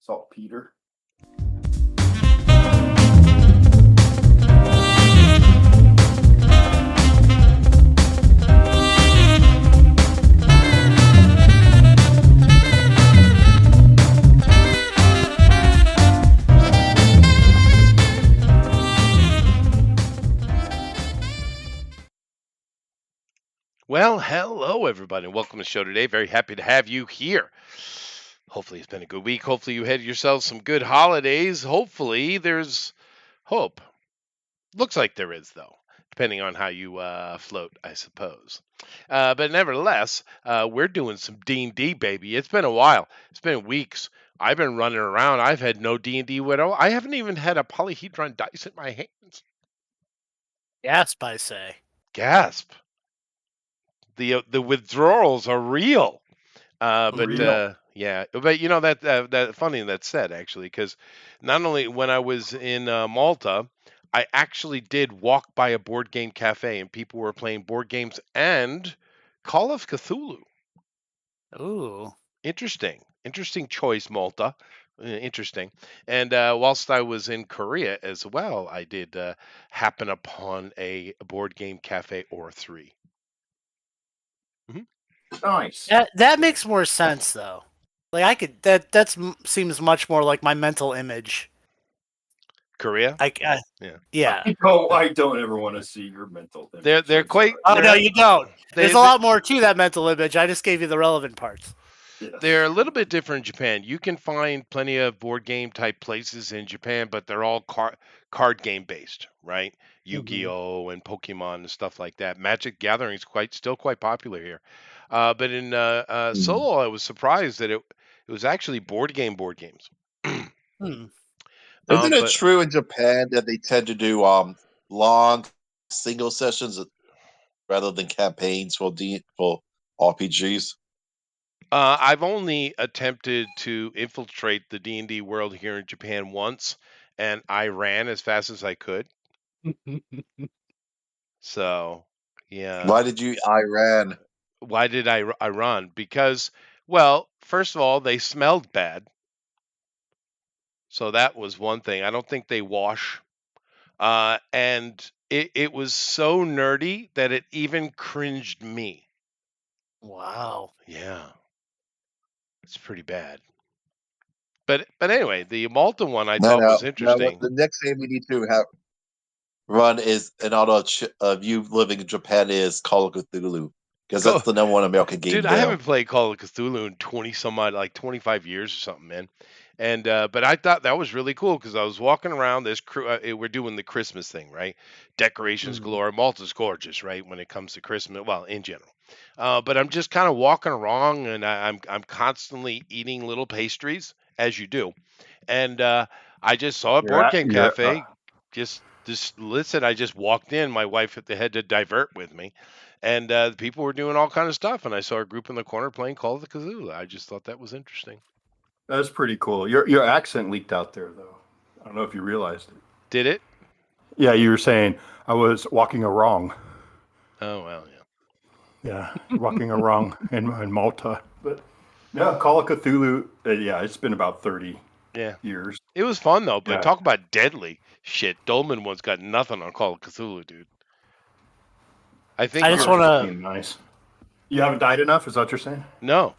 Saltpeter. Well, hello everybody, and welcome to the show today. Very happy to have you here. Hopefully it's been a good week. Hopefully you had yourselves some good holidays. Hopefully there's hope. Looks like there is, though, depending on how you float, I suppose. But nevertheless, we're doing some D&D, baby. It's been a while. It's been weeks. I've been running around. I've had no D&D widow. I haven't even had a polyhedron dice in my hands. Gasp, I say. Gasp. The withdrawals are real. Yeah, but you know that funny that said actually, because not only when I was in Malta, I actually did walk by a board game cafe and people were playing board games and Call of Cthulhu. Ooh, Interesting choice, Malta. Interesting. And whilst I was in Korea as well, I did happen upon a board game cafe or three. Nice. that makes more sense though. Like I could that seems much more like my mental image. Korea? Yeah. I don't ever want to see your mental image. They're quite. Oh no, you don't. There's a they- lot more to that mental image. I just gave you the relevant parts. Yes. They're a little bit different in Japan. You can find plenty of board game type places in Japan, but they're all card game based, right? Yu-Gi-Oh and Pokemon and stuff like that. Magic Gathering is still quite popular here. But in Seoul, I was surprised that it was actually board games. Hmm. Isn't it true in Japan that they tend to do long single sessions rather than campaigns for RPGs? I've only attempted to infiltrate the D&D world here in Japan once, and I ran as fast as I could. So, yeah. Why did I ran? Why did I run? Because, well, first of all, they smelled bad. So that was one thing. I don't think they wash. And it was so nerdy that it even cringed me. Wow. Yeah. It's pretty bad. But anyway, the Malta one I thought was interesting. The next thing we need to run is another you living in Japan is Call of Cthulhu, because that's the number one American game. Dude, now. I haven't played Call of Cthulhu in 20 some odd, like 25 years or something, man. And but I thought that was really cool because I was walking around this we're doing the Christmas thing, right? Decorations galore. Malta's gorgeous, right? When it comes to Christmas, well, in general. But I'm just kind of walking around and I'm constantly eating little pastries, as you do. And I just saw a board game cafe. Just listen, I just walked in. My wife had to divert with me. And the people were doing all kind of stuff, and I saw a group in the corner playing Call of the Cthulhu. I just thought that was interesting. That's pretty cool. Your accent leaked out there, though. I don't know if you realized it. Did it? Yeah, you were saying I was walking around. Oh, well, yeah. Yeah, walking around in Malta. But yeah, Call of Cthulhu, it's been about 30 years. It was fun, though, but talk about deadly shit. Dolmenwood's got nothing on Call of Cthulhu, dude. I just want to. Nice. You haven't died enough? Is that what you're saying? No.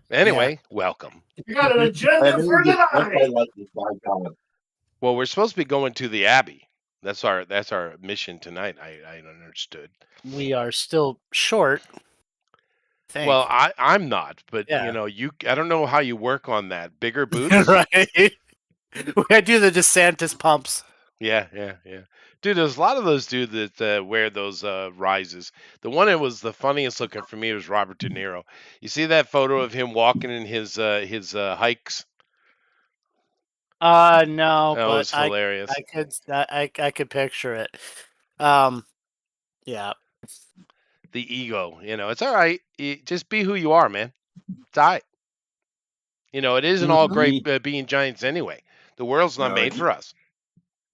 Anyway, welcome. You got an agenda for tonight. Well, we're supposed to be going to the Abbey. That's our mission tonight. I understood. We are still short. Well, I'm not, but I don't know how you work on that. Bigger boots, right? We do the DeSantis pumps. Yeah. Dude, there's a lot of those dudes that wear those rises. The one that was the funniest looking for me was Robert De Niro. You see that photo of him walking in his hikes? No, that was hilarious. I could picture it. Yeah. The ego, it's all right. Just be who you are, man. It's all right. It isn't all great being giants anyway. The world's not made for us.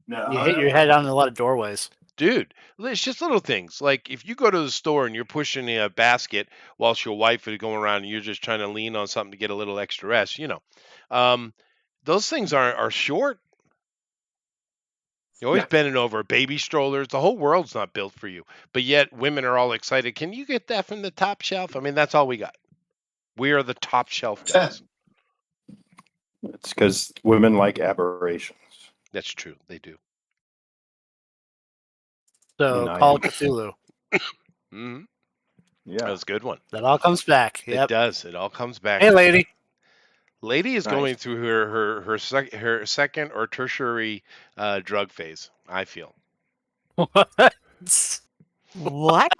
No, you hit your head on a lot of doorways. Dude, it's just little things. Like if you go to the store and you're pushing a basket whilst your wife is going around and you're just trying to lean on something to get a little extra rest, those things are short. You're always bending over, baby strollers. The whole world's not built for you. But yet women are all excited. Can you get that from the top shelf? I mean, that's all we got. We are the top shelf guys. It's because women like aberrations. That's true. They do. So Call of Cthulhu. Mm-hmm. Yeah. That was a good one. That all comes back. Yep. It does. It all comes back. Hey, lady. Lady is going through her second or tertiary drug phase, I feel. What? What?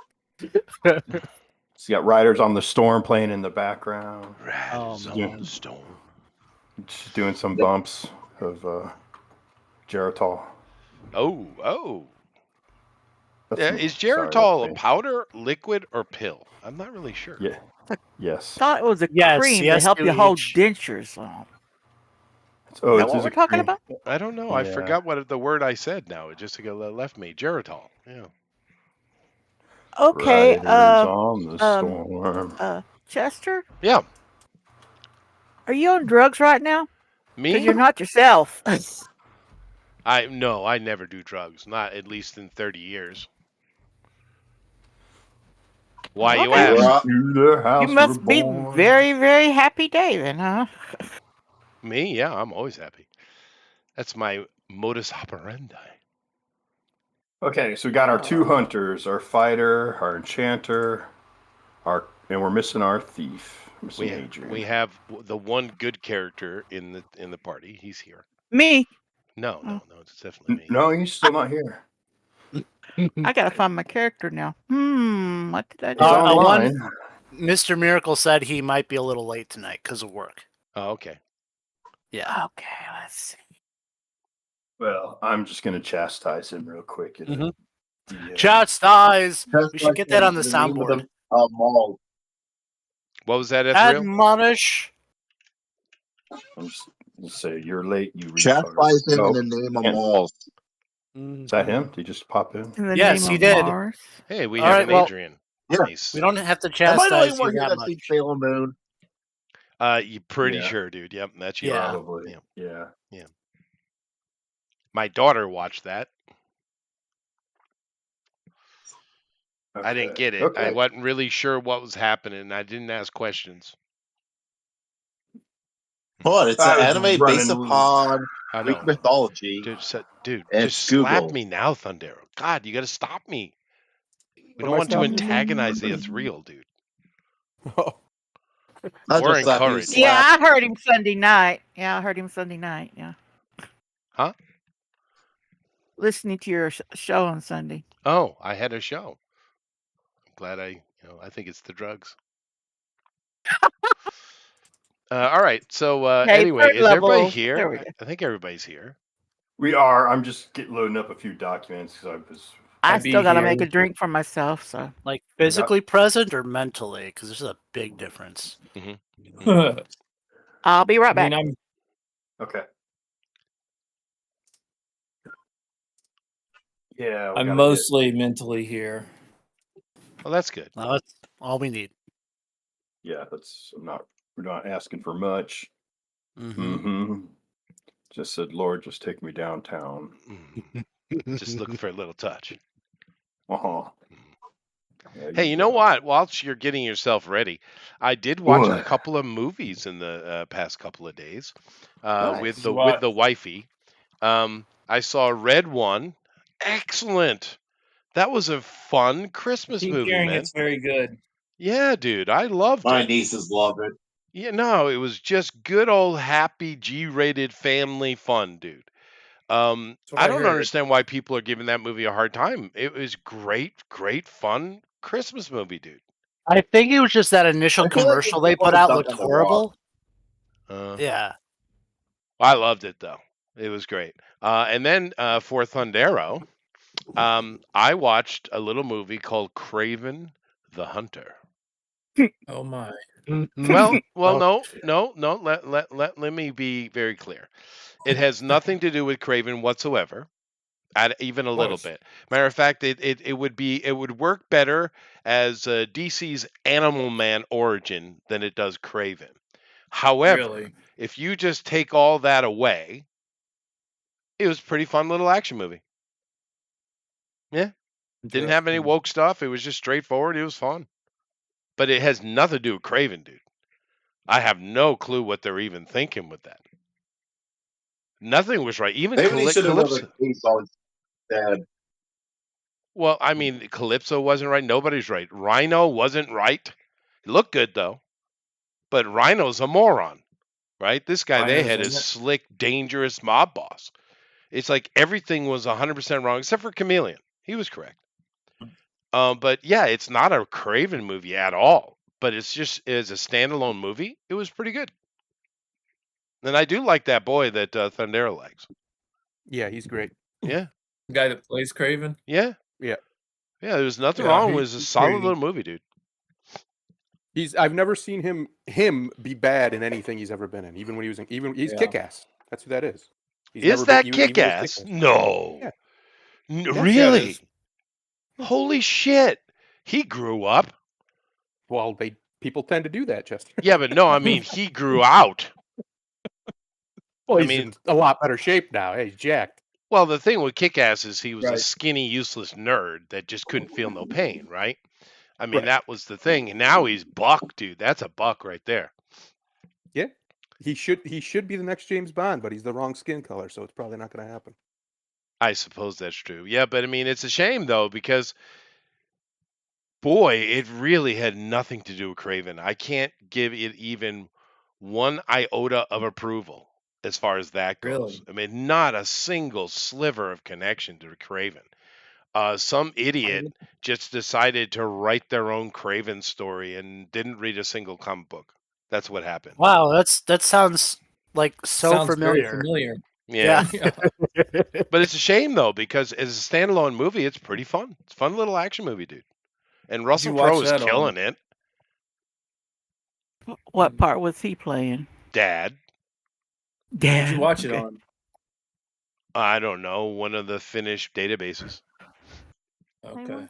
She's got Riders on the Storm playing in the background. Riders on the Storm. She's doing some bumps of Geritol. Oh. Is Geritol a powder, liquid, or pill? I'm not really sure. Yeah. Yes. I thought it was a cream to help you hold dentures. Is that what we're talking about? I don't know. Yeah. I forgot what the word I said now. It just left me. Geritol. Yeah. Okay. On the storm. Chester? Yeah. Are you on drugs right now? Me? Because you're not yourself. I never do drugs. Not at least in 30 years. Why you ask? You must be very, very happy day then, huh? Me? Yeah, I'm always happy. That's my modus operandi. Okay, so we got our two hunters, our fighter, our enchanter, and we're missing our thief. Adrian. We have the one good character in the party. He's here. Me? No, it's definitely me. No, he's still not here. I gotta find my character now. What did I do? Online. Mr. Miracle said he might be a little late tonight because of work. Oh, okay. Yeah. Okay, let's see. Well, I'm just going to chastise him real quick. Chastise! We should get that on the soundboard. What was that, Ethereal? Admonish. I'm just going to say, you're late, you chastise him in the name of Malls. Is that him? Did he just pop in? Yes, he did. Mars. Hey, we have an Adrian. Yeah. Nice. We don't have to chastise you that much. Sailor Moon? You're pretty sure, dude. Yep, that's you. Yeah. Probably. Yeah. My daughter watched that. Okay. I didn't get it. Okay. I wasn't really sure what was happening. I didn't ask questions. What? It's an anime based upon Greek mythology. Dude, just slap me now, Thundero. God, you got to stop me. We don't want to antagonize the ethereal, dude. We're encouraged. Yeah, I heard him Sunday night. Yeah. Huh? Listening to your show on Sunday. Oh, I had a show. I'm glad I think it's the drugs. All right. So anyway, is everybody here? I think everybody's here. We are. I'm just loading up a few documents because I still got to make a drink for myself. So, like physically present or mentally, because there's a big difference. Mm-hmm. I'll be right back. Okay. Yeah, I'm mostly mentally here. Well, that's good. Well, that's all we need. Yeah, we're not asking for much. Just said, Lord, just take me downtown. Just looking for a little touch. Yeah, hey, you know what? Whilst you're getting yourself ready, I did watch a couple of movies in the past couple of days with the wifey. I saw Red One. Excellent. That was a fun Christmas movie, man. It's very good. Yeah, dude, I loved it. My nieces love it. Yeah, no, it was just good old happy G-rated family fun, dude. I don't understand why people are giving that movie a hard time. It was great fun Christmas movie, dude. I think it was just that initial commercial they put out looked horrible. Yeah. I loved it though. It was great. And then for Thundero, I watched a little movie called Kraven the Hunter. Oh my. Well, no. Let me be very clear. It has nothing to do with Kraven whatsoever. even a little bit. Matter of fact, it would work better as DC's Animal Man origin than it does Kraven. However, if you just take all that away, it was a pretty fun little action movie. Yeah. Didn't have any woke stuff. It was just straightforward. It was fun. But it has nothing to do with Kraven, dude. I have no clue what they're even thinking with that. Nothing was right. Even Calypso. Well, I mean, Calypso wasn't right. Nobody's right. Rhino wasn't right. It looked good, though. But Rhino's a moron, right? This guy they had is slick, dangerous mob boss. It's like everything was 100% wrong, except for Chameleon. He was correct. But yeah, it's not a Kraven movie at all. But it's just as a standalone movie, it was pretty good. And I do like that boy that Thundera likes. Yeah, he's great. Yeah. The guy that plays Kraven? Yeah. Yeah. Yeah, there's nothing wrong. It was a solid little movie, dude. I've never seen him be bad in anything he's ever been in. Even when he was he's Kick-Ass. That's who that is. Is that Kick-Ass? No. Yeah. Really? Holy shit. He grew up. Well, people tend to do that, Chester. Yeah, but no, I mean, he grew out. Well, he's in a lot better shape now. Hey, he's jacked. Well, the thing with Kick-Ass is he was a skinny, useless nerd that just couldn't feel no pain, right? I mean, that was the thing. And now he's buck, dude. That's a buck right there. Yeah. He should be the next James Bond, but he's the wrong skin color, so it's probably not going to happen. I suppose that's true. Yeah, but I mean, it's a shame, though, because, boy, it really had nothing to do with Kraven. I can't give it even one iota of approval as far as that goes. I mean, not a single sliver of connection to Kraven. Some idiot just decided to write their own Kraven story and didn't read a single comic book. That's what happened. Wow, that sounds like sounds familiar. Very familiar. Yeah. But it's a shame, though, because as a standalone movie, it's pretty fun. It's a fun little action movie, dude. And Russell Crowe is killing it. What part was he playing? Dad. Did you watch it on? I don't know. One of the Finnish databases. Okay.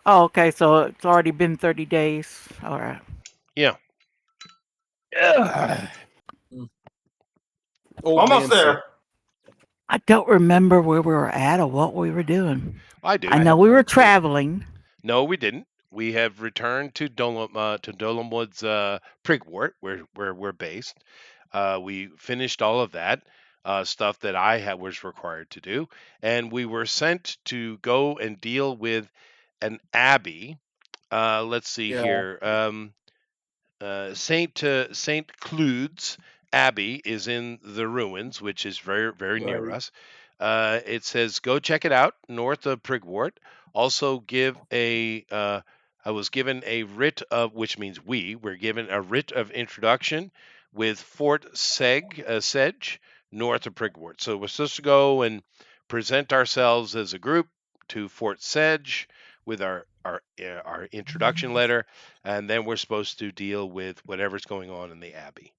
Oh, okay. So it's already been 30 days. All right. Yeah. Almost there. I don't remember where we were at or what we were doing. I do. I know we were traveling. No, we didn't. We have returned to Dolmenwood's Prigwort, where we're based. We finished all of that stuff that I was required to do, and we were sent to go and deal with an abbey. Let's see here. Saint Clude's Abbey is in the ruins, which is very, very near us. It says go check it out north of Prigwort. Also I was given a writ of, which means we're given a writ of introduction with Fort Sedge north of Prigwort. So we're supposed to go and present ourselves as a group to Fort Sedge with our introduction letter, and then we're supposed to deal with whatever's going on in the Abbey.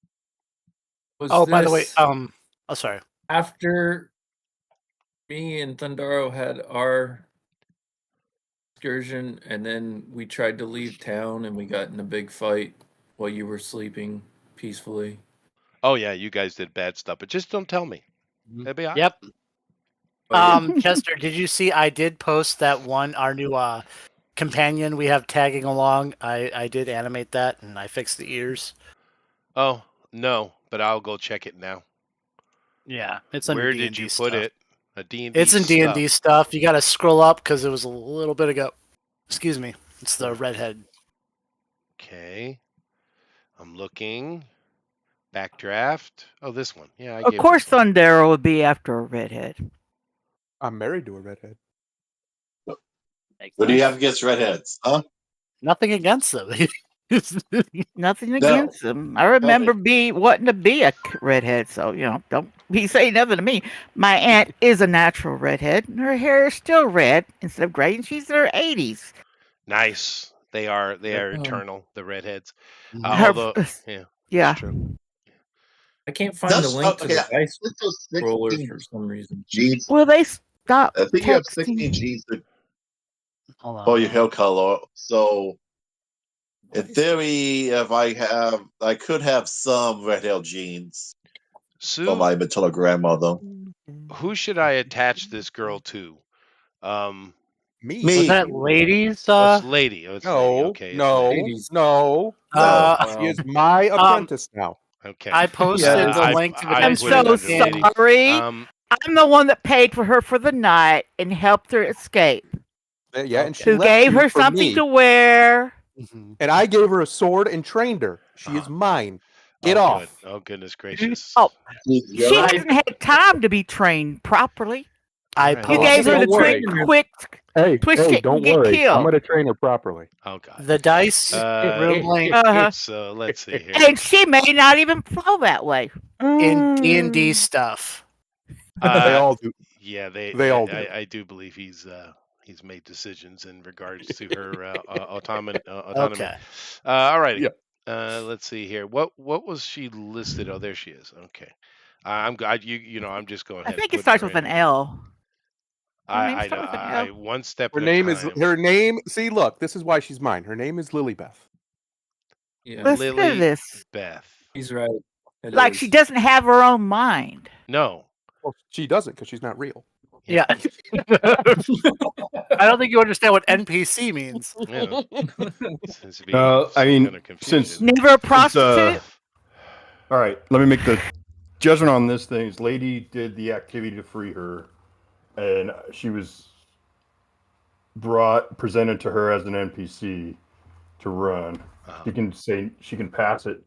By the way, sorry. After me and Thundaro had our excursion, and then we tried to leave town, and we got in a big fight while you were sleeping peacefully. Oh yeah, you guys did bad stuff, but just don't tell me. That'd be Yep. Chester, did you see? I did post that one, our new companion we have tagging along. I did animate that, and I fixed the ears. Oh no, but I'll go check it now. Yeah, it's under Where D&D did you stuff. put it? A D&D. It's in D&D stuff. You got to scroll up because it was a little bit ago. Excuse me. It's the redhead. Okay, I'm looking. Backdraft. Oh, this one. Yeah, Of course, Thundero would be after a redhead. I'm married to a redhead. What do you have against redheads, huh? Nothing against them. Nothing against them. I remember wanting to be a redhead, so don't be saying nothing to me. My aunt is a natural redhead, and her hair is still red instead of gray, and she's in her 80s. Nice. They are eternal. The redheads. Yeah. True. I can't find the link to the dice rollers for some reason. Jeez. Well, Stop I think you have texting. 16 genes Hold on. for your hair color. So, in theory, if I could have some red hair genes Sue, from my maternal grandmother. who should I attach this girl to? Me. Me. Was that ladies? It's lady. Oh, it's lady. No, Okay, it's no, lady. no. She is my apprentice now. Okay. I posted the link to the I'm dice put it so under lady. sorry. I'm the one that paid for her for the night and helped her escape. Yeah, and she Who left gave you her for something me. to wear. And I gave her a sword and trained her. She is mine. Get off. Good. Oh, goodness gracious. Oh, she hasn't had time to be trained properly. You gave her the quick twist it don't and get worry. killed. I'm going to train her proproperly. Oh, God. The dice room link So let's see here. And she may not even flow that way. in D&D stuff. They all do. Yeah, They all do. I do believe he's made decisions in regards to her autonomy. Okay. All righty. Yeah. Let's see here. What was she listed? Oh, there she is. Okay. I'm glad I'm just going. I think it starts with an L. I one step. Her name is her name. See, look, this is why she's mine. Her name is Lilybeth. Yeah. Listen to this. Beth. He's right. Like she doesn't have her own mind. No. Well, she doesn't because she's not real. Yeah. I don't think you understand what NPC means. Yeah. I mean, since never a prostitute. All right, let me make the judgment on this thing. Lady did the activity to free her, and she was presented to her as an NPC to run. She can pass it,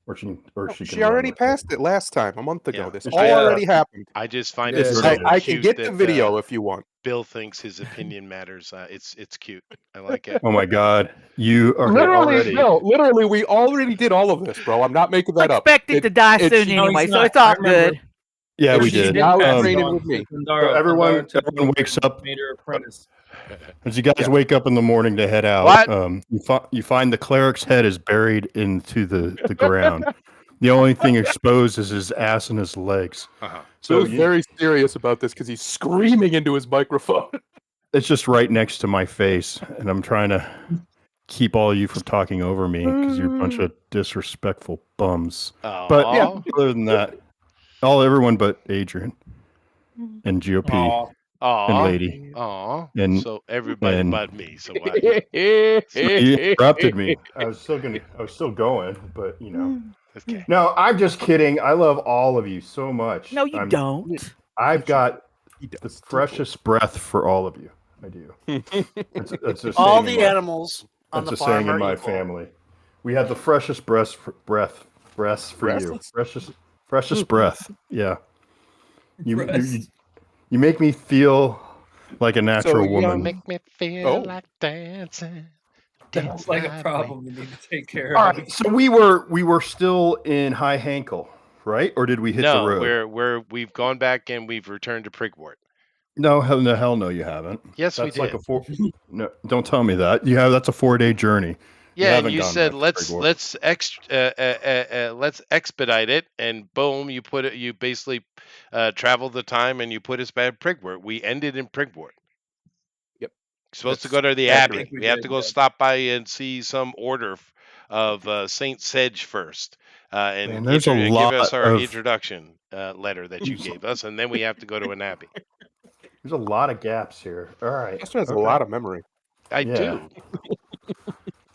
or she can. She already passed it last time, a month ago. Yeah. This already happened. I just find I can get the video if you want. Bill thinks his opinion matters. It's cute. I like it. Oh my God, you are literally, we already did all of this, bro. I'm not making that up. Expected to die soon anyway, so it's all good. Yeah, we did. Now training with me. So everyone wakes up. As you guys wake up in the morning to head out, you find the cleric's head is buried into the ground. The only thing exposed is his ass and his legs. So he's very serious about this because he's screaming into his microphone. It's just right next to my face, and I'm trying to keep all of you from talking over me because you're a bunch of disrespectful bums. But yeah, other than that, everyone but Adrian and GOP and Lady. And so everybody but me. So what? You interrupted me. I was still going, but Okay. No, I'm just kidding. I love all of you so much. No, you don't. I've got the freshest breath for all of you. I do. That's all the animals on the farm. That's a saying in my family. We have the freshest breath for you. Freshest breath. Yeah. You make me feel like a natural woman. Make me feel like dancing. Sounds like a problem you need to take care of. All right, so we were still in High Hankel, right? Or did we hit the road? We've gone back and we've returned to Prigwort. No, hell no, you haven't. Yes, that's we did. No, don't tell me that. That's a 4-day journey. Yeah, and you said let's expedite it, and boom, you basically travel the time and you put us back at Prigwort. We ended in Prigwort. Supposed to go to the Abbey. We have to go stop by and see some order of Saint Sedge first, and give us our introduction letter that you gave us, and then we have to go to an Abbey. There's a lot of gaps here. All right, Chester has a lot of memory. I do.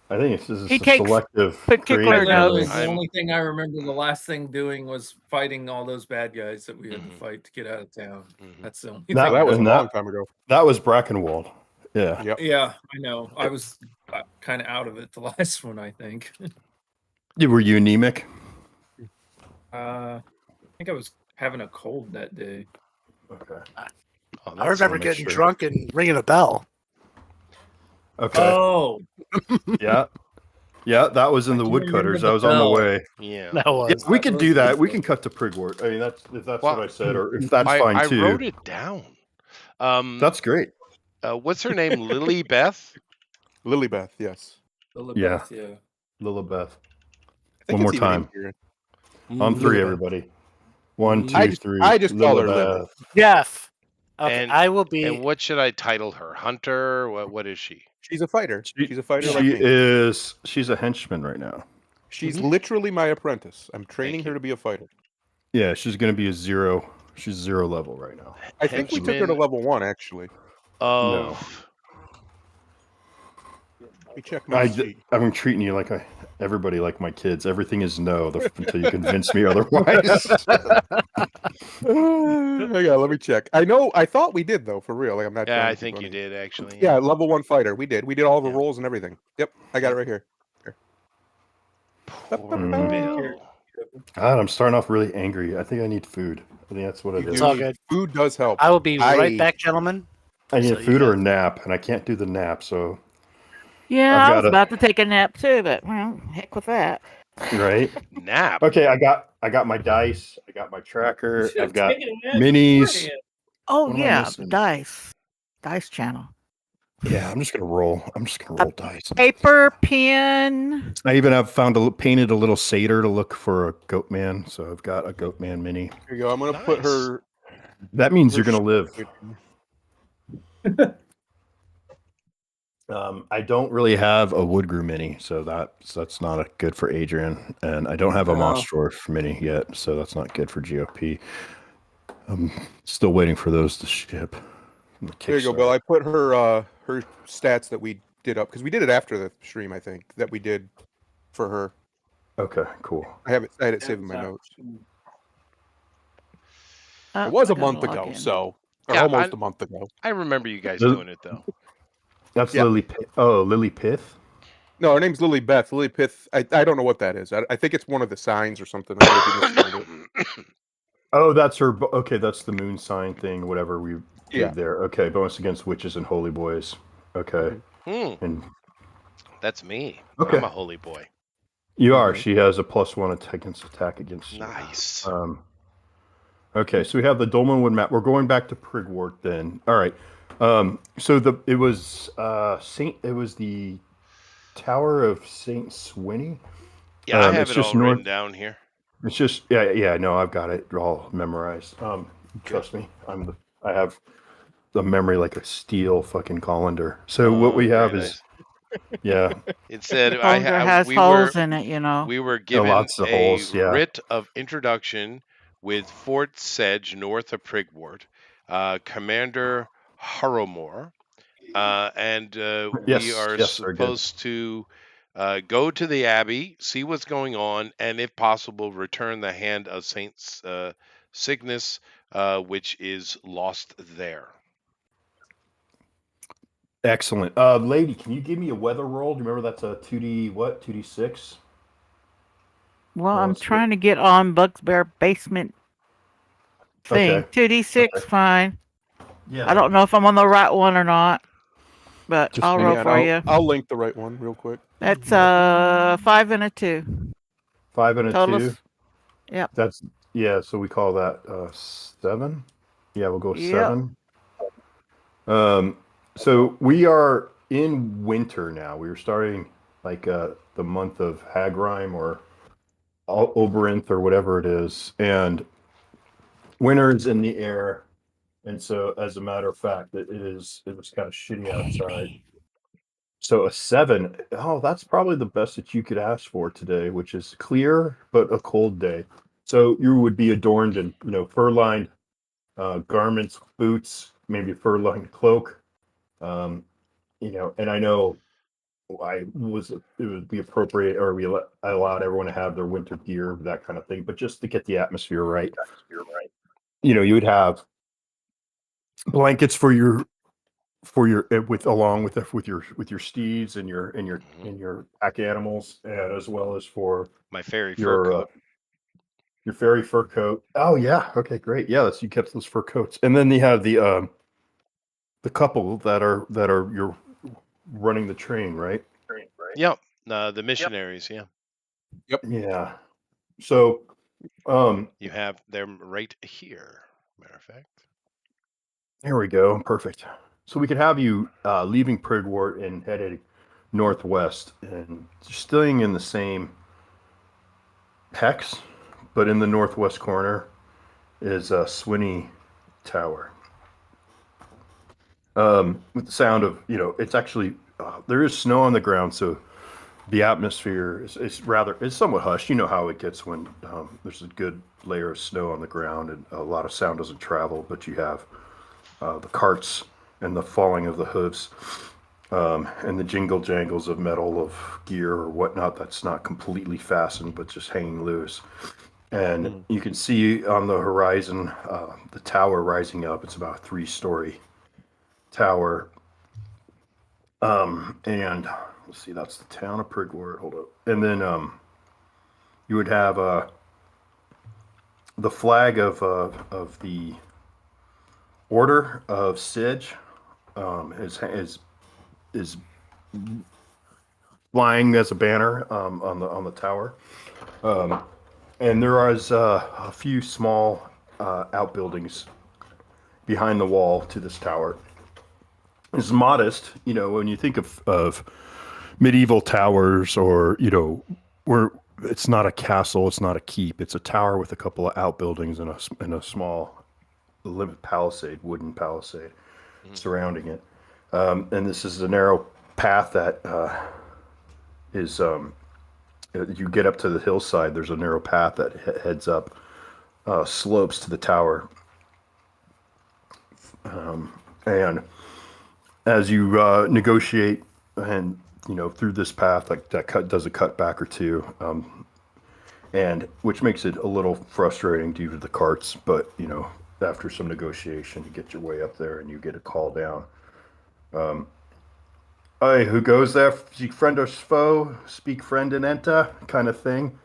I think this is selective. Particular notes. The only thing I remember, the last thing doing was fighting all those bad guys that we had to fight to get out of town. That's the only thing. That was a long time ago. That was Brackenwold. Yeah. Yep. Yeah, I know. I was kind of out of it the last one, I think. Were you anemic? I think I was having a cold that day. Okay. I remember getting drunk and ringing a bell. Okay. Oh. Yeah, that was in the woodcutters. I was on the way. Yeah. That was. Yeah, we can do that. We can cut to Prigwort. I mean, if that's what I said, or if that's fine too. I wrote it down. That's great. What's her name? Lilybeth? Lilybeth, yes. Lilybeth, yeah. Lilybeth. One more time. On 3, everybody. 1, 2, 3. I just call her Lilybeth. Jeff. Okay, And I will be. And what should I title her? Hunter? What is she? She's a fighter. She's a fighter like She me. is. She's a henchman right now. She's literally my apprentice. I'm training Thank her you. to be a fighter. Yeah, she's going to be a 0. She's 0 level right now. I think we took her to level 1, actually. No. Let me check my sheet. I'm treating you like everybody like my kids. Everything is no until you convince me otherwise. Yeah, let me check. I thought we did though, for real. Like I'm not. Yeah, I think you did actually. Yeah, level 1 fighter. We did. We did all the rolls and everything. Yep, I got it right here. Bill. God, I'm starting off really angry. I think I need food. I think that's what it is. It's all good. Food does help. I will be right back, gentlemen. I need food or a nap, and I can't do the nap, so. Yeah, I was about to take a nap too, but well, heck with that. Right? Nap. Okay, I got my dice. I got my tracker. I've got minis. Oh yeah, dice channel. Yeah, I'm just gonna roll. Dice. Paper, pen. I even have painted a little satyr to look for a goat man, so I've got a goat man mini. Here you go. I'm gonna put her. That means you're gonna live. I don't really have a Woodgrew mini, so that's not good for Adrian, and I don't have a Monstrof mini yet, so that's not good for GOP. I'm still waiting for those to ship. There you go, Bill. I put her her stats that we did up because we did it after the stream. I think that we did for her. Okay, cool. I had it saved in my notes. It was a month ago, almost a month ago. I remember you guys doing it though. That's Lily. Lily Pith. No, her name's Lily Beth. Lily Pith. I don't know what that is. I think it's one of the signs or something. Oh, that's her. Okay, that's the moon sign thing. Whatever we did there. Okay, bonus against witches and holy boys. Okay. And that's me. Okay. I'm a holy boy. You are. She has a +1 attack against you. Nice. Okay, so we have the Dolmenwood map. We're going back to Prigwort then. All right. So it was the Tower of Saint Swinny. Yeah, I have it all written down here. It's just yeah. No, I've got it all memorized. Trust me, I have the memory like a steel fucking colander. So what we have is, yeah. It said has holes in it, you know. We were given lots of holes, writ of introduction with Fort Sedge north of Prigwort, Commander Harrowmore, and we are supposed to go to the Abbey, see what's going on, and if possible, return the hand of Saint Cygnus, which is lost there. Excellent. Lady, can you give me a weather roll? Do you remember that's a 2D, 2D6? Well, I'm trying to get on Bugbear basement thing. Okay. 2D6, fine. Yeah. I don't know if I'm on the right one or not, but I'll roll for you. I'll link the right one real quick. That's 5 and a 2. 5 and a Total 2? Yep. That's, so we call that 7? Yeah, we'll go 7. So we are in winter now. We are starting like the month of Hagrim or Oberonth or whatever it is, and winter is in the air. And so, as a matter of fact, it was kind of shitty outside. So a 7, that's probably the best that you could ask for today, which is clear but a cold day. So you would be adorned in fur-lined garments, boots, maybe a fur-lined cloak. And I know it would be appropriate, or I allowed everyone to have their winter gear, that kind of thing. But just to get the atmosphere right, you would have blankets along with your steeds and your pack animals, and as well as for my fairy fur coat. Your fairy fur coat. Oh yeah, okay, great. Yeah, you kept those fur coats, and then you have the couple that are you're running the train, right? Yep. The missionaries. Yep. Yeah. So, you have them right here. Matter of fact. Here we go. Perfect. So we could have you leaving Prigwort and headed northwest, and staying in the same hex, but in the northwest corner is Swinny Tower. with the sound of, it's actually, there is snow on the ground, so the atmosphere is somewhat hushed. You know how it gets when there's a good layer of snow on the ground and a lot of sound doesn't travel, but you have the carts and the falling of the hooves and the jingle jangles of metal, of gear or whatnot that's not completely fastened but just hanging loose. And you can see on the horizon the tower rising up. It's about a 3-story tower. And let's see, that's the town of Prigward. Hold up. And then you would have the flag of the Order of Sidge is flying as a banner on the tower. And there is a few small outbuildings behind the wall to this tower. It's modest, when you think of medieval towers, or where it's not a castle, it's not a keep, it's a tower with a couple of outbuildings and a small palisade, wooden palisade surrounding it. And this is a narrow path that is you get up to the hillside. There's a narrow path that heads up, slopes to the tower, and as you negotiate and through this path, like that does a cutback or two, and which makes it a little frustrating due to the carts, but after some negotiation you get your way up there and you get a call down. Hey, who goes there? Seek friend or foe, speak friend and enter, kind of thing.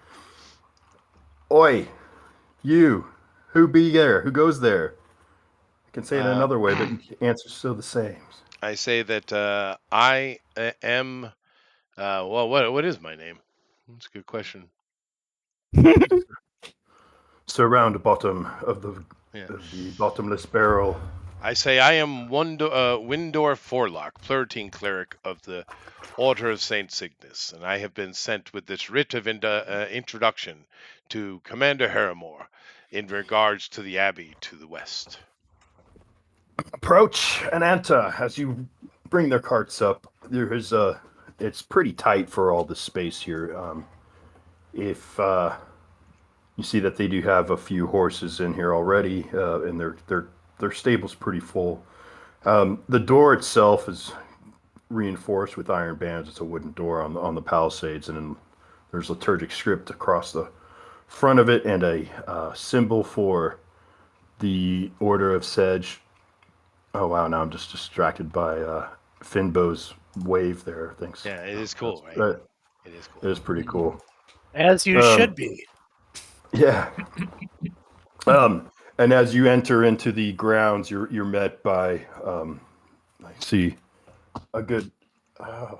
Oi, you, who be there? Who goes there? I can say it another way, but the answer's still the same. I say that I am. Well, what is my name? That's a good question. Surround the bottom of the bottomless barrel. I say I am Windor Forlock, Flirting Cleric of the Order of Saint Cygnus, and I have been sent with this writ of introduction to Commander Harrimore in regards to the Abbey to the west. Approach and enter. As you bring their carts up, there is it's pretty tight for all the space here. If you see that they do have a few horses in here already, and their stable's pretty full. The door itself is reinforced with iron bands. It's a wooden door on the palisades, and then there's liturgic script across the front of it, and a symbol for the Order of Sedge. Oh wow! Now I'm just distracted by Finbow's wave there. Thanks. Yeah, it is cool, right? It is cool. It is pretty cool. As you should be. Yeah. And as you enter into the grounds, you're met by I see a good, I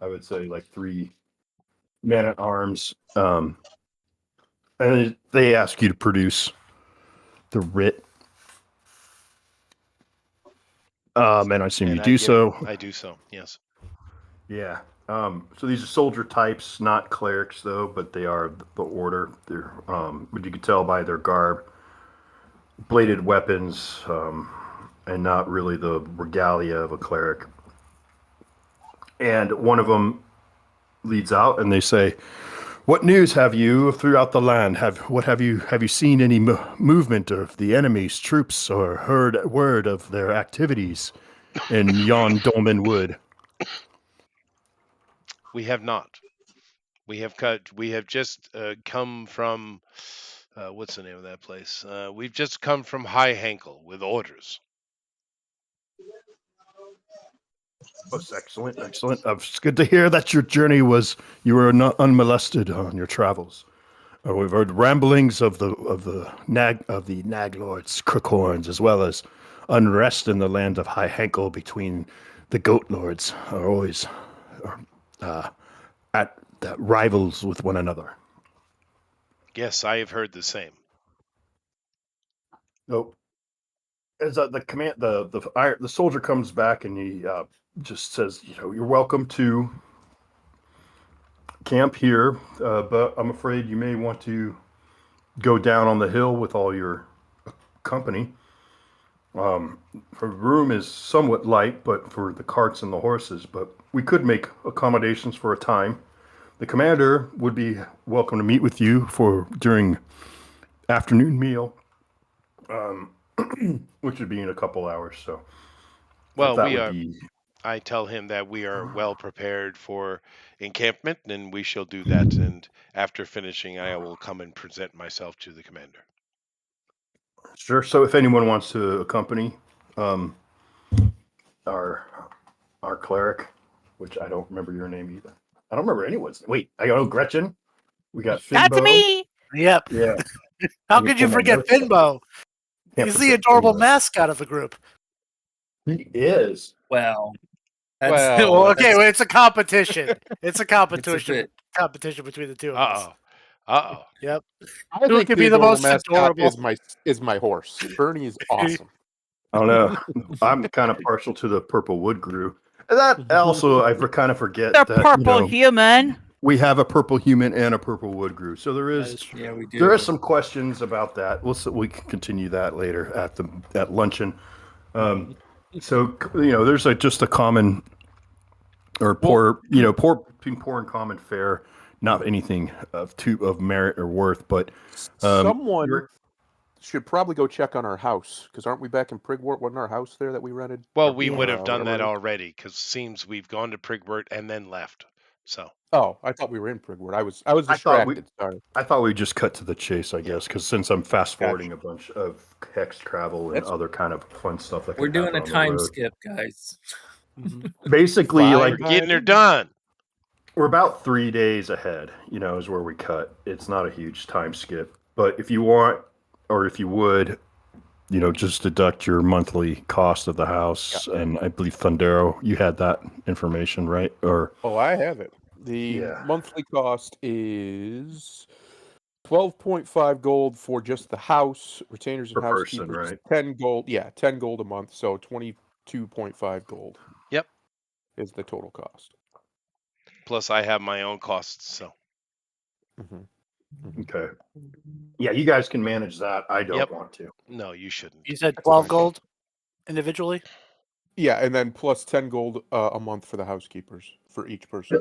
would say like 3 men at arms, and they ask you to produce the writ. And I assume you do so. I do so, yes. Yeah. So these are soldier types, not clerics though, but they are the order. They're, but you can tell by their garb, bladed weapons, and not really the regalia of a cleric. And one of them leads out, and they say, "What news have you throughout the land? Have you seen any movement of the enemy's troops, or heard word of their activities in yon Dolmenwood?" We have not. We have just come from what's the name of that place? We've just come from High Hankel with orders. That's excellent. It's good to hear that your journey you were not unmolested on your travels. We've heard ramblings of the nag lords, crookhorns, as well as unrest in the land of High Hankel between the goat lords are always at rivals with one another. Yes, I have heard the same. So, as the soldier comes back and he just says, "You're welcome to camp here, but I'm afraid you may want to go down on the hill with all your company. The room is somewhat light, but for the carts and the horses, but we could make accommodations for a time. The commander would be welcome to meet with you during afternoon meal, which would be in a couple hours. So, Well, we are. I tell him that we are well prepared for encampment, and we shall do that. And after finishing, I will come and present myself to the commander. Sure. So, if anyone wants to accompany our cleric, which I don't remember your name either. I don't remember anyone's. Wait, I know Gretchen. We got Finbo. That's me. Yep. Yeah. How could you forget Finbo? He's the adorable mascot of the group. He is. Well, okay. Well, it's a competition. It's a competition. Competition between the two of us. Yep. Who could be the most adorable? Is my horse. Bernie is awesome. I don't know. I'm kind of partial to the purple wood grew. That also, I kind of forget the that purple human. We have a purple human and a purple wood grew. So there is, we do. There are some questions about that. We can continue that later at luncheon. So there's just a common or poor and common fare. Not anything of merit or worth, but someone should probably go check on our house, because aren't we back in Prigwort? Wasn't our house there that we rented? Well, we would have done that already, because it seems we've gone to Prigwort and then left. So. Oh, I thought we were in Prigwort. I was distracted. Sorry. I thought we'd just cut to the chase, I guess, because since I'm fast forwarding a bunch of hex travel and other kind of fun stuff that we're doing a time skip, guys. Basically, we're getting her done. We're about 3 days ahead, is where we cut. It's not a huge time skip. But if you want, or if you would, just deduct your monthly cost of the house. Yeah. And I believe Thundero, you had that information, right? I have it. The monthly cost is 12.5 gold for just the house, retainers and housekeepers. Person, right? 10 gold. Yeah, 10 gold a month. So 22.5 gold. Yep. Is the total cost. Plus, I have my own costs, so. Okay. Yeah, you guys can manage that. I don't want to. No, you shouldn't. You said 12 gold individually? Yeah, and then plus 10 gold a month for the housekeepers for each person.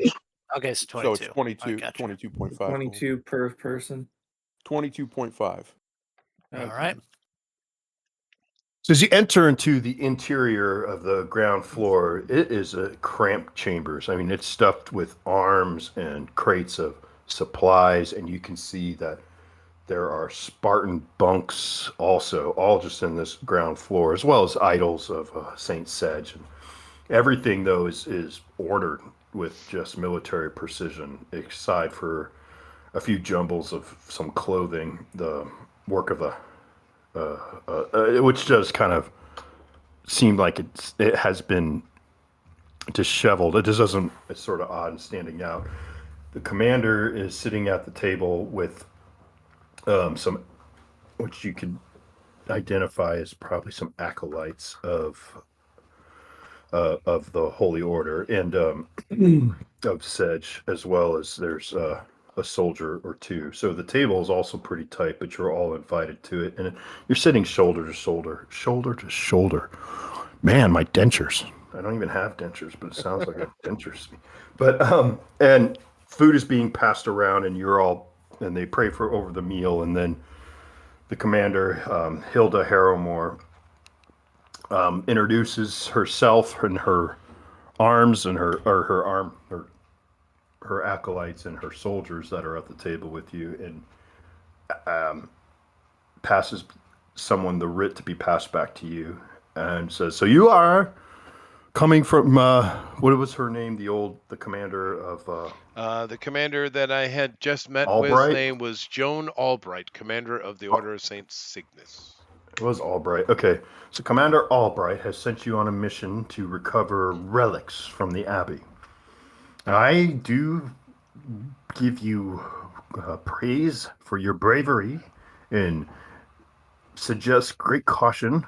Okay, so 22. So it's 22.5. 22 per person? 22.5. All right. So as you enter into the interior of the ground floor, it is a cramped chambers. I mean, it's stuffed with arms and crates of supplies, and you can see that there are Spartan bunks also, all just in this ground floor, as well as idols of Saint Sedge. And everything, though, is ordered with just military precision, aside for a few jumbles of some clothing, the work of which does kind of seem like it has been disheveled. It just doesn't. It's sort of odd and standing out. The commander is sitting at the table with some, which you could identify as probably some acolytes of the Holy Order and of Sedge, as well as there's a soldier or two. So the table is also pretty tight, but you're all invited to it, and you're sitting shoulder to shoulder. Man, my dentures. I don't even have dentures, but it sounds like I have dentures. But and food is being passed around, and they pray over the meal, and then the commander, Hilda Harrowmore, introduces herself and her arms and her acolytes and her soldiers that are at the table with you, and passes someone the writ to be passed back to you, and says, "So you are coming from what was her name? The commander of the commander that I had just met Albright? with. His name was Joan Albright, commander of the Order of Saint Cygnus." It was Albright. Okay, so Commander Albright has sent you on a mission to recover relics from the Abbey. I do give you praise for your bravery and suggest great caution.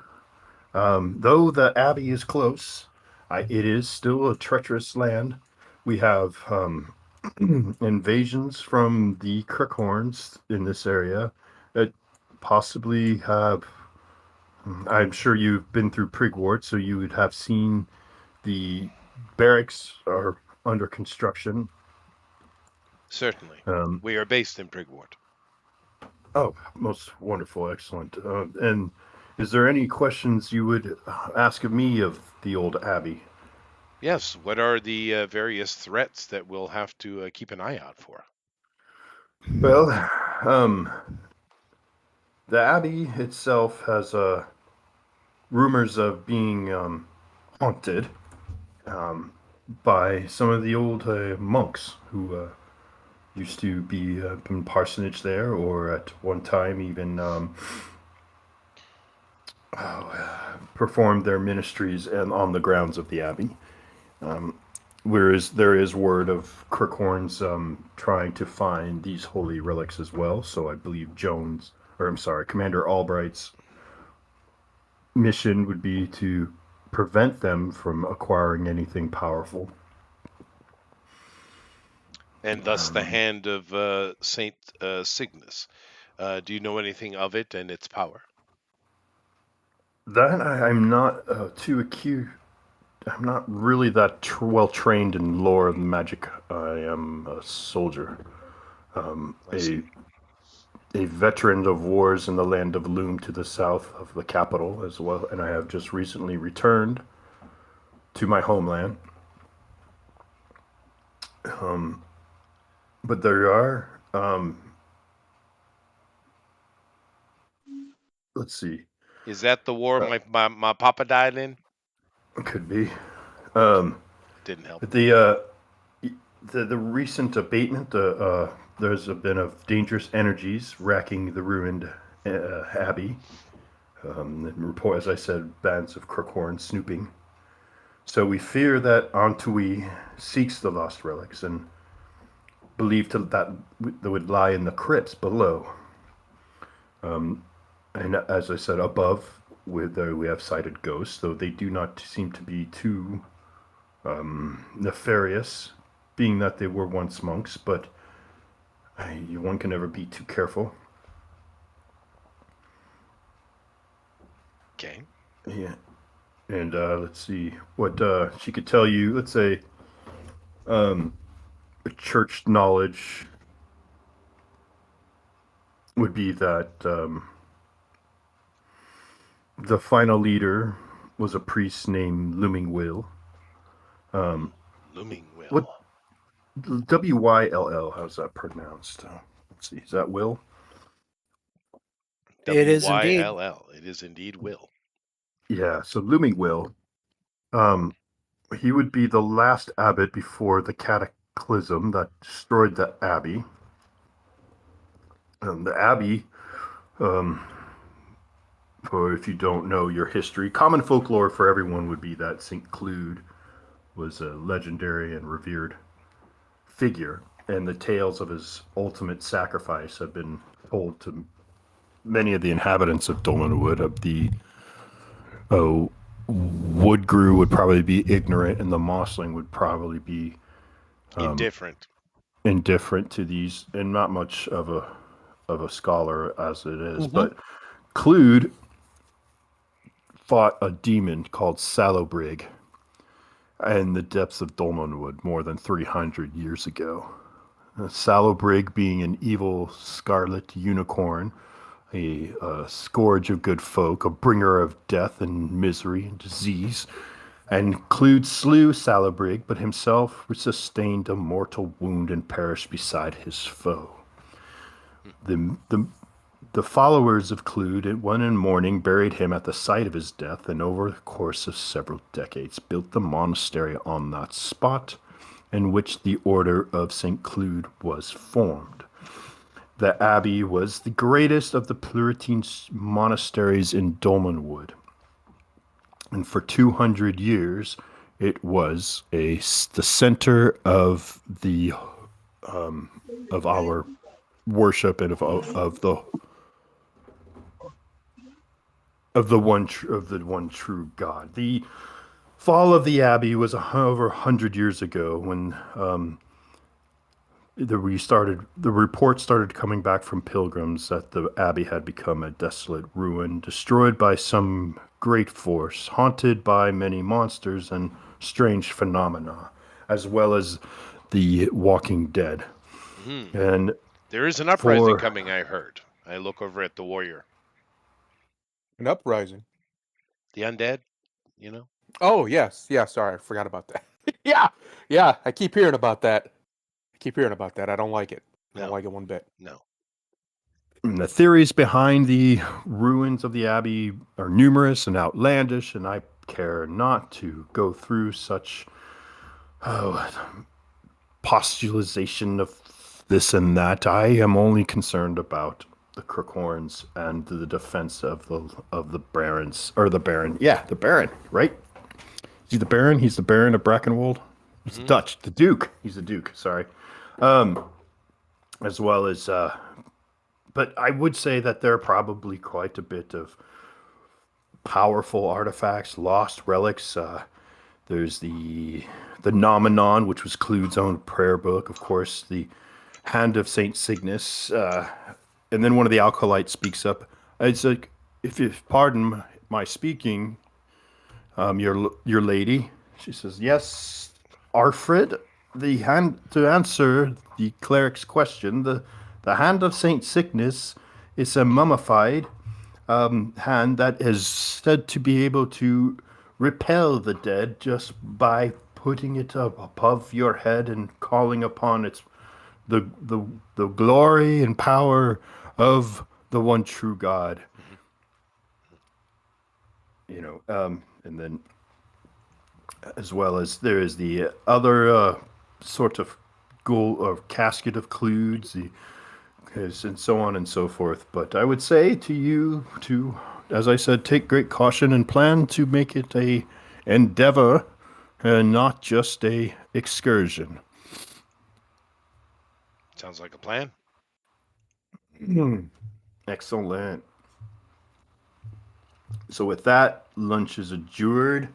Though the Abbey is close, it is still a treacherous land. We have invasions from the Crickhorns in this area that possibly have I'm sure you've been through Prigwort, so you would have seen the barracks are under construction. Certainly. We are based in Prigwort. Oh, most wonderful. Excellent. And is there any questions you would ask of me of the old Abbey? Yes. What are the various threats that we'll have to keep an eye out for? Well, the Abbey itself has rumors of being haunted by some of the old monks who used to be in parsonage there, or at one time even performed their ministries and on the grounds of the Abbey. Whereas there is word of Crookhorn's trying to find these holy relics as well. So I believe Commander Albright's mission would be to prevent them from acquiring anything powerful. And thus the hand of Saint Cygnus. Do you know anything of it and its power? That I'm not too acute. I'm not really that well trained in lore and magic. I am a soldier, a veteran of wars in the land of Loom to the south of the capital as well, and I have just recently returned to my homeland. But there are, let's see. Is that the war my papa died in? Could be. Didn't help. The recent abatement, there's been of dangerous energies racking the ruined Abbey. Report, as I said, bands of Crookhorn snooping. So we fear that Antui seeks the lost relics and believe that they would lie in the crypts below. And as I said, above, we have sighted ghosts, though they do not seem to be too nefarious, being that they were once monks, but one can never be too careful. Okay. Yeah. And let's see what she could tell you. Let's say church knowledge would be that the final leader was a priest named Looming Will. Looming Will. What? W-Y-L-L. How's that pronounced? Let's see. Is that Will? It is indeed. W-Y-L-L. It is indeed Will. Yeah. So Looming Will. He would be the last abbot before the cataclysm that destroyed the Abbey. The Abbey, for if you don't know your history, common folklore for everyone would be that St. Clude was a legendary and revered figure, and the tales of his ultimate sacrifice have been told to many of the inhabitants of Dolmenwood. Of the Woodgrew would probably be ignorant, and the Mossling would probably be indifferent to these, and not much of a scholar as it is. Mm-hmm. But Clude fought a demon called Sallobrig in the depths of Dolmenwood more than 300 years ago. Sallobrig being an evil scarlet unicorn, a scourge of good folk, a bringer of death and misery and disease. And Clude slew Sallobrig, but himself sustained a mortal wound and perished beside his foe. The followers of Clude, one in mourning, buried him at the site of his death, and over the course of several decades built the monastery on that spot in which the Order of St. Clude was formed. The Abbey was the greatest of the Plurintine monasteries in Dolmenwood, and for 200 years it was the center of the of our worship and of the one true God. The fall of the Abbey was over 100 years ago when the report started coming back from pilgrims that the Abbey had become a desolate ruin, destroyed by some great force, haunted by many monsters and strange phenomena, as well as the Walking Dead. And there is an uprising coming, I heard. I look over at the warrior. An uprising? The undead, you know? Oh, yes. Yeah, sorry. I forgot about that. Yeah. I keep hearing about that. I don't like it. I don't like it one bit. No. And the theories behind the ruins of the Abbey are numerous and outlandish, and I care not to go through such postulation of this and that. I am only concerned about the Crookhorns and the defense of the barons, or the Baron. Yeah, the Baron, right? Is he the Baron? He's the Baron of Brackenwold. He's Dutch. The Duke. He's the Duke. Sorry. As well as, but I would say that there are probably quite a bit of powerful artifacts, lost relics. There's the Nomenon, which was Clude's own prayer book, of course, the Hand of Saint Cygnus, and then one of the acolytes speaks up. It's like, if you pardon my speaking, your lady. She says, "Yes, Arfred. The hand to answer the cleric's question. The Hand of Saint Cygnus is a mummified hand that is said to be able to repel the dead just by putting it up above your head and calling upon its the glory and power of the one true God." You know, and then as well as there is the other sort of gold or casket of Cludes, and so on and so forth. But I would say to you to, as I said, take great caution and plan to make it a endeavor and not just a excursion. Sounds like a plan. Excellent. So with that, lunch is adjourned,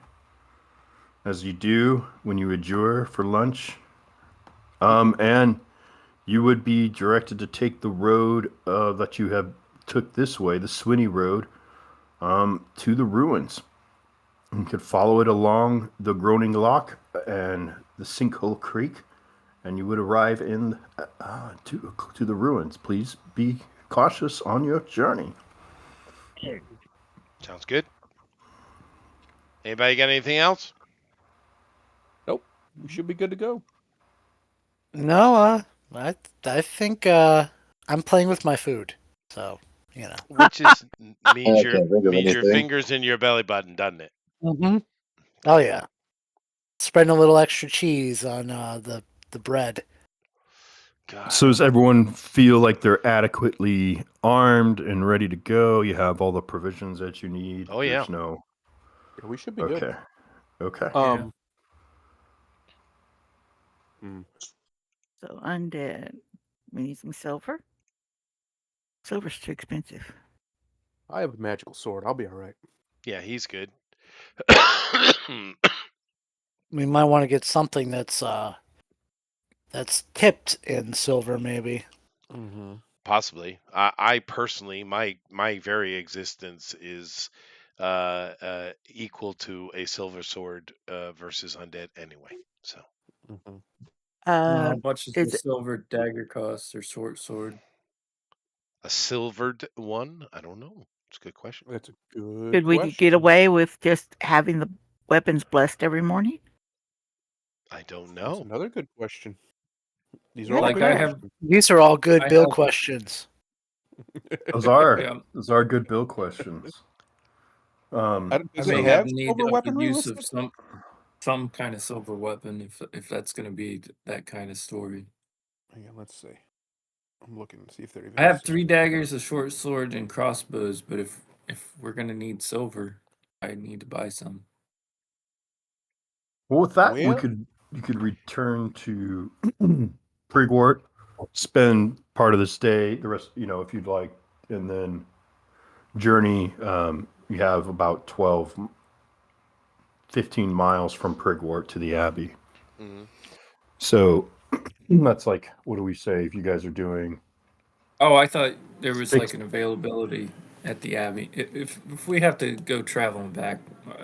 as you do when you adjourn for lunch. And you would be directed to take the road that you have took this way, the Swinney Road, to the ruins. You could follow it along the Groaning Loch and the Sinkhole Creek, and you would arrive in to the ruins. Please be cautious on your journey. Sounds good. Anybody got anything else? Nope. We should be good to go. No, I think I'm playing with my food, so you know. Which is means your fingers in your belly button, doesn't it? Mm-hmm. Oh yeah, spreading a little extra cheese on the bread. God. So does everyone feel like they're adequately armed and ready to go? You have all the provisions that you need. Oh yeah. Yeah, we should be good. Okay. So undead. We need some silver. Silver's too expensive. I have a magical sword. I'll be all right. Yeah, he's good. We might want to get something that's tipped in silver, maybe. Mm-hmm. Possibly. I personally, my very existence is equal to a silver sword versus undead anyway. So. Mm-hmm. How much does the silver dagger cost, or short sword? A silvered one? I don't know. It's a good question. That's a good Could we get away with just having the weapons blessed every morning? I don't know. That's another good question. These are all good Bill questions. Those are good Bill questions. I may have need of use of some kind of silver weapon if that's going to be that kind of story. Yeah, let's see. I'm looking to see if they're even. I have 3 daggers, a short sword, and crossbows. But if we're going to need silver, I need to buy some. Well, with that, you could return to Prigwort, spend part of this day, the rest, if you'd like, and then journey. You have about 15 miles from Prigwort to the Abbey. Mm-hmm. So That's like, what do we say if you guys are doing? Oh, I thought there was like an availability at the Abbey. If we have to go traveling back,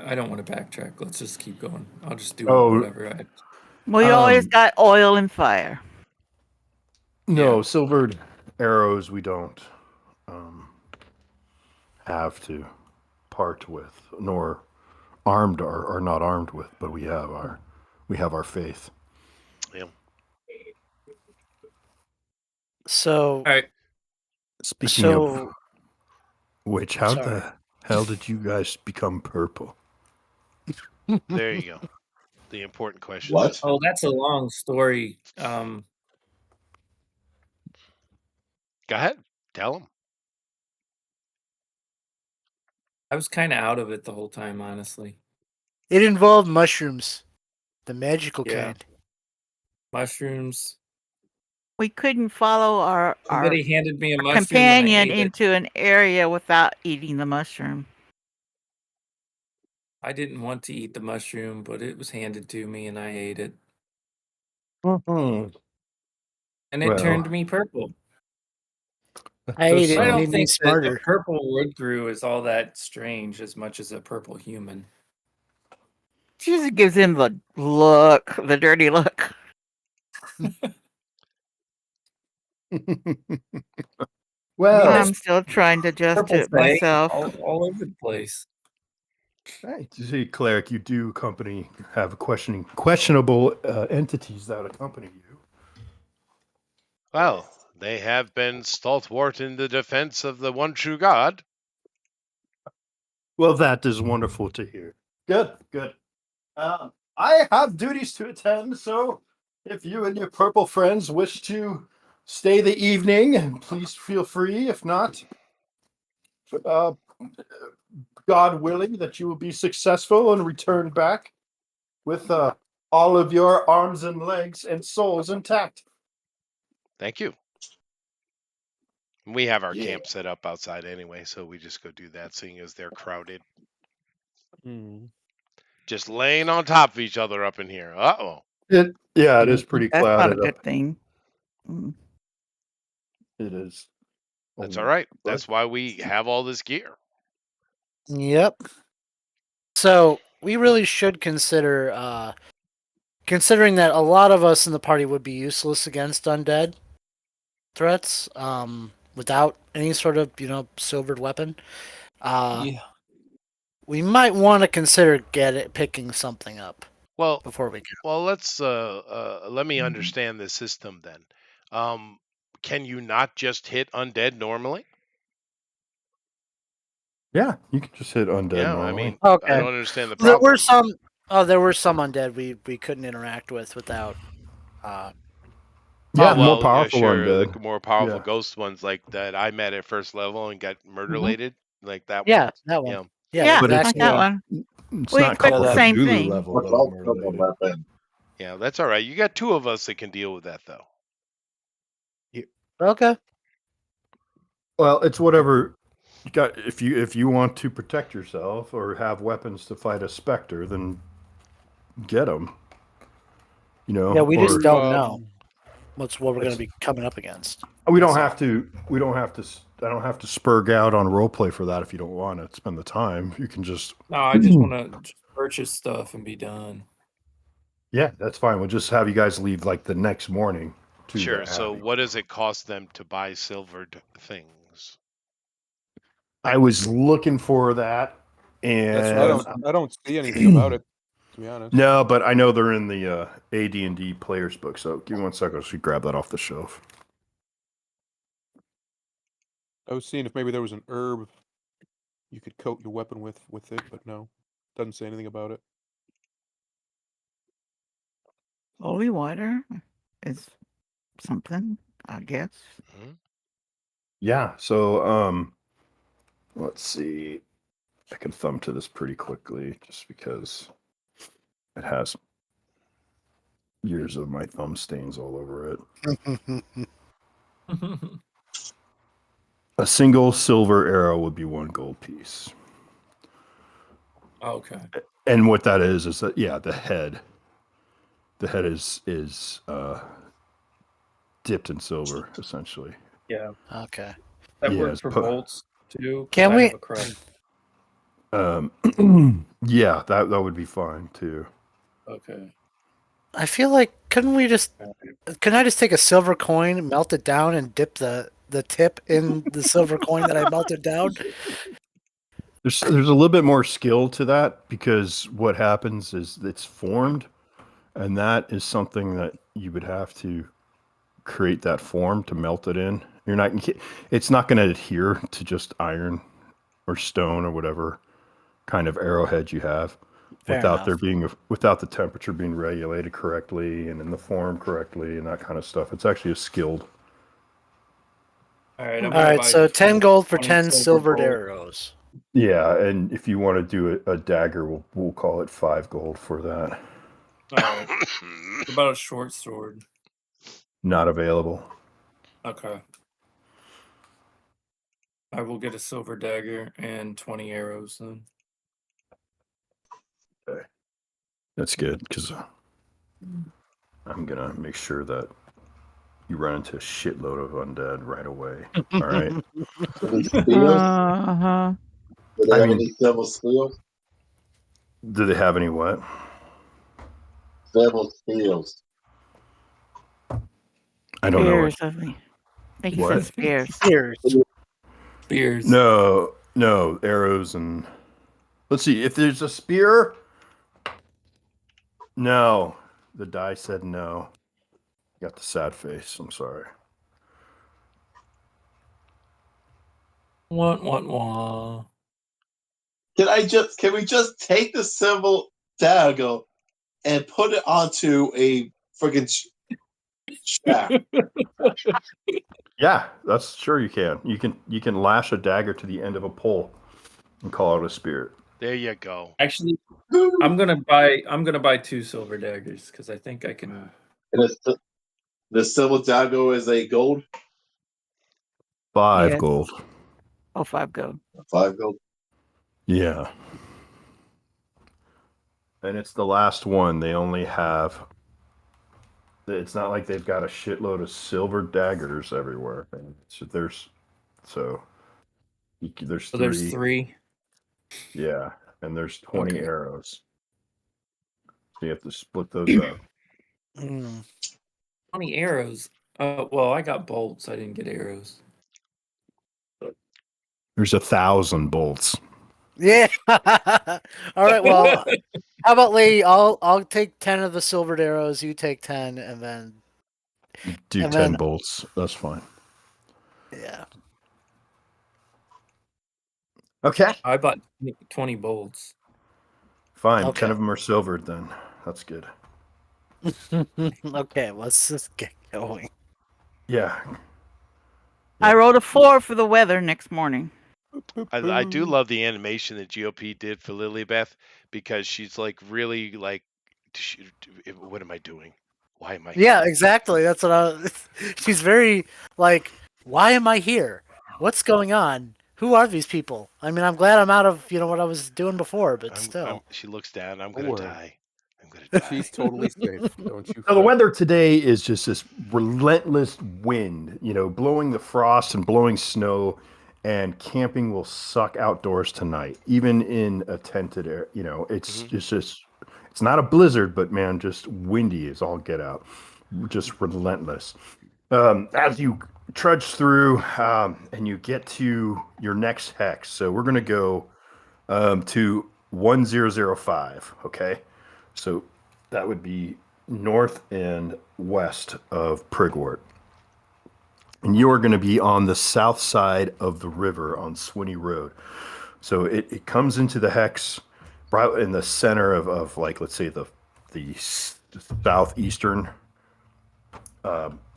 I don't want to backtrack. Let's just keep going. I'll just do whatever. We always got oil and fire. No, silvered arrows we don't have to part with, nor armed are not armed with, but we have our faith. Yeah. So, all right. Speaking of which, how the hell did you guys become purple? There you go. The important question. What? Oh, that's a long story. Go ahead. Tell them. I was kind of out of it the whole time, honestly. It involved mushrooms, the magical kind. Mushrooms. We couldn't follow our Somebody handed me a mushroom companion into an area without eating the mushroom. I didn't want to eat the mushroom, but it was handed to me and I ate it. Mm-hmm. And it turned me purple. I ate it. I It don't made me think that smarter. a purple wood grew is all that strange as much as a purple human. Jesus gives him the look, the dirty look. Well, I'm still trying to adjust it myself. All over the place. Right. You see, cleric, you do have questionable entities that accompany you. Well, they have been stalwart in the defense of the one true God. Well, that is wonderful to hear. Good. I have duties to attend, so if you and your purple friends wish to stay the evening, please feel free. If not, God willing that you will be successful and return back with all of your arms and legs and souls intact. Thank you. We have our camp set up outside anyway, so we just go do that, seeing as they're crowded. Just laying on top of each other up in here. It is pretty That's clouded. not a good thing. It is. That's all right. That's why we have all this gear. Yep. So we really should consider, considering that a lot of us in the party would be useless against undead threats, without any sort of, silvered weapon. We might want to consider picking something up. Well, before we go. Well, let's let me understand the system then. Can you not just hit undead normally? Yeah, you can just hit undead normally. I mean, okay. I don't understand the problem. There were some undead we couldn't interact with without. More powerful undead. The more powerful ghost ones like that I met at first level and got murder-lated, like that one. Yeah, that one. Yeah, like that one. It's we not expect the same Cthulhu thing. level. Yeah, that's all right. You got two of us that can deal with that, though. Okay. Well, it's whatever you got. If you want to protect yourself or have weapons to fight a specter, then get them. Yeah, we just don't know what we're going to be coming up against. We don't have to. I don't have to spurg out on roleplay for that if you don't want to spend the time. You can just. No, I just want to purchase stuff and be done. Yeah, that's fine. We'll just have you guys leave like the next morning. Sure. So what does it cost them to buy silvered things? I was looking for that, and I don't see anything about it, to be honest. No, but I know they're in the AD&D players book. So give me 1 second. I should grab that off the shelf. I was seeing if maybe there was an herb you could coat your weapon with it, but no, doesn't say anything about it. Holy water is something, I guess. Mm-hmm. Yeah. So let's see. I can thumb to this pretty quickly, just because it has years of my thumb stains all over it. A single silver arrow would be 1 gold piece. Okay. And what that is that the head is dipped in silver, essentially. Yeah. Okay. That Yeah, works it's for pu- bolts too. 'Cause Can I we- have a crown. Yeah, that would be fine too. Okay. I feel like couldn't we just? Can I just take a silver coin, melt it down, and dip the tip in the silver coin that I melted down? There's a little bit more skill to that because what happens is it's formed, and that is something that you would have to create that form to melt it in. It's not going to adhere to just iron or stone or whatever kind of arrowhead you have without the temperature being regulated correctly and in the form correctly and that kind of stuff. It's actually a skilled. All right. All right. So 10 gold for 10 silvered gold. arrows. Yeah, and if you want to do a dagger, we'll call it 5 gold for that. All right. What about a short sword? Not available. Okay. I will get a silver dagger and 20 arrows then. Okay. That's good because I'm going to make sure that you run into a shitload of undead right away. All right. Uh-huh. Do they have any silver steels? Do they have any what? Silver steels. I don't know. Spears, I think he What? said spears. Spears. No, arrows and let's see if there's a spear. No, the die said no. You got the sad face. I'm sorry. Wah. Can we just take the silver dagger and put it onto a friggin' shaft? Yeah, that's sure you can. You can lash a dagger to the end of a pole and call it a spear. There you go. Actually, I'm gonna buy 2 silver daggers because I think I can. And the silver dagger is a gold. 5 Yes. gold. Oh, 5 gold. 5 gold. Yeah. And it's the last one. They only have. It's not like they've got a shitload of silver daggers everywhere. So there's 3. There's 3. Yeah, and there's 20 Okay. arrows. So you have to split those up. 20 arrows. Well, I got bolts. I didn't get arrows. There's 1,000 bolts. Yeah. All right. Well, how about Lee? I'll take 10 of the silvered arrows. You take 10, and then Do 10 bolts. That's fine. Yeah. Okay. I bought 20 bolts. Fine. Okay. 10 of them are silvered then. That's good. Okay, let's just get going. Yeah. I rolled a 4 for the weather next morning. I do love the animation that GOP did for Lilybeth because she's like really like, what am I doing? Why am I here? Yeah, exactly. That's what she's very like, why am I here? What's going on? Who are these people? I mean, I'm glad I'm out of, what I was doing before, but still. She looks down. I'm going to die. I'm going to die. She's totally safe. Don't you? So the weather today is just this relentless wind, blowing the frost and blowing snow, and camping will suck outdoors tonight, even in a tented area. It's just, it's not a blizzard, but man, just windy as all get out, just relentless. As you trudge through and you get to your next hex, so we're going to go to 1005, okay? So that would be north and west of Prigwort. And you are going to be on the south side of the river on Swinney Road. So it comes into the hex right in the center of like, let's say the southeastern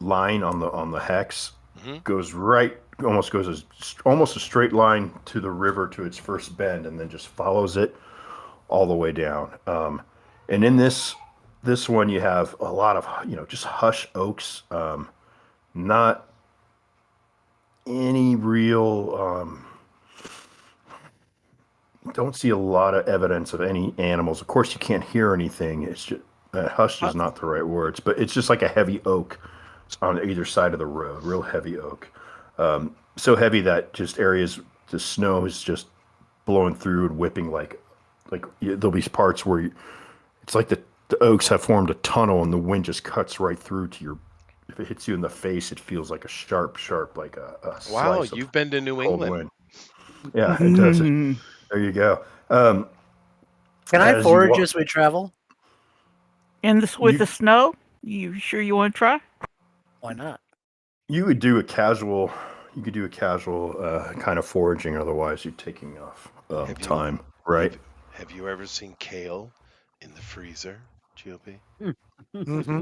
line on the hex. Goes right, almost a straight line to the river to its first bend, and then just follows it all the way down. And in this one, you have a lot of just hush oaks, not any real. Don't see a lot of evidence of any animals. Of course, you can't hear anything. It's just hush is not the right words, but it's just like a heavy oak. on either side of the road. Real heavy oak, so heavy that just areas the snow is just blowing through and whipping like there'll be parts where it's like the oaks have formed a tunnel and the wind just cuts right through to your. If it hits you in the face, it feels like a sharp, like a wow. slice You've been to New cold England. wind. Yeah, it does. There you go. Can I forage as we travel? With the snow? You sure you want to try? Why not? You could do a casual. You could do a casual kind of foraging. Otherwise, you're taking off time, right? Have you ever seen kale in the freezer, GOP? Mm-hmm.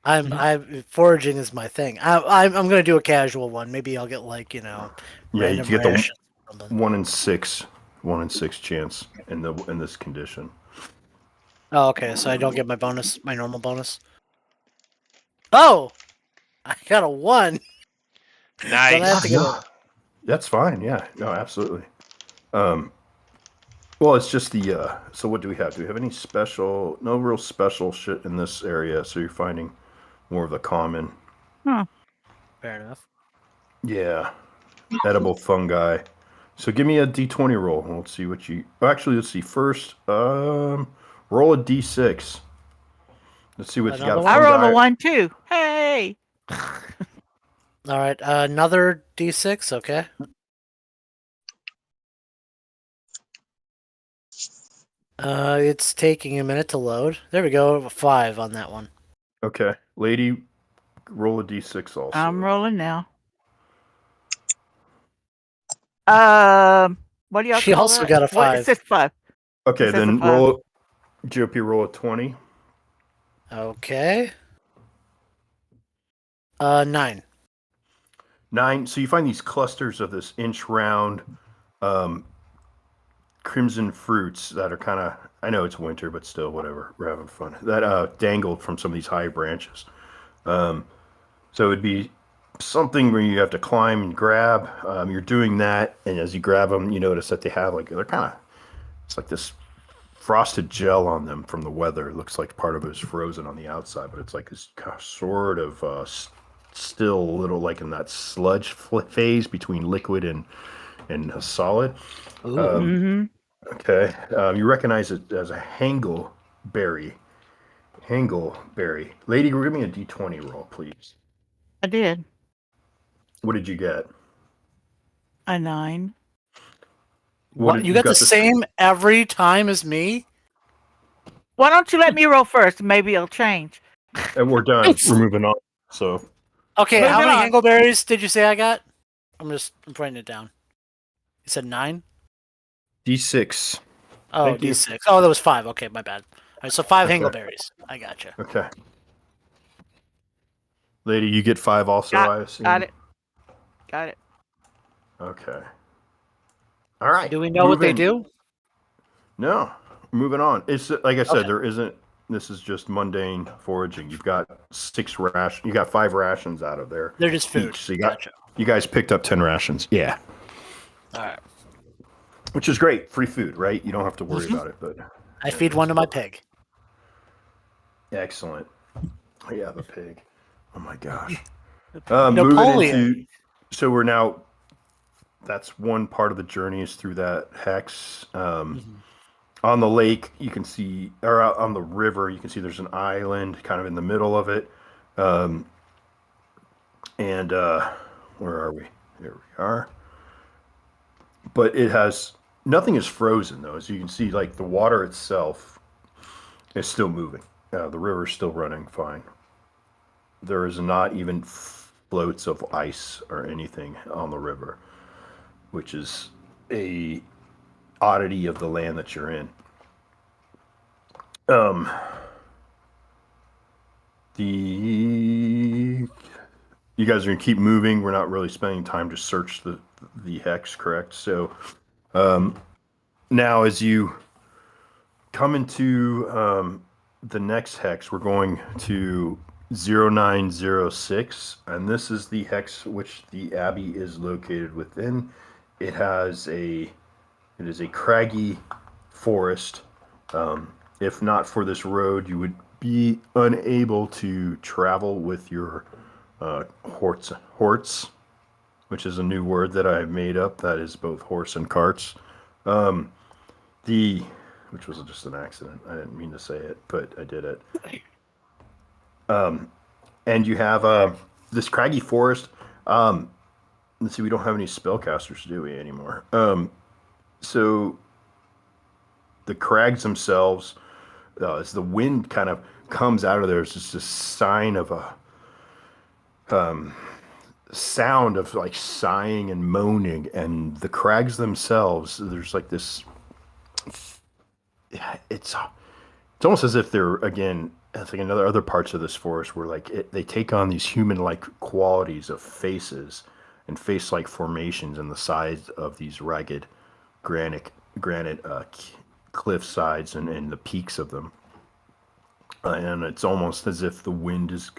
I'm foraging is my thing. I'm gonna do a casual one. Maybe I'll get like Yeah, random you get the rations. 1 in 6 chance in this condition. Oh, okay. So I don't get my bonus, my normal bonus. Oh, I got a 1. Nice. Don't I have to get That's fine. Yeah. No, absolutely. Well, it's just the. So what do we have? Do we have any special? No real special shit in this area. So you're finding more of the common. Huh. Fair enough. Yeah. Edible fungi. So give me a D20 roll. And let's see what you. Actually, let's see first. Roll a D6. Let's see what you got. I rolled a 1 too. Hey. All right. Another D6. Okay. It's taking a minute to load. There we go. 5 on that one. Okay, lady, roll a D6 also. I'm rolling now. What do y'all She call also that? got a 5. What? It says 5. Okay, then roll. GOP, roll a 20. Okay. 9. 9. So you find these clusters of this inch round crimson fruits that are kind of, I know it's winter, but still, whatever, we're having fun. That dangled from some of these high branches. So it would be something where you have to climb and grab. You're doing that, and as you grab them, you notice that they have they're kind of, it's like this frosted gel on them from the weather. It looks like part of it is frozen on the outside, but it's like this sort of still a little like in that sludge phase between liquid and solid. Okay, you recognize it as a hangleberry. Hangleberry. Lady, give me a D20 roll, please. I did. What did you get? A 9. What? You got the same every time as me? Why don't you let me roll first? Maybe it'll change. And we're done. We're moving on. So. Okay, how many hangleberries did you say I got? I'm writing it down. You said 9? D6. Oh, Thank you. D6. Oh, that was 5. Okay, my bad. All right, so 5 hangleberries. I gotcha. Okay. Lady, you get 5 also, I assume? Got it. Okay. All right. Do we know what they do? No. Moving on. It's like I said, there isn't. This is just mundane foraging. You've got 6 rations. You got 5 rations out of there. They're just food. Each. So you guys picked up 10 rations. Yeah. All right. Which is great. Free food, right? You don't have to worry about it. But I feed one to my pig. Excellent. Yeah, the pig. Oh my gosh. Napoleon. So we're now. That's one part of the journey is through that hex. On the lake, you can see, or out on the river, you can see there's an island kind of in the middle of it. And where are we? There we are. But it has, nothing is frozen though. As you can see, like the water itself is still moving. The river is still running fine. There is not even floats of ice or anything on the river, which is a oddity of the land that you're in. You guys are gonna keep moving. We're not really spending time to search the hex, correct? So now as you come into the next hex, we're going to 0906, and this is the hex which the Abbey is located within. It is a craggy forest. If not for this road, you would be unable to travel with your horts, which is a new word that I've made up. That is both horse and carts. Which was just an accident. I didn't mean to say it, but I did it. And you have this craggy forest. Let's see, we don't have any spellcasters, do we, anymore? So the crags themselves, as the wind kind of comes out of there, it's just a sign of a sound of like sighing and moaning. And the crags themselves, there's like this. It's almost as if they're, again, it's like other parts of this forest where like they take on these human-like qualities of faces and face-like formations in the sides of these ragged granite cliff sides and the peaks of them. And it's almost as if the wind is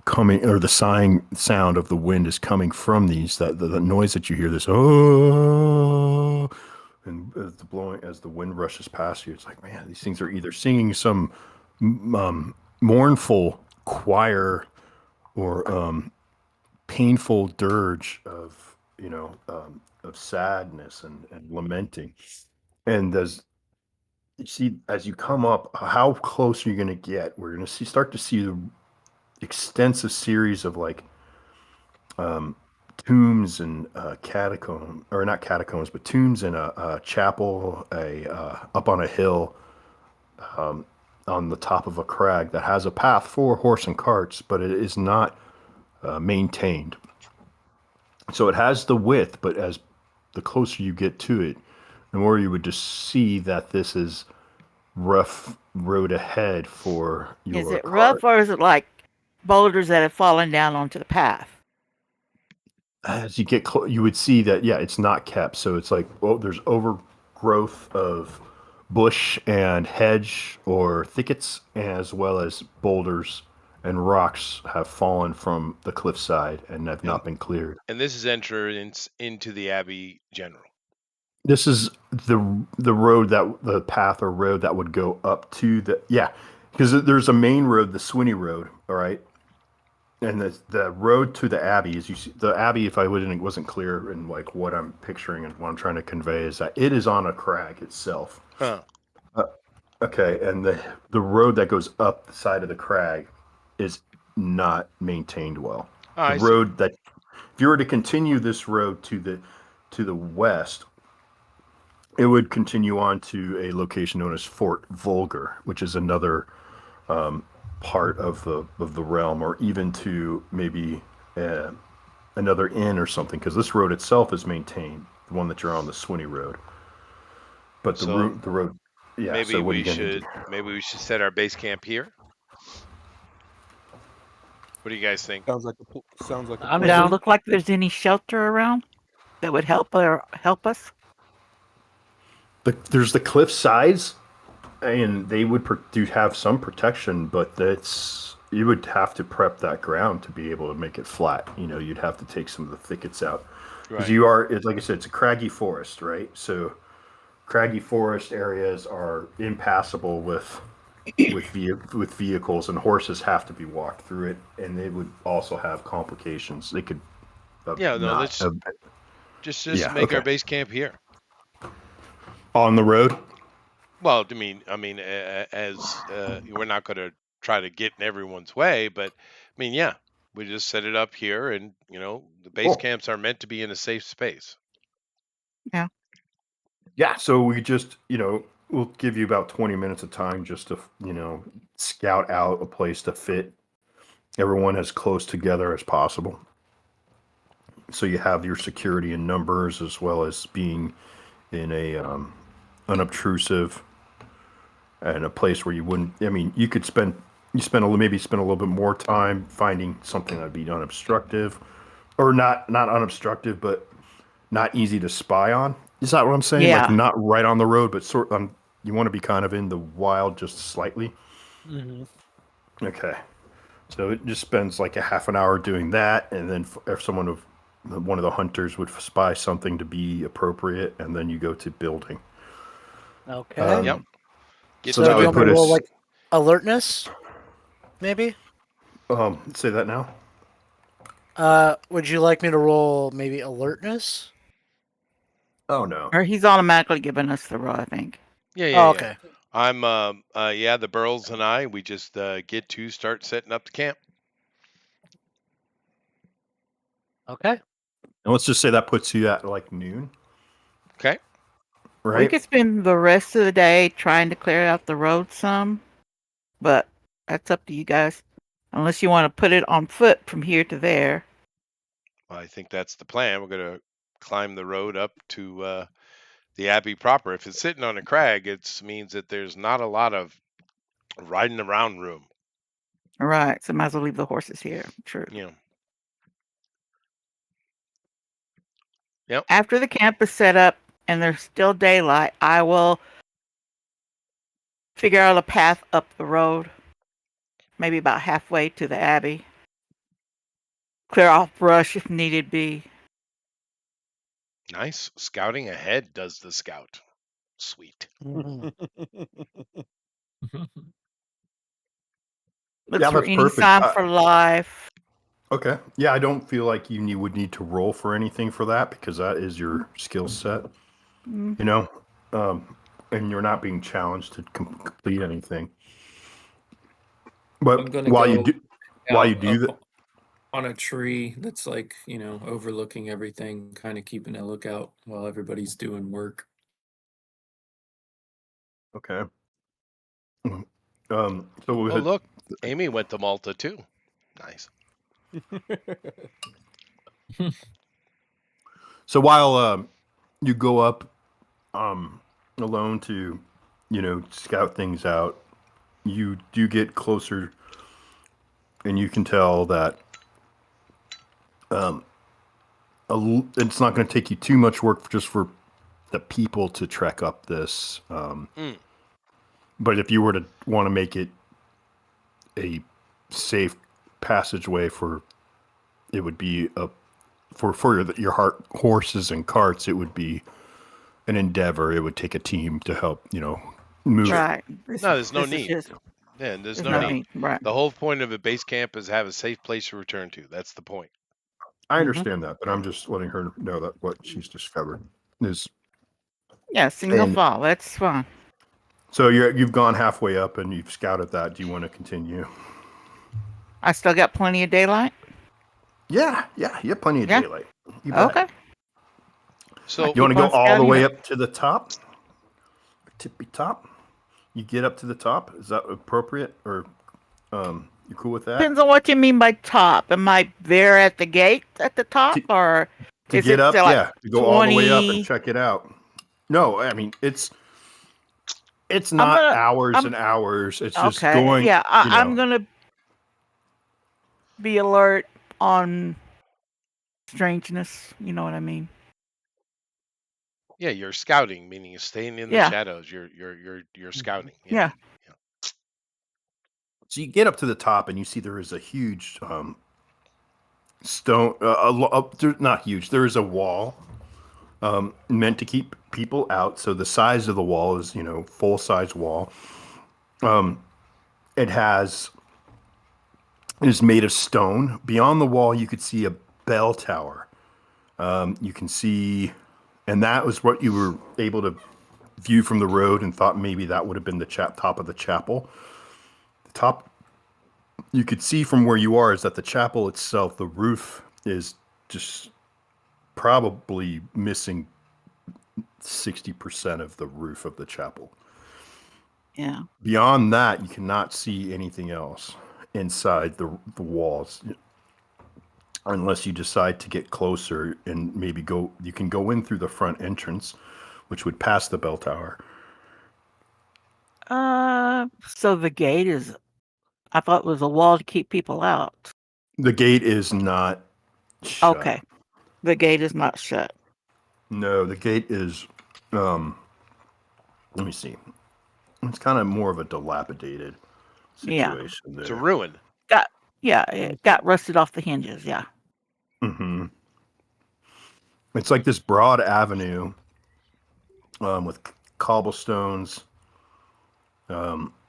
coming, or the sighing sound of the wind is coming from these, that the noise that you hear, this oh, and as the wind rushes past you, it's like, man, these things are either singing some mournful choir or painful dirge of of sadness and lamenting. And as you come up, how close are you going to get? We're going to start to see the extensive series of like tombs and catacombs, or not catacombs, but tombs in a chapel, up on a hill, on the top of a crag that has a path for horse and carts, but it is not maintained. So it has the width, but as the closer you get to it, the more you would just see that this is rough road ahead for your Is it cart. rough, or is it like boulders that have fallen down onto the path? As you get close, you would see that, yeah, it's not kept. So it's like, well, there's overgrowth of bush and hedge or thickets, as well as boulders and rocks have fallen from the cliffside and have not been cleared. And this is entrance into the Abbey General. This is the road, the path or road that would go up to because there's a main road, the Swinney Road, all right, and the road to the Abbey, as you see, the Abbey, if I wasn't clear in like what I'm picturing and what I'm trying to convey, is that it is on a crag itself. Huh. Okay, and the road that goes up the side of the crag is not maintained well. The road that, if you were to continue this road to the west, it would continue on to a location known as Fort Vulgar, which is another part of the realm, or even to maybe another inn or something, because this road itself is maintained, the one that you're on, the Swinney Road. But the road, yeah. Maybe so we should set our base camp here. What do you guys think? Sounds like Does it look like there's any shelter around that would help us? There's the cliff sides, and they would have some protection, but you would have to prep that ground to be able to make it flat. You'd have to take some of the thickets out, because like I said, it's a craggy forest, right? So craggy forest areas are impassable with vehicles, and horses have to be walked through it, and they would also have complications. They could let's just make our base camp here on the road. Well, I mean, as we're not going to try to get in everyone's way, but I mean, yeah, we just set it up here, and the base camps are meant to be in a safe space. Yeah. Yeah. So we just, we'll give you about 20 minutes of time just to, scout out a place to fit everyone as close together as possible. So you have your security in numbers, as well as being in a unobtrusive, and a place where you wouldn't. I mean, you could spend a little bit more time finding something that'd be unobstructive, or not unobstructive, but not easy to spy on. Is that what I'm saying? Yeah. Like not right on the road, but you want to be kind of in the wild just slightly. Mm-hmm. Okay. So it just spends like a half an hour doing that, and then if one of the hunters would spy something to be appropriate, and then you go to building. Okay. Yep. So that would put us like alertness. maybe. Say that now. Would you like me to roll maybe alertness? Oh no. Or he's automatically giving us the roll, I think. Yeah. Okay. I'm the Burls and I, we just get to start setting up the camp. Okay. And let's just say that puts you at like noon. Okay. Right. We could spend the rest of the day trying to clear out the road some, but that's up to you guys. Unless you want to put it on foot from here to there. Well, I think that's the plan. We're gonna climb the road up to the Abbey proper. If it's sitting on a crag, it means that there's not a lot of riding around room. All right, so might as well leave the horses here. True. Yeah. Yep. After the camp is set up and there's still daylight, I will figure out a path up the road, maybe about halfway to the Abbey. Clear off brush if needed be. Nice. Scouting ahead does the scout. Sweet. Mhm. Looks Yeah, for that's any perfect. sign for life. Okay. Yeah, I don't feel like you would need to roll for anything for that because that is your skill set. Mm. You know, and you're not being challenged to complete anything. But while you do that, on a tree that's like, overlooking everything, kind of keeping a lookout while everybody's doing work. okay. So Oh, look, Amy went to Malta too. Nice. So while you go up alone to, scout things out, you do get closer, and you can tell that it's not going to take you too much work just for the people to trek up this. But if you were to want to make it a safe passageway it would be for your horses and carts, it would be an endeavor. It would take a team to help, move. Right. There's no need. There's no need. Right. The whole point of a base camp is have a safe place to return to. That's the point. I understand that, but I'm just letting her know that what she's discovered is. Yeah, single file. That's fine. So you've gone halfway up and you've scouted that. Do you want to continue? I still got plenty of daylight? Yeah, you have plenty of daylight. Okay. So you want to go all the way up to the top? Tippy top? You get up to the top? Is that appropriate? Or you cool with that? Depends on what you mean by top. Am I there at the gate at the top? Or to is get it up, like to go all the way up and check it out. No, I mean, it's not hours and hours. It's just going. Yeah, I'm going to be alert on strangeness. You know what I mean? Yeah, you're scouting, meaning you're staying in the shadows. You're scouting. Yeah. So you get up to the top and you see there is a huge stone. Not huge. There is a wall meant to keep people out. So the size of the wall is, full size wall. It is made of stone. Beyond the wall, you could see a bell tower. You can see, and that was what you were able to view from the road and thought maybe that would have been the top of the chapel. The top you could see from where you are is that the chapel itself, the roof is just probably missing 60% of the roof of the chapel. Yeah. Beyond that, you cannot see anything else inside the walls, unless you decide to get closer and maybe you can go in through the front entrance, which would pass the bell tower. So the gate is, I thought it was a wall to keep people out. The gate is not shut. Okay. The gate is not shut. No, the gate is, let me see. It's kind of more of a dilapidated situation. It's a ruin. It got rusted off the hinges. Yeah. Mm-hmm. It's like this broad avenue with cobblestones,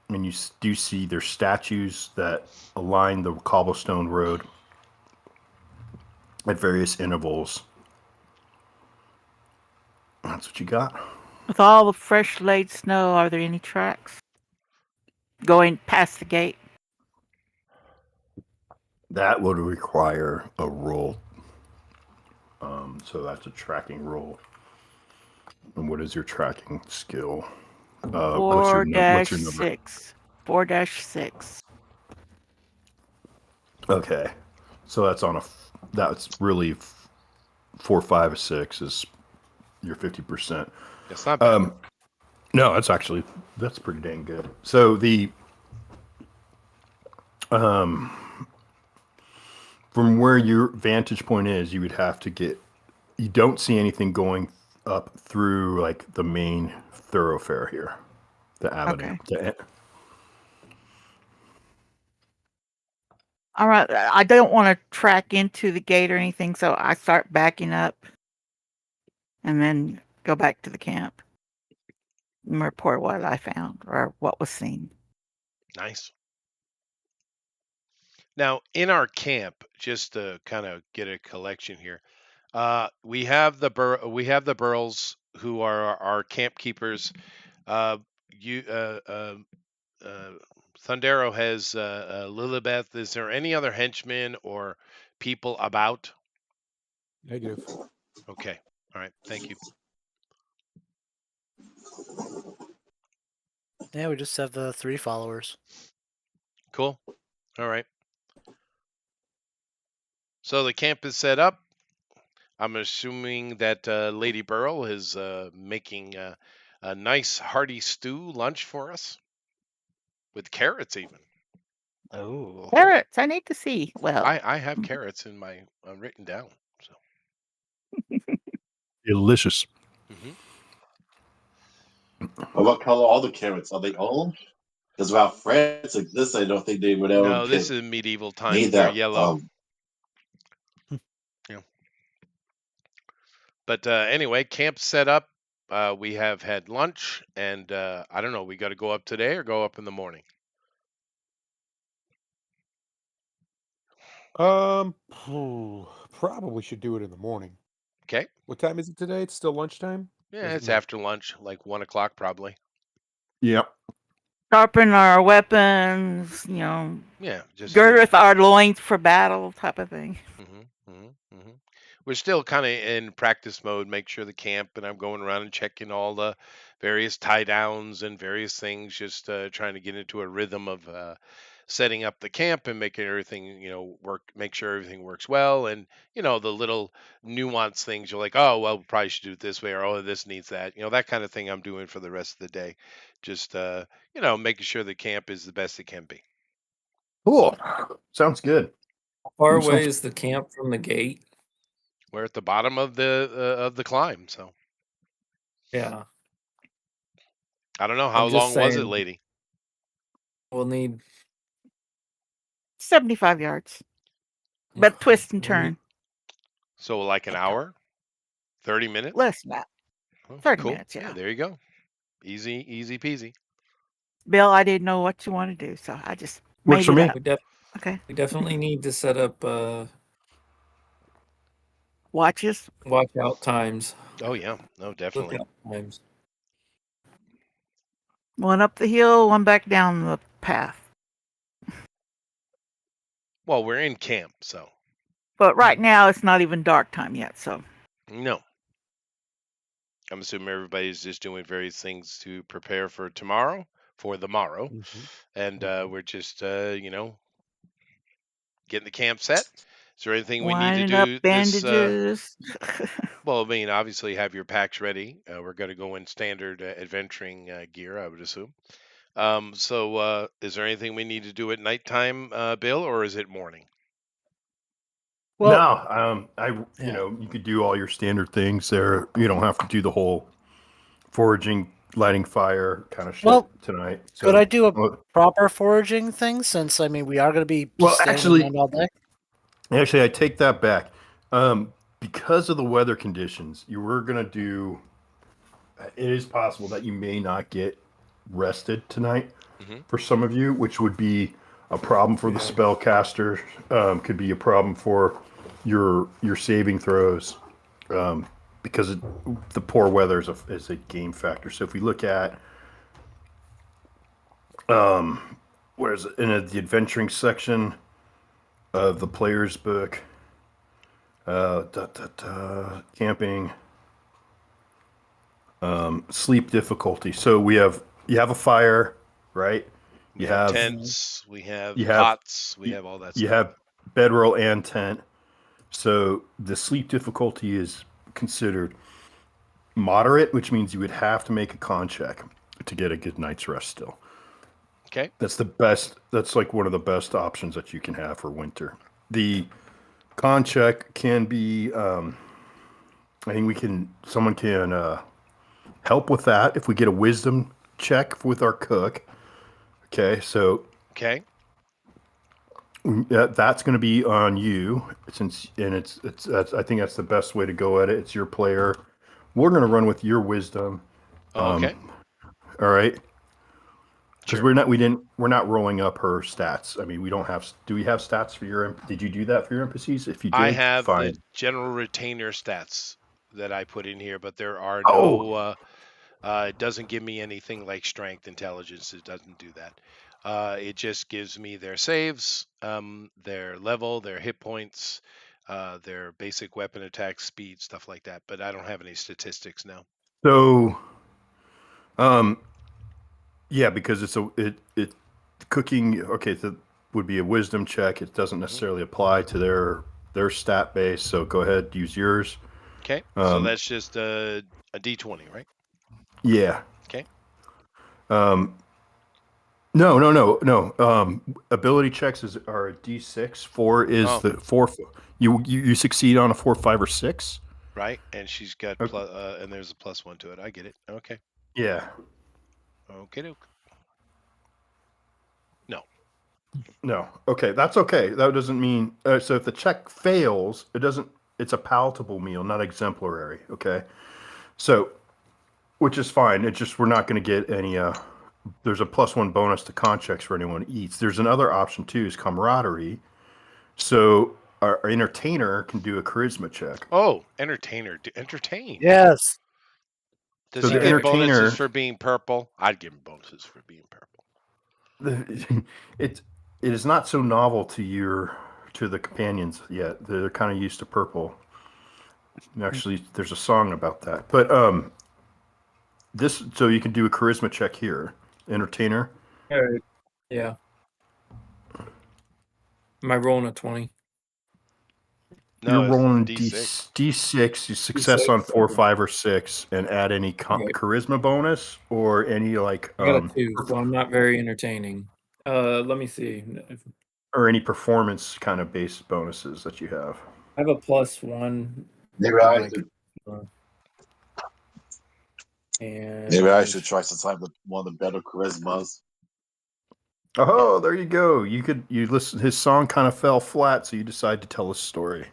and you do see there's statues that align the cobblestone road at various intervals. That's what you got. With all the fresh laid snow, are there any tracks going past the gate? That would require a roll. So that's a tracking roll. And what is your tracking skill? What's your number? 4-6. Okay, so that's really 4, 5, or 6 is your 50%. That's not bad. No, that's pretty dang good. So from where your vantage point is, you would have to you don't see anything going up through like the main thoroughfare here, the avenue. Okay. All right. I don't want to track into the gate or anything, so I start backing up and then go back to the camp and report what I found or what was seen. Nice. Now, in our camp, just to kind of get a collection here, we have the Burls who are our camp keepers. Thundero has Lilibeth. Is there any other henchmen or people about? Negative. Okay. All right. Thank you. Yeah, we just have the 3 followers. Cool. All right. So the camp is set up. I'm assuming that Lady Burl is making a nice hearty stew lunch for us with carrots even. Oh. Carrots, I need to see. Well, I have carrots in my written down. So Delicious. What color are the carrots? Are they orange? Because without France exists, I don't think they would ever. No, this is medieval times. They're yellow. Yeah. But anyway, camp set up. We have had lunch, and I don't know. We got to go up today or go up in the morning. Probably should do it in the morning. Okay. What time is it today? It's still lunchtime? Yeah, it's after lunch, like 1 o'clock probably. Yep. Sharpen our weapons, Yeah, just girdeth our loins for battle type of thing. We're still kind of in practice mode, make sure the camp, and I'm going around and checking all the various tie downs and various things, just trying to get into a rhythm of setting up the camp and making everything, work, make sure everything works well. And, the little nuanced things you're like, oh, well, we probably should do it this way, or, oh, this needs that, that kind of thing I'm doing for the rest of the day. Just, making sure the camp is the best it can be. Cool. Sounds good. How far away is the camp from the gate? We're at the bottom of the climb, so. Yeah. I don't know. How long was it, lady? We'll need 75 yards. But twist and turn. So like an hour? 30 minutes? Less than that. 30 minutes, yeah. There you go. Easy peasy. Bill, I didn't know what you want to do, so I just works for me. Okay. We definitely need to set up watches. Watch out times. Oh yeah, no, definitely. Times. One up the hill, one back down the path. Well, we're in camp, so. But right now, it's not even dark time yet, so. No. I'm assuming everybody's just doing various things to prepare for tomorrow, for the morrow. And we're just, getting the camp set. Is there anything we need to do? Up bandages. Well, I mean, obviously have your packs ready. We're going to go in standard adventuring gear, I would assume. So is there anything we need to do at nighttime, Bill, or is it morning? Well, no, you could do all your standard things there. You don't have to do the whole foraging, lighting fire kind of shit tonight. So, could I do a proper foraging thing since, we are going to be standing around all day? Actually, I take that back. Because of the weather conditions, you were going to do... It is possible that you may not get rested tonight for some of you, which would be a problem for the spellcaster. Could be a problem for your saving throws, because the poor weather is a game factor. So if we look at where is it in the adventuring section of the player's book, camping, sleep difficulty. So you have a fire, right? You have tents, we have cots, we have all that stuff. You have bedroll and tent. So the sleep difficulty is considered moderate, which means you would have to make a con check to get a good night's rest still. Okay. That's the best. That's like one of the best options that you can have for winter. The con check can be, I think someone can help with that if we get a wisdom check with our cook. Okay, so that's going to be on you, I think that's the best way to go at it. It's your player. We're going to run with your wisdom. Okay. All right. Because we're not rolling up her stats. I mean, we don't have. Do we have stats for your? Did you do that for your NPCs? If you did, I have fine. the general retainer stats that I put in here, but there are no. It doesn't give me anything like strength, intelligence. It doesn't do that. It just gives me their saves, their level, their hit points, their basic weapon attack, speed, stuff like that. But I don't have any statistics now. So, yeah, because it's cooking. Okay, that would be a wisdom check. It doesn't necessarily apply to their stat base. So go ahead, use yours. Okay, so that's just a D20, right? Yeah. Okay. No. Ability checks are a D6. 4 is the 4. You succeed on a 4, 5, or 6. Right, and she's got and there's a +1 to it. I get it. Okay. Yeah. Okay. No. Okay, that's okay. That doesn't mean so if the check fails, it's a palatable meal, not exemplary. Okay. So, which is fine. It's just we're not going to get any. There's a +1 bonus to con checks for anyone who eats. There's another option too, is camaraderie. So our entertainer can do a charisma check. Oh, entertainer, entertain. Yes. Does he get bonuses for being purple? I'd give him bonuses for being purple. It is not so novel to the companions yet. They're kind of used to purple. Actually, there's a song about that. But so you can do a charisma check here, entertainer. Yeah. Am I rolling a 20? No, you're rolling D6. You success D6, on 4, 5, or 6, and add any charisma bonus or any like. I got a 2, so I'm not very entertaining. Let me see. Or any performance kind of based bonuses that you have. I have a +1. Maybe I should try sometime with one of the better charismas. Oh, there you go. You listen. His song kind of fell flat, so you decide to tell a story.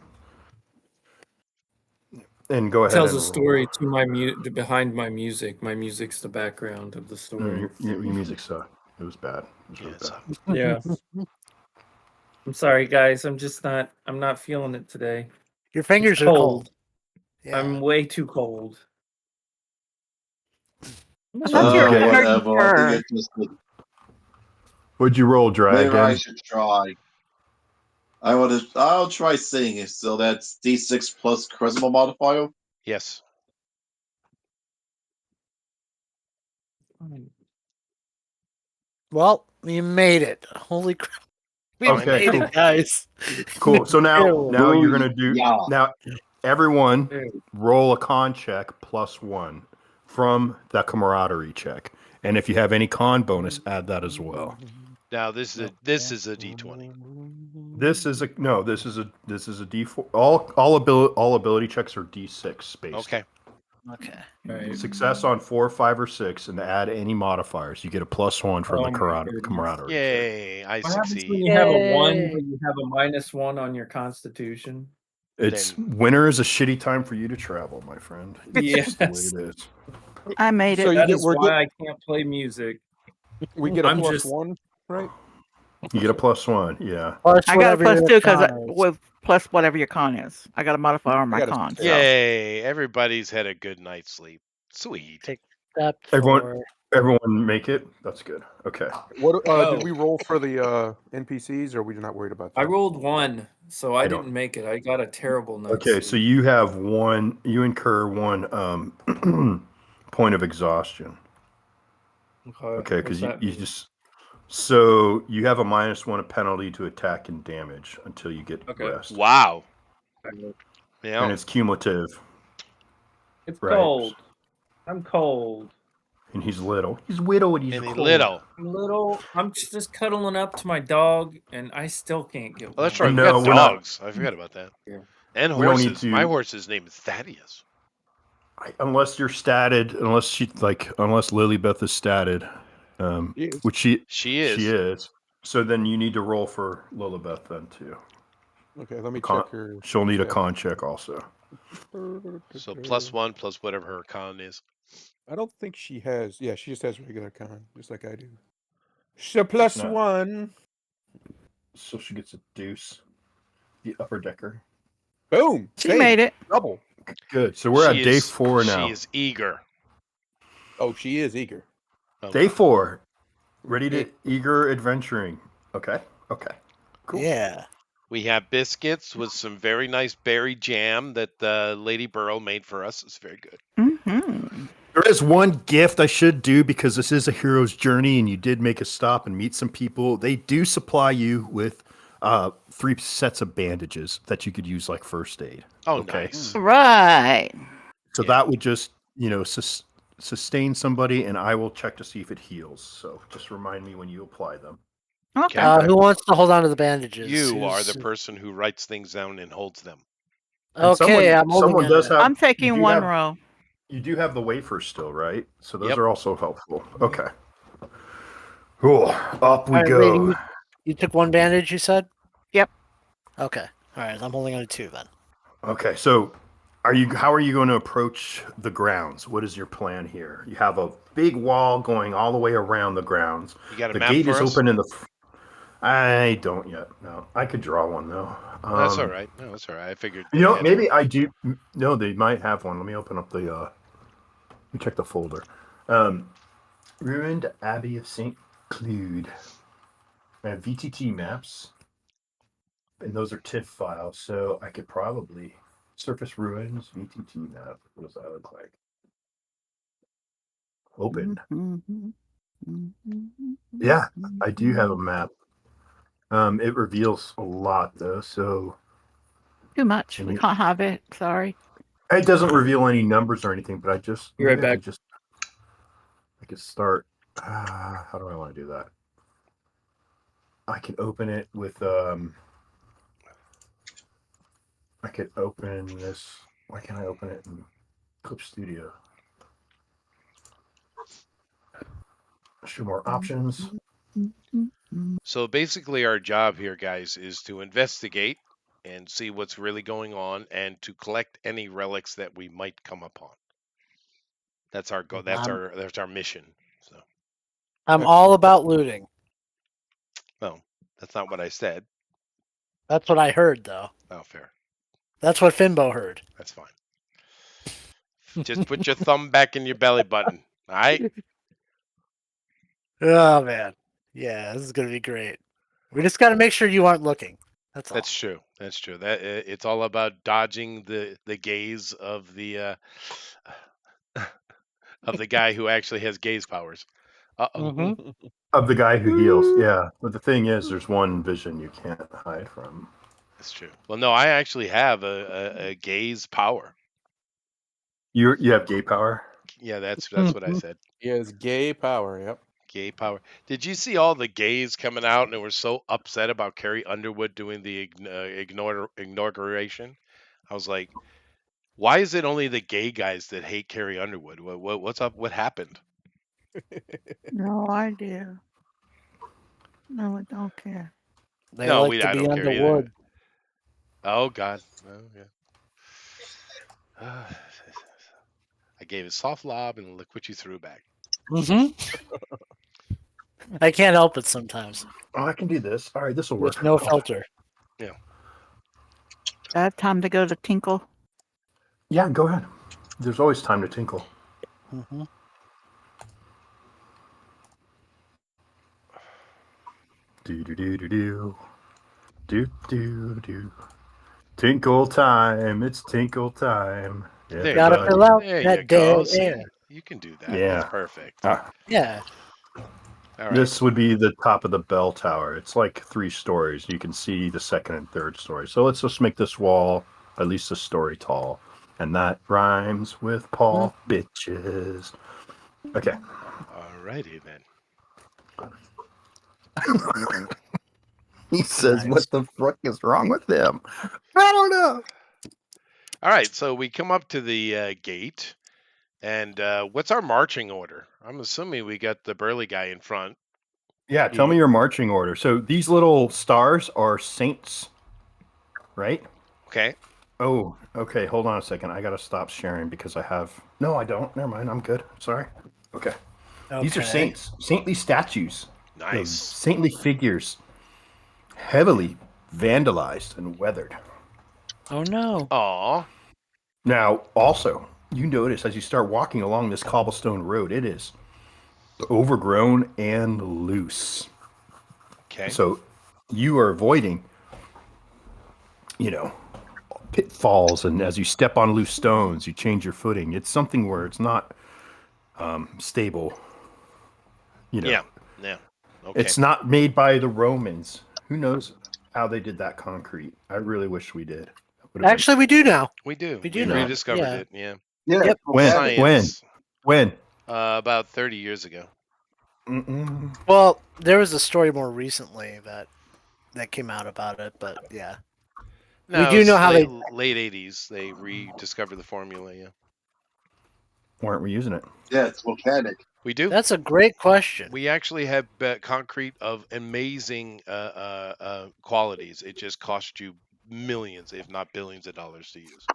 And go ahead. Tells a story to my behind my music. My music's the background of the story. Your music sucked. It was bad. It was really bad. Yeah. I'm sorry, guys. I'm not feeling it today. Your fingers are cold. Yeah. I'm way too cold. Whatever. What'd you roll, Dragon? Maybe I should try. I'll try singing. So that's D6 plus charisma modifier. Yes. Well, we made it. Holy crap! We made it, guys. Cool. So now you're gonna do now. Everyone roll a con check +1 from that camaraderie check, and if you have any con bonus, add that as well. Now this is a D20. This is a D4. All ability checks are D6 spaced. Okay. Right. Success on 4, 5, or 6, and add any modifiers. You get a +1 from the camaraderie. Yay! I succeed. When you have a 1, you have a -1 on your Constitution. Winter is a shitty time for you to travel, my friend. It's just the way it is. I made it. So That is why I can't play music. We get a I'm plus just- 1, right? You get a +1, yeah. I got a +2 because with plus whatever your con is. I got a modifier on my got a con. So. Yay! Everybody's had a good night's sleep. Sweet. Take that. Everyone make it. That's good. Okay. What Oh. did we roll for the NPCs, or are we not worried about that? I rolled 1, so I don't- didn't make it. I got a terrible night's Okay, sleep. so you have one. You incur 1 point of exhaustion. Okay, because you just. So you have a -1 penalty to attack and damage until you get rest. Wow. Yeah. And it's cumulative. It's right. cold. I'm cold. And he's little. He's little and he's And he's cold. little. I'm little. I'm just cuddling up to my dog, and I still can't get. Oh, that's warm. right. No, We we're got not. dogs. I forgot about that. Yeah. And We don't need horses. to- My horse's name is Thaddeus. Unless you're statted, unless Lilybeth is statted, which she is. She is. So then you need to roll for Lilybeth then too. Okay, let me check her. She'll need a con check also. So +1 plus whatever her con is. I don't think she has. Yeah, she just has regular con, just like I do. So +1. So she gets a deuce. The upper decker. Boom. She made it. Double. Good. So we're She at day is- 4 now. She is eager. Oh, she is eager. Day 4. Ready to eager adventuring. Okay. Cool. Yeah. We have biscuits with some very nice berry jam that Lady Burrow made for us. It's very good. Mm-hmm. There is one gift I should do because this is a hero's journey and you did make a stop and meet some people. They do supply you with 3 sets of bandages that you could use like first aid. Oh, nice. Right. So that would just, sustain somebody and I will check to see if it heals. So just remind me when you apply them. Okay. Who wants to hold on to the bandages? You are Who's- the person who writes things down and holds them. And Okay, I'm holding someone it. does have, I'm taking you do one have- row. You do have the wafers still, right? So those Yep. are also helpful. Okay. Cool. Up we All right, go. Lady, you took 1 bandage, you said? Yep. Okay. All right, I'm holding on to 2 then. Okay, so how are you going to approach the grounds? What is your plan here? You have a big wall going all the way around the grounds. You got a The map gate for is us? open in the I don't yet. No. I could draw one though. That's all right. No, that's all right. I figured. You know, they had maybe I do. No, they might have one. Let me open up the let me check the folder. Ruined Abbey of St. Cloud. I have VTT maps. And those are TIFF files, so I could probably surface ruins, VTT map. What does that look like? Open. Yeah, I do have a map. It reveals a lot though, so Too much. We can't have it. Sorry. it doesn't reveal any numbers or anything. But I just Be right maybe back. I could start. How do I want to do that? I can open it with I could open this. Why can't I open it in Clip Studio? Show more options. So basically, our job here, guys, is to investigate and see what's really going on, and to collect any relics that we might come upon. That's our goal. That's our mission. So. I'm all about looting. No, that's not what I said. That's what I heard, though. Oh, fair. That's what Finbo heard. That's fine. Just put your thumb back in your belly button. All right. Oh man, yeah, this is gonna be great. We just got to make sure you aren't looking. That's all. That's true. That's true. That it's all about dodging the gaze of the of the guy who actually has gaze powers. Uh-oh. Of the guy who heals, yeah. But the thing is, there's one vision you can't hide from. That's true. Well, no, I actually have a gaze power. You have gay power? Yeah, that's what I said. He has gay power. Yep. Gay power. Did you see all the gays coming out and they were so upset about Carrie Underwood doing the inauguration? I was like, why is it only the gay guys that hate Carrie Underwood? What's up? What happened? No idea. No, I don't care. They No, like to I be don't on care the either. wood. Oh God. Oh, yeah. I gave a soft lob, and look what you threw back. I can't help it sometimes. Oh, I can do this. All right, this will work. With no filter. Yeah. Time to go to Tinkle. Yeah, go ahead. There's always time to tinkle. Mm-hmm. Do do do do do. Do do do. Tinkle time. It's tinkle time. There Gotta you fill go. out There that you go. dead See, air. you can do that. Yeah. That's perfect. Yeah. All right. This would be the top of the bell tower. It's like 3 stories. You can see the second and third story. So let's just make this wall at least a story tall. And that rhymes with Paul bitches. Okay. All righty then. He says, what the fuck is wrong with him? I don't know. All right. So we come up to the gate. And what's our marching order? I'm assuming we got the burly guy in front. Yeah, tell me your marching order. So these little stars are saints, right? Okay. Oh, okay. Hold on a second. I got to stop sharing because I have... No, I don't. Never mind. I'm good. Sorry. Okay. These are saints. Saintly statues. Nice. Saintly figures. Heavily vandalized and weathered. Oh, no. Aw. Now, also, you notice as you start walking along this cobblestone road, it is overgrown and loose. Okay. So you are avoiding, pitfalls, and as you step on loose stones, you change your footing. It's something where it's not stable. Yeah. Okay. It's not made by the Romans. Who knows how they did that concrete? I really wish we did. Actually, we do now. We do. We do We know. rediscovered Yeah. it. Yeah. Yeah. Yep. When? About 30 years ago. Mm-mm. Well, there was a story more recently that came out about it, but yeah. No, We do know how late 80s they rediscovered the formula. Yeah. Why aren't we using it? Yeah, it's volcanic. We do. That's a great question. We actually have concrete of amazing qualities. It just cost you millions, if not billions of dollars to use.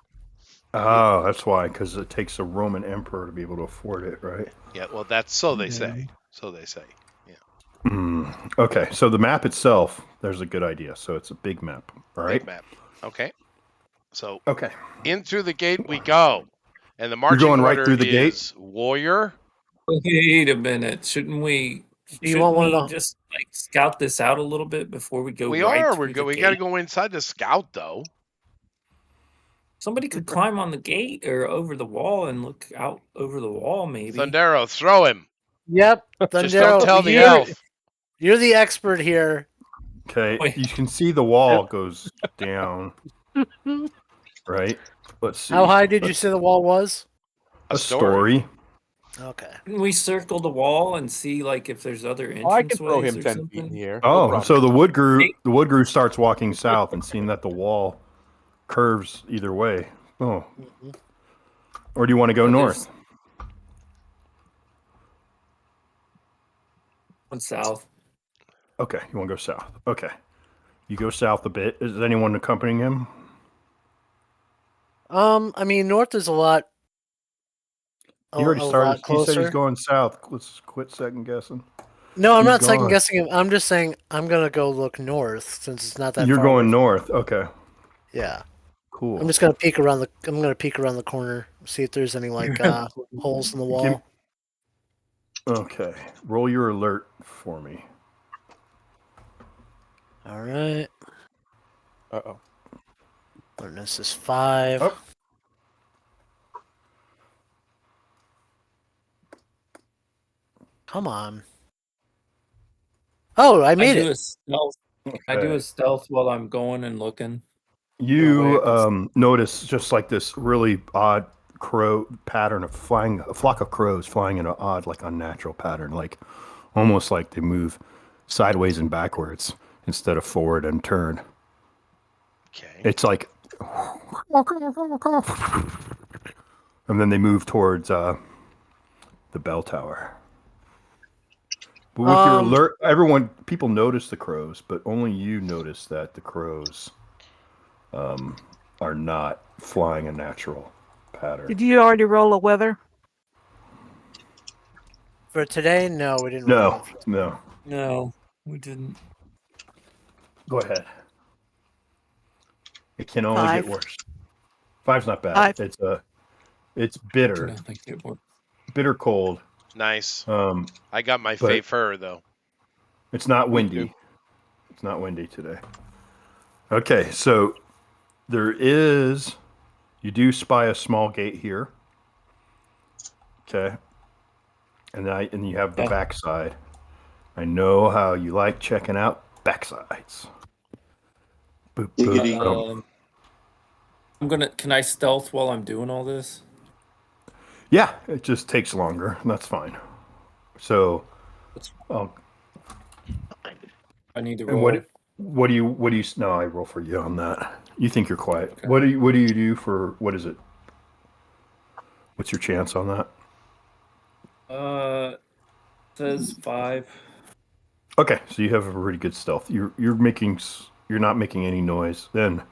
Oh, that's why, because it takes a Roman emperor to be able to afford it, right? Yeah, well, that's so they say. So they say. Yeah. Okay, so the map itself, there's a good idea. So it's a big map, all right? Big map. Okay. So Okay. in through the gate we go. And the marching going right order through the gate? is warrior. Wait a minute. Shouldn't we just like scout this out a little bit before we go? We right are. through the We gate? got to go inside to scout, though. Somebody could climb on the gate or over the wall and look out over the wall, maybe. Thundero, throw him. Yep. Just don't tell the elf. You're the expert here. Okay, Wait. you can see the wall goes down, right? Let's see. How high did you say the wall was? A story. Okay. Can we circle the wall and see like if there's other entranceways I can throw him or 10 something? feet in the air. Oh, No so problem. the wood grew starts walking south and seeing that the wall curves either way. Oh. Or do you want to go Well, north? One south. Okay, you want to go south. Okay. You go south a bit. Is anyone accompanying him? I mean, north is a lot. He already started. He said he's closer. going south. Let's quit second guessing. No, I'm He's not second gone. guessing him. I'm just saying I'm gonna go look north since it's not that. You're far going away. north. Okay. Yeah. Cool. I'm just gonna peek around the corner, see if there's any like holes in the wall. Okay. Roll your alert for me. All right. Uh-oh. Alertness is 5. Oh. Come on. Oh, I made it. I do a stealth while I'm going and looking. You notice just like this really odd crow pattern of flying, a flock of crows flying in an odd, like unnatural pattern, like almost like they move sideways and backwards instead of forward and turn. Okay. It's like, and then they move towards the bell tower. But with your alert, people notice the crows, but only you notice that the crows are not flying a natural pattern. Did you already roll a weather? for today? No, we didn't. roll No. No, we didn't. Go ahead. It can only 5. get worse. 5's not bad. 5. It's Do bitter. not think it worked. Bitter cold. Nice. I got my but- fey fur though. It's not windy. It's not windy today. Okay, so you do spy a small gate here. Okay. And you have the backside. I know how you like checking out backsides. Boop, boop, Can I stealth while I'm doing all this? Yeah, it just takes longer. That's fine. So, I need to roll. What do you? No, I roll for you on that. You think you're quiet. Okay. What do you do for? What is it? What's your chance on that? Says 5. Okay, so you have a pretty good stealth. You're not making any noise then.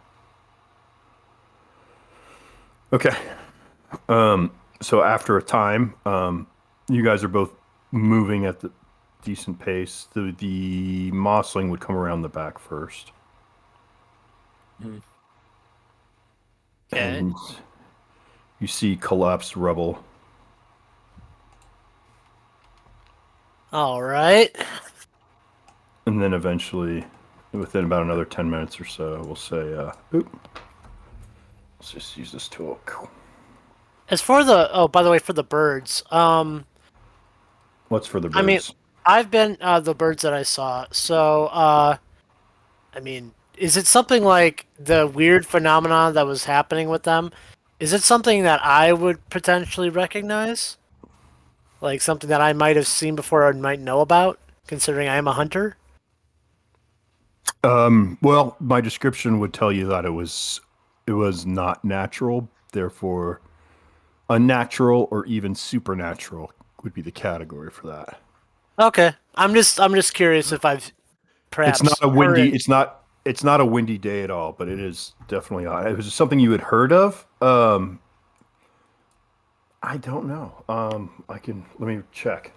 Okay. So after a time, you guys are both moving at the decent pace. The mossling would come around the back first. Okay. And you see collapsed rubble. All right. And then eventually, within about another 10 minutes or so, we'll say, let's just use this tool. As for by the way, for the birds, What's for the birds? I mean, I've been the birds that I saw. So, I mean, is it something like the weird phenomenon that was happening with them? Is it something that I would potentially recognize? Like something that I might have seen before or might know about, considering I am a hunter? Well, my description would tell you that it was not natural, therefore unnatural or even supernatural would be the category for that. Okay. I'm just curious if I've perhaps It's not a windy day at all, but it is definitely odd. It was something you had heard of. I don't know. Let me check.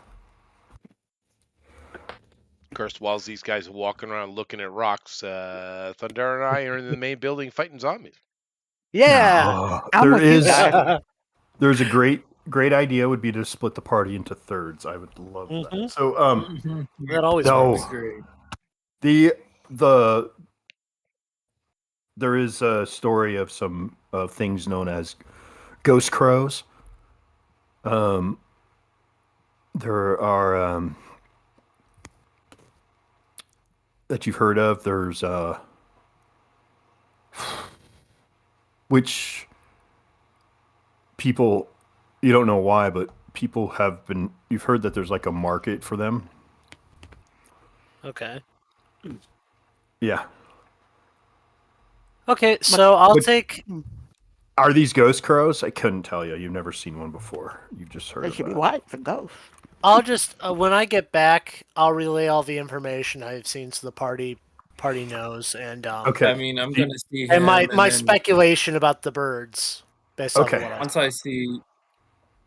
Of course, while these guys are walking around looking at rocks, Thunder and I are in the main building fighting zombies. Yeah. There's a great idea would be to split the party into thirds. I would love that. So that always works. Great. There is a story of some things known as ghost crows. There are that you've heard of. There's which people, you don't know why, but people you've heard that there's like a market for them. Okay. Yeah. Okay, so I'll take. Are these ghost crows? I couldn't tell you. You've never seen one before. You've just heard. They should be white for ghosts. I'll just when I get back, I'll relay all the information I've seen so the party knows. And okay. I mean, I'm gonna see him, and my speculation about the birds. Based on what once I see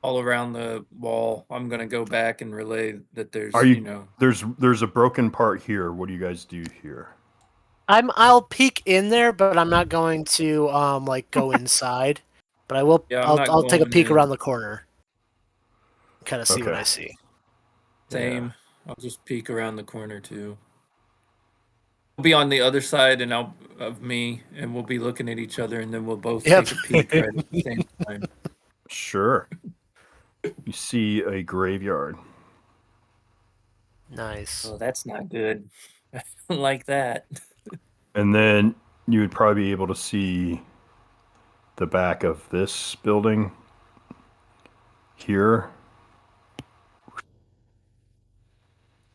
all around the wall, I'm gonna go back and relay that there's there's a broken part here. What do you guys do here? I'll peek in there, but I'm not going to go inside. But I will. Yeah, I'll take a peek in. around the corner. Kind of see what I see. Same. Yeah. I'll just peek around the corner too. We'll be on the other side of me, and we'll be looking at each other, and then we'll both take a peek right at the same time. Sure. You see a graveyard. Nice. Oh, that's not good. I don't like that. And then you would probably be able to see the back of this building here.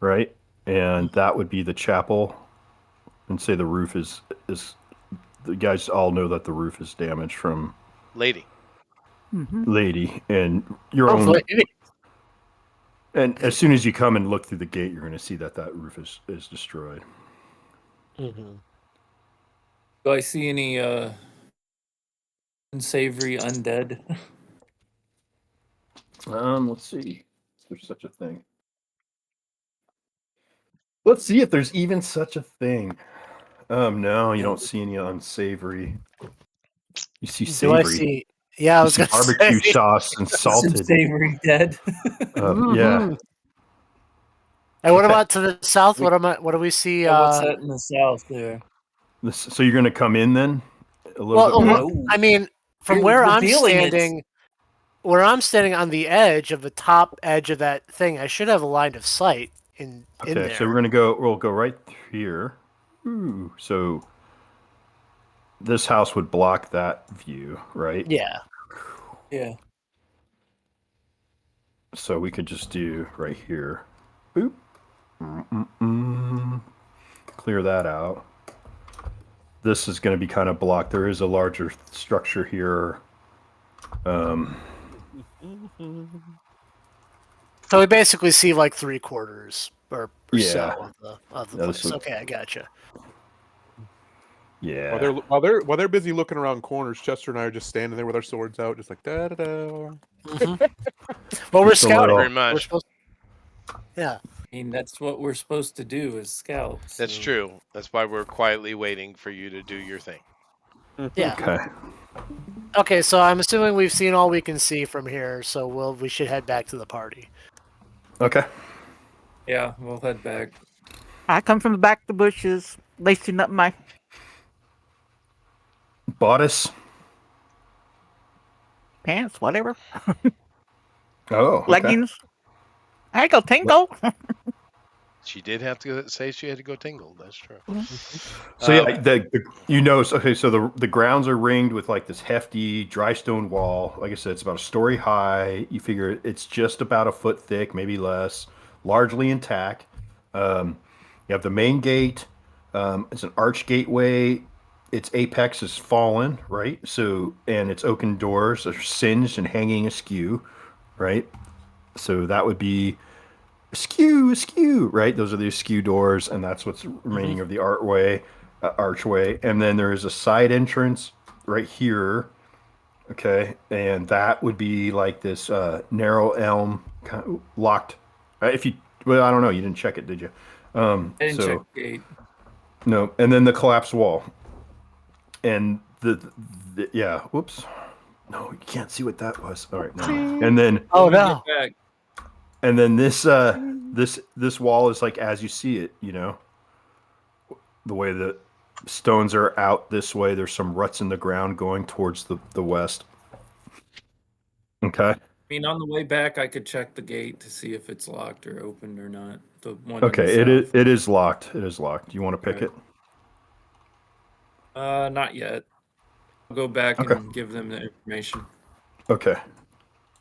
Right? And that would be the chapel. And say the roof is the guys all know that the roof is damaged from Lady. And your own lady. And as soon as you come and look through the gate, you're going to see that roof is destroyed. Mm-hmm. Do I see any unsavory undead? Let's see. There's such a thing. Let's see if there's even such a thing. No, you don't see any unsavory. You see savory. Do I see? Yeah, I was going to say barbecue sauce and salted. Some savory dead. Yeah. And what about to the south? What do we see? What's that in the south there? So you're going to come in then? A little bit more? I mean, from where I'm standing, on the edge of the top edge of that thing, I should have a line of sight in there. So we'll go right here. Ooh, so this house would block that view, right? Yeah. Yeah. So we could just do right here. Boop. Clear that out. This is going to be kind of blocked. There is a larger structure here. So we basically see like 3/4 or so of the place. Would... Okay, I gotcha. Yeah. While they're busy looking around corners, Chester and I are just standing there with our swords out, just like da da da. Well, we're scouting. Very much. We're supposed yeah. I mean, that's what we're supposed to do as scouts. So. That's true. That's why we're quietly waiting for you to do your thing. Yeah. Okay. Okay, so I'm assuming we've seen all we can see from here, so we should head back to the party. Okay. Yeah, we'll head back. I come from the back of the bushes, lacing up my bodice, pants, whatever. Oh, okay. Leggings. I go tingle. She did have to say she had to go tingle. That's true. So so the grounds are ringed with like this hefty dry stone wall. Like I said, it's about a story high. You figure it's just about a foot thick, maybe less, largely intact. You have the main gate. It's an arch gateway. Its apex is fallen, right? So, and its oaken doors are singed and hanging askew, right? So that would be askew, right? Those are the askew doors, and that's what's remaining of the archway. And then there is a side entrance right here, okay? And that would be like this narrow elm, kind of locked. I don't know. You didn't check it, did you? I didn't check the gate. No, and then the collapsed wall. And whoops. No, you can't see what that was. All right, no. And then no. And then this wall is like as you see it, the way the stones are out this way. There's some ruts in the ground going towards the west. Okay. I mean, on the way back, I could check the gate to see if it's locked or opened or not. The one. Okay, it is locked. It is locked. You want to pick it? Not yet. I'll go back and give them the information. Okay.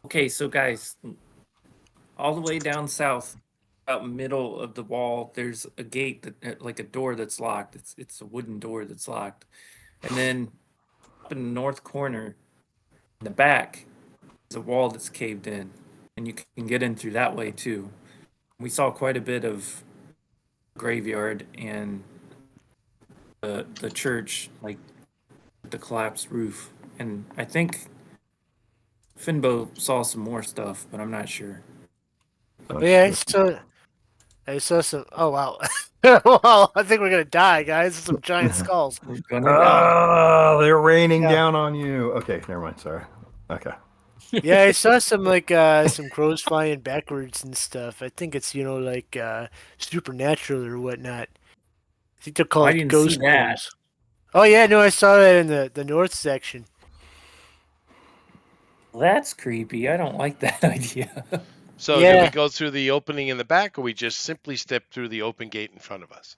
Okay, so guys, all the way down south, about middle of the wall, there's a gate like a door that's locked. It's a wooden door that's locked, and then up in the north corner, in the back, there's a wall that's caved in, and you can get in through that way too. We saw quite a bit of graveyard and the church, like the collapsed roof, and I think Finbo saw some more stuff, but I'm not sure. Yeah, I saw some. Oh wow! Well, I think we're gonna die, guys. Some giant skulls. Oh, they're raining down on you. Okay, never mind. Sorry. Okay. Yeah, I saw some some crows flying backwards and stuff. I think it's like supernatural or whatnot. I think they're called ghost crows. Oh yeah, no, I saw that in the north section. Well, that's creepy. I don't like that idea. So do we go through the opening in the back, or we just simply step through the open gate in front of us?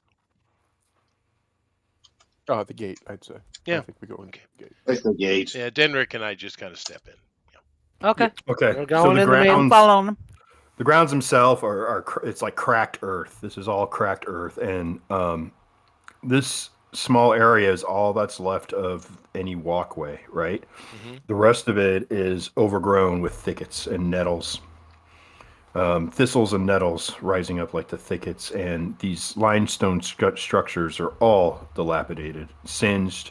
The gate, I'd say. Yeah. I think we go in the gate. Like the gate. Yeah, Denrick and I just kind of step in. Yeah. Okay. Okay. We're going in the main. Fall on them. The grounds themselves are it's like cracked earth. This is all cracked earth, and this small area is all that's left of any walkway, right? Mm-hmm. The rest of it is overgrown with thickets and nettles. Thistles and nettles rising up like the thickets, and these limestone structures are all dilapidated, singed.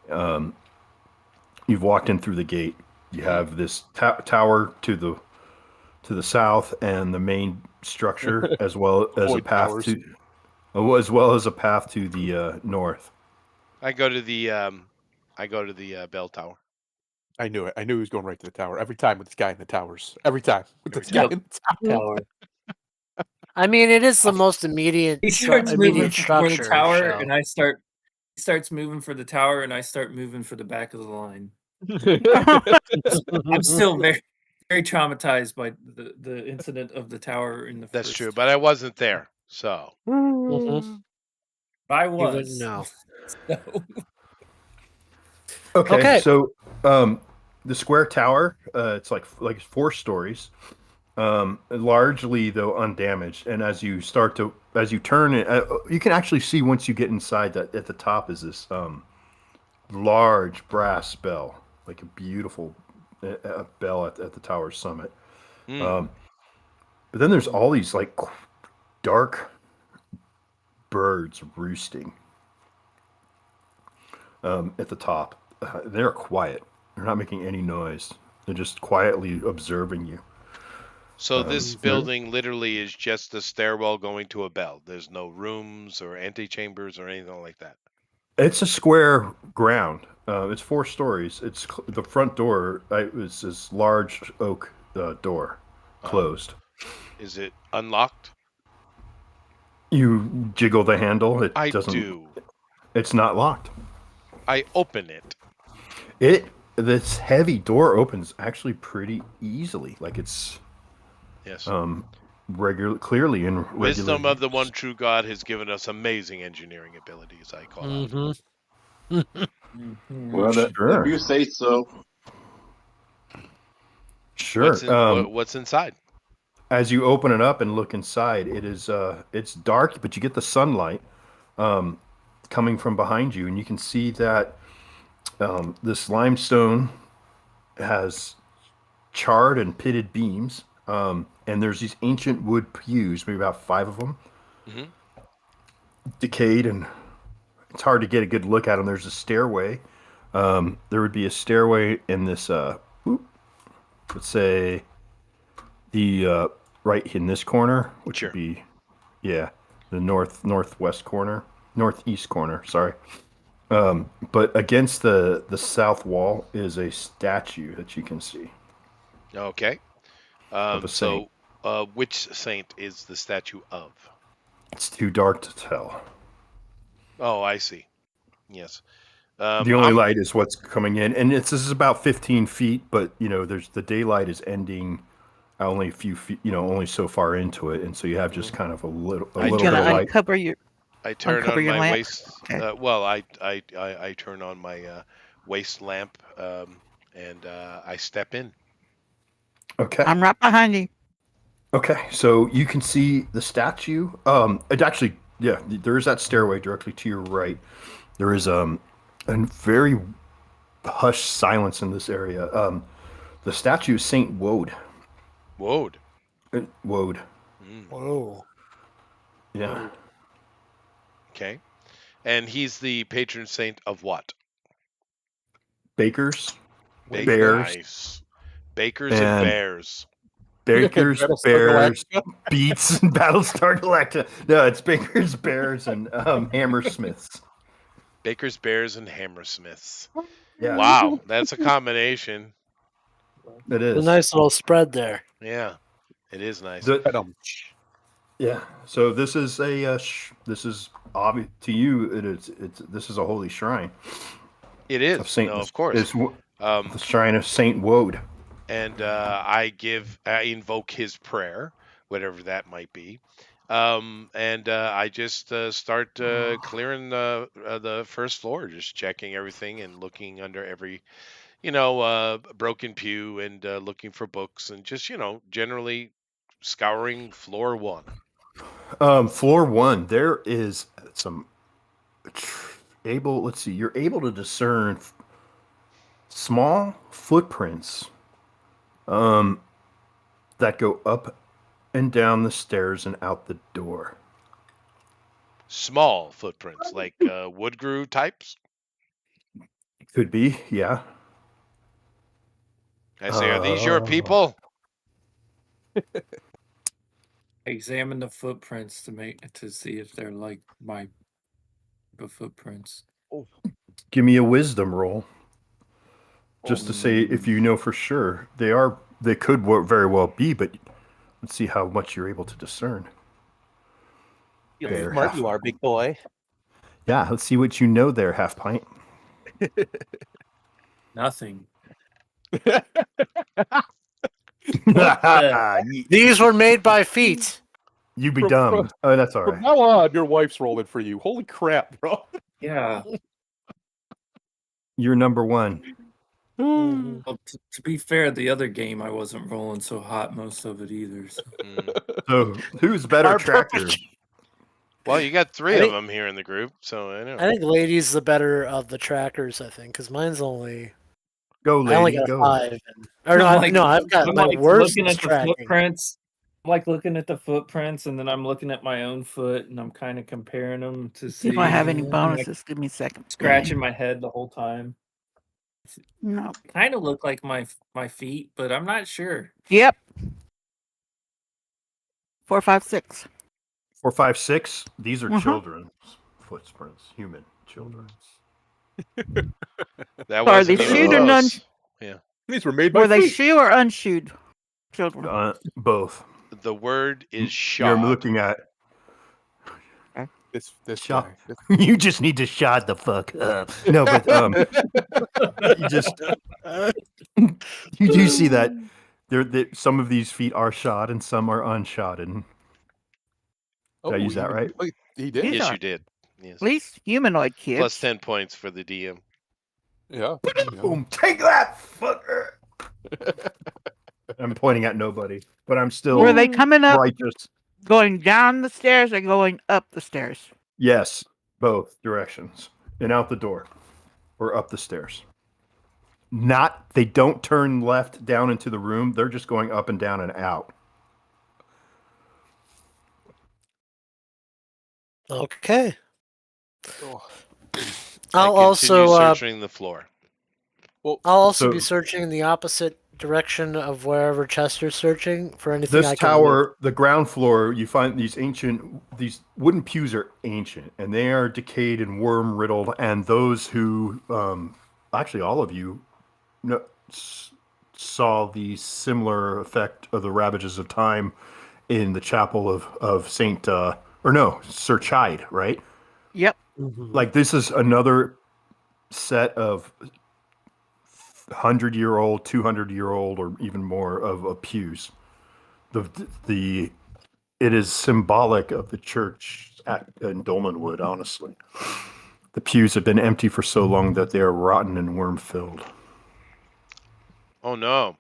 You've walked in through the gate. You have this tower to the south, and the main structure, as well as a path as well as a path to the north. I go to the bell tower. I knew it. I knew he was going right to the tower every time with this guy in the towers. Every time with this Every guy in the Tower. I mean, it is the most immediate, He starts moving immediate for structure. the tower, so. and he starts moving for the tower, and I start moving for the back of the line. I'm still very, very traumatized by the incident of the tower in the That's first. true, but I wasn't there, so. I You wouldn't was. know. So. Okay, so the square tower, it's like 4 stories, largely though undamaged. And as you turn it, you can actually see once you get inside that at the top is this large brass bell, like a beautiful bell at the tower's summit. But then there's all these like dark birds roosting at the top. They're quiet. They're not making any noise. They're just quietly observing you. So this building literally is just a stairwell going to a bell. There's no rooms or antechambers or anything like that. It's a square ground. It's 4 stories. It's the front door is this large oak door, closed. Is it unlocked? You jiggle the handle. It I doesn't. do. It's not locked. I open it. This heavy door opens actually pretty easily. Like it's yes. Clearly in wisdom of the one true God has given us amazing engineering abilities. I call out. Well, sure. If you say so. Sure. What's inside? As you open it up and look inside, it is it's dark, but you get the sunlight coming from behind you, and you can see that this limestone has charred and pitted beams, and there's these ancient wood pews, maybe about 5 of them, decayed, and it's hard to get a good look at them. There's a stairway. There would be a stairway in this, let's say, the right in this corner, which would be, the northeast corner. Sorry. But against the south wall is a statue that you can see. Okay. Of a saint. So, which saint is the statue of? It's too dark to tell. Oh, I see. Yes. The only light is what's coming in, and this is about 15 feet. But there's the daylight is ending only a few feet. Only so far into it, and so you have just kind of a little bit of light. Uncover your. I turn on my lamp. waist. Okay. I turn on my waist lamp, and I step in. Okay. I'm right behind you. Okay, so you can see the statue. It actually, there is that stairway directly to your right. There is a very hushed silence in this area. The statue is Saint Woad. Woad. Woad. Whoa. Yeah. Okay. And he's the patron saint of what? Bakers. Bears. Nice. Bakers and bears. Bakers, Bears, Beats, and Battlestar Galactica. No, it's Bakers, Bears, and Hammersmiths. Bakers, Bears, and Hammersmiths. Yeah. Wow, that's a combination. It is. A nice little spread there. Yeah, it is nice. Yeah. So this is this is obvious to you. This is a holy shrine. It is. Of course. It's the shrine of Saint Woad. And I invoke his prayer, whatever that might be, and I just start clearing the first floor, just checking everything and looking under every, broken pew and looking for books and just generally scouring floor 1. Floor 1, there is some let's see, you're able to discern small footprints that go up and down the stairs and out the door. Small footprints, like woodgrue types? Could be, yeah. I say, are these your people? Examine the footprints to see if they're like my footprints. Give me a wisdom roll. Just to say if you know for sure. They could very well be, but let's see how much you're able to discern. How smart you are, big boy. Yeah, let's see what you know there, half pint. Nothing. These were made by feet. You be dumb. Oh, that's all right. From now on, your wife's rolling for you. Holy crap, bro. Yeah. You're number one. Well, to be fair, the other game I wasn't rolling so hot most of it either. So who's better tracker? Well, you got three of them here in the group, so I know. I think Lady's the better of the trackers. I think because mine's only. Go, Lady. I only got go. 5. I've got my worst looking at tracking. the footprints. I'm like looking at the footprints, and then I'm looking at my own foot, and I'm kind of comparing them to see if I have any bonuses. Give me a second. Scratching my head the whole time. No. Kind of look like my feet, but I'm not sure. Yep. 4, 5, 6. 4, 5, 6. These are children's footprints, human children's. Are they shoed or none? Yeah. These were made by Were they shoe or unshoed children? Both. The word is shod. You're looking at this shot. You just need to shod the fuck up. No, but you do see that some of these feet are shod and some are unshod. Did I use that right? He did. Yes, you did. Yes. At least humanoid kids. Plus 10 points for the DM. Yeah. Boom! Take that, fucker! I'm pointing at nobody, but I'm still. Were they coming up, righteous? Going down the stairs, or going up the stairs? Yes, both directions, and out the door, or up the stairs. They don't turn left down into the room. They're just going up and down and out. Okay. I'll also searching the floor. Well, I'll also be searching in the opposite direction of wherever Chester's searching for anything. This tower, the ground floor, you find these wooden pews are ancient, and they are decayed and worm riddled. And those who, actually, all of you, saw the similar effect of the ravages of time in the chapel of Sir Chide, right? Yep. Like this is another set of 100-year-old, 200-year-old, or even more of pews. It is symbolic of the church in Dolmenwood. Honestly, the pews have been empty for so long that they are rotten and worm filled. Oh no!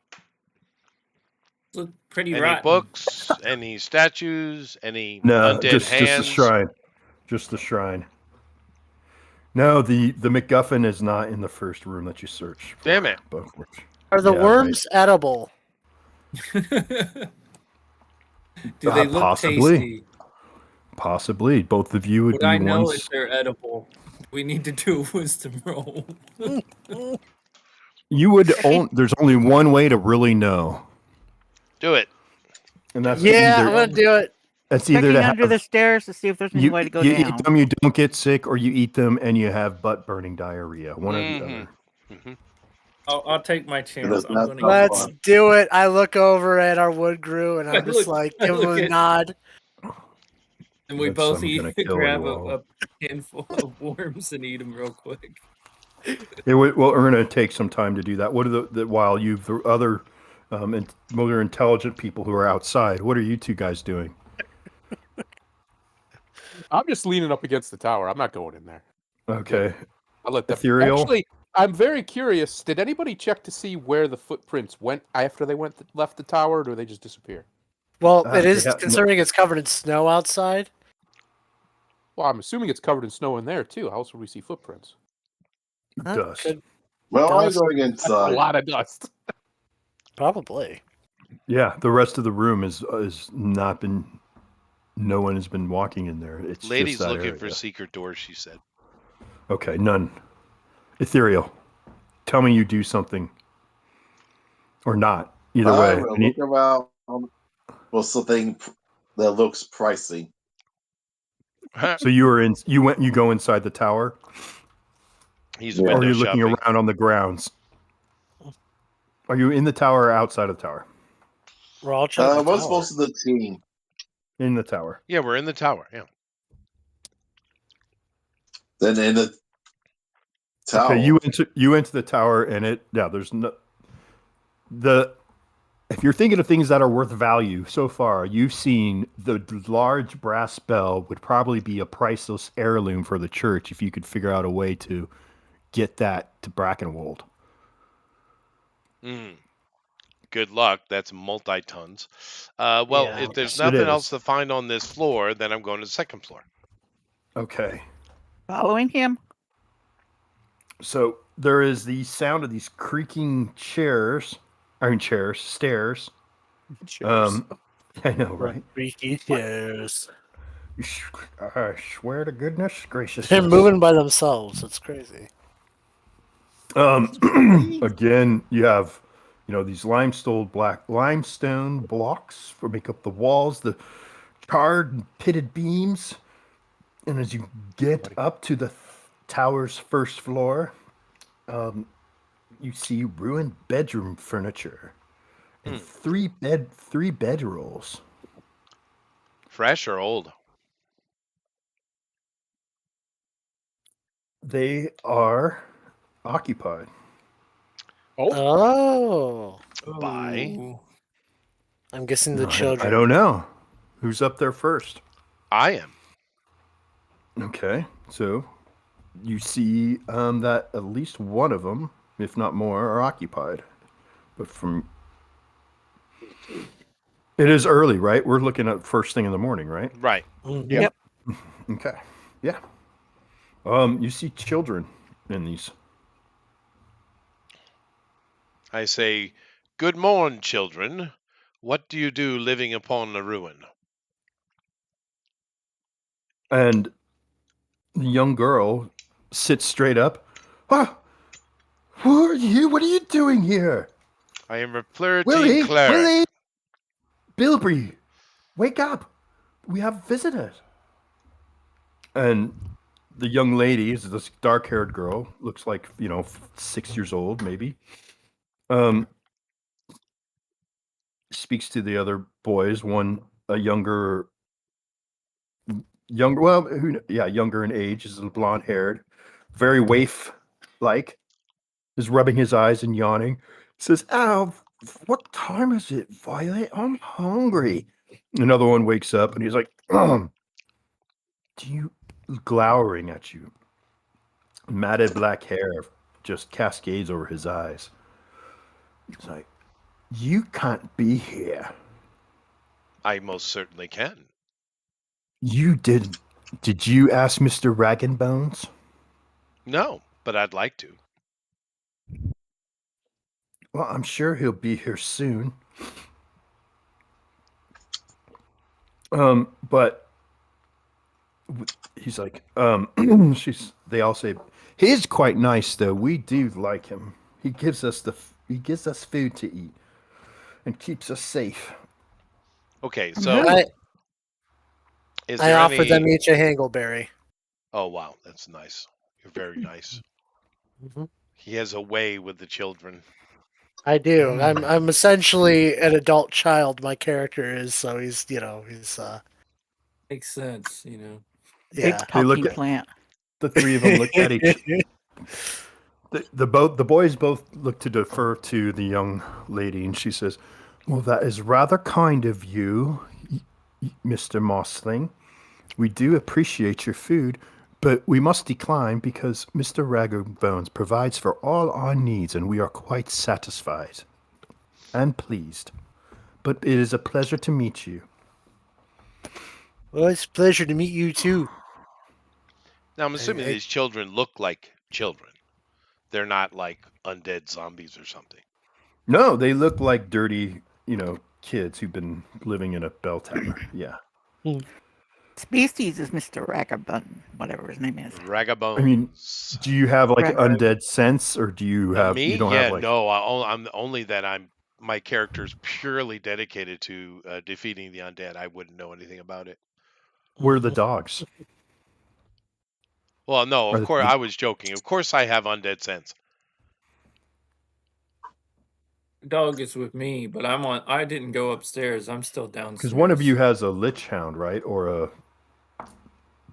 Look pretty any rotten. Books? Any statues? Any no? Undead Just hands? the shrine. Just the shrine. No, the MacGuffin is not in the first room that you search. Damn it! Are the worms edible? Do they look possibly? tasty? Possibly. Both of you would be I know ones. if they're edible. We need to do a wisdom roll. You would there's only one way to really know. Do it. And that's I'm gonna do it. That's either Checking under the stairs to see if there's any way to go you down. eat them, you don't get sick, or you eat them and you have butt burning diarrhea. One or the other. Mm-hmm. I'll take my chance. Let's do it. I look over at our wood grew and I'm just give him a nod. And we both grab a handful of worms and eat them real quick. We're going to take some time to do that. What are while you've the other more intelligent people who are outside? What are you two guys doing? I'm just leaning up against the tower. I'm not going in there. Okay. I'll let them. Ethereal. Actually, I'm very curious. Did anybody check to see where the footprints went after they left the tower, or do they just disappear? Well, it is concerning it's covered in snow outside. Well, I'm assuming it's covered in snow in there too. How else would we see footprints? Dust. Well, I'm going inside. A lot of dust. Probably. Yeah, the rest of the room is not been. No one has been walking in there. It's Lady's just that looking area. for secret doors. She said. Okay, none. Ethereal, tell me you do something or not. Either way. Will look around for something that looks pricey. So you go inside the tower? He's Or are window you looking shopping. around on the grounds? Are you in the tower or outside of the tower? We're all checking the What's tower. most of the team? In the tower. Yeah, we're in the tower. Yeah. Then in the tower. Okay, you enter the tower, and there's no if you're thinking of things that are worth value so far, you've seen the large brass bell would probably be a priceless heirloom for the church if you could figure out a way to get that to Brackenwold. Good luck. That's multi-tons. If there's nothing else to find on this floor, then I'm going to the second floor. Okay. Following him. So there is the sound of these creaking stairs. I know, right? Creaky stairs. I swear to goodness gracious. They're moving by themselves. It's crazy. Again, you have, these limestone blocks for make up the walls, the charred and pitted beams. And as you get up to the tower's first floor, you see ruined bedroom furniture and three bedrolls. Fresh or old? They are occupied. Oh. By? I'm guessing the children. I don't know. Who's up there first? I am. Okay, so you see that at least one of them, if not more, are occupied. But it is early, right? We're looking at first thing in the morning, right? Right. Yep. Okay. Yeah. You see children in these. I say, good morn, children. What do you do living upon the ruin? And the young girl sits straight up. Ah, who are you? What are you doing here? I am a flirting cleric. Willie! Bilbrey, wake up. We have visitors. And the young lady is this dark-haired girl, looks like, 6 years old, maybe. Speaks to the other boys, one younger in age, is blonde-haired, very waif-like, is rubbing his eyes and yawning. Says, "Ow, what time is it, Violet? I'm hungry." Another one wakes up and he's like, "Do you," glowering at you. Matted black hair just cascades over his eyes. He's like, "You can't be here." I most certainly can. You didn't. Did you ask Mr. Raggenbones? No, but I'd like to. Well, I'm sure he'll be here soon. But he's like, they all say, he's quite nice though. We do like him. He gives us food to eat and keeps us safe. Okay, so I offered them each a hangleberry. Oh wow, that's nice. You're very nice. Mm-hmm. He has a way with the children. I do. I'm essentially an adult child. My character is, so he's makes sense, Yeah. Big talking plant. The three of them look at each. The boys both look to defer to the young lady, and she says, "Well, that is rather kind of you, Mr. Mossling. We do appreciate your food, but we must decline because Mr. Raggenbones provides for all our needs, and we are quite satisfied and pleased. But it is a pleasure to meet you." Well, it's a pleasure to meet you too. Now, I'm assuming these children look like children. They're not like undead zombies or something. No, they look like dirty, kids who've been living in a bell tower. Yeah. Species is Mr. Ragabun, whatever his name is. Ragabone. I mean, do you have like undead sense, or do you have? Me? You don't yeah, have like. No. I'm only that I'm my character's purely dedicated to defeating the undead, I wouldn't know anything about it. Where are the dogs? Well, no, of course I was joking. Of course, I have undead sense. Dog is with me, but I didn't go upstairs. I'm still downstairs. Because one of you has a lich hound, right? Or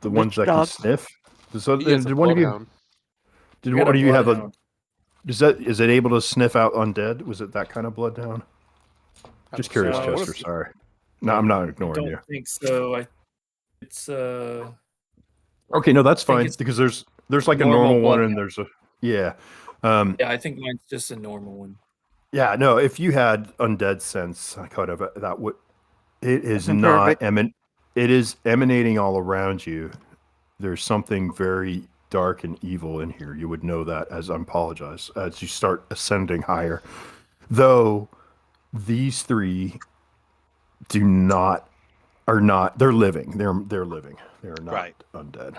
the ones that can sniff. So did one of you? Did one of you have a? Is it able to sniff out undead? Was it that kind of bloodhound? Just curious, Chester. Sorry. No, I'm not ignoring you. I don't think so. It's Okay, no, that's fine because there's like a normal one and there's a yeah, I think mine's just a normal one. Yeah, no, if you had undead sense, kind of that would it is not it is emanating all around you. There's something very dark and evil in here. You would know that as I apologize as you start ascending higher. Though these three they're living. They're living. They're not undead.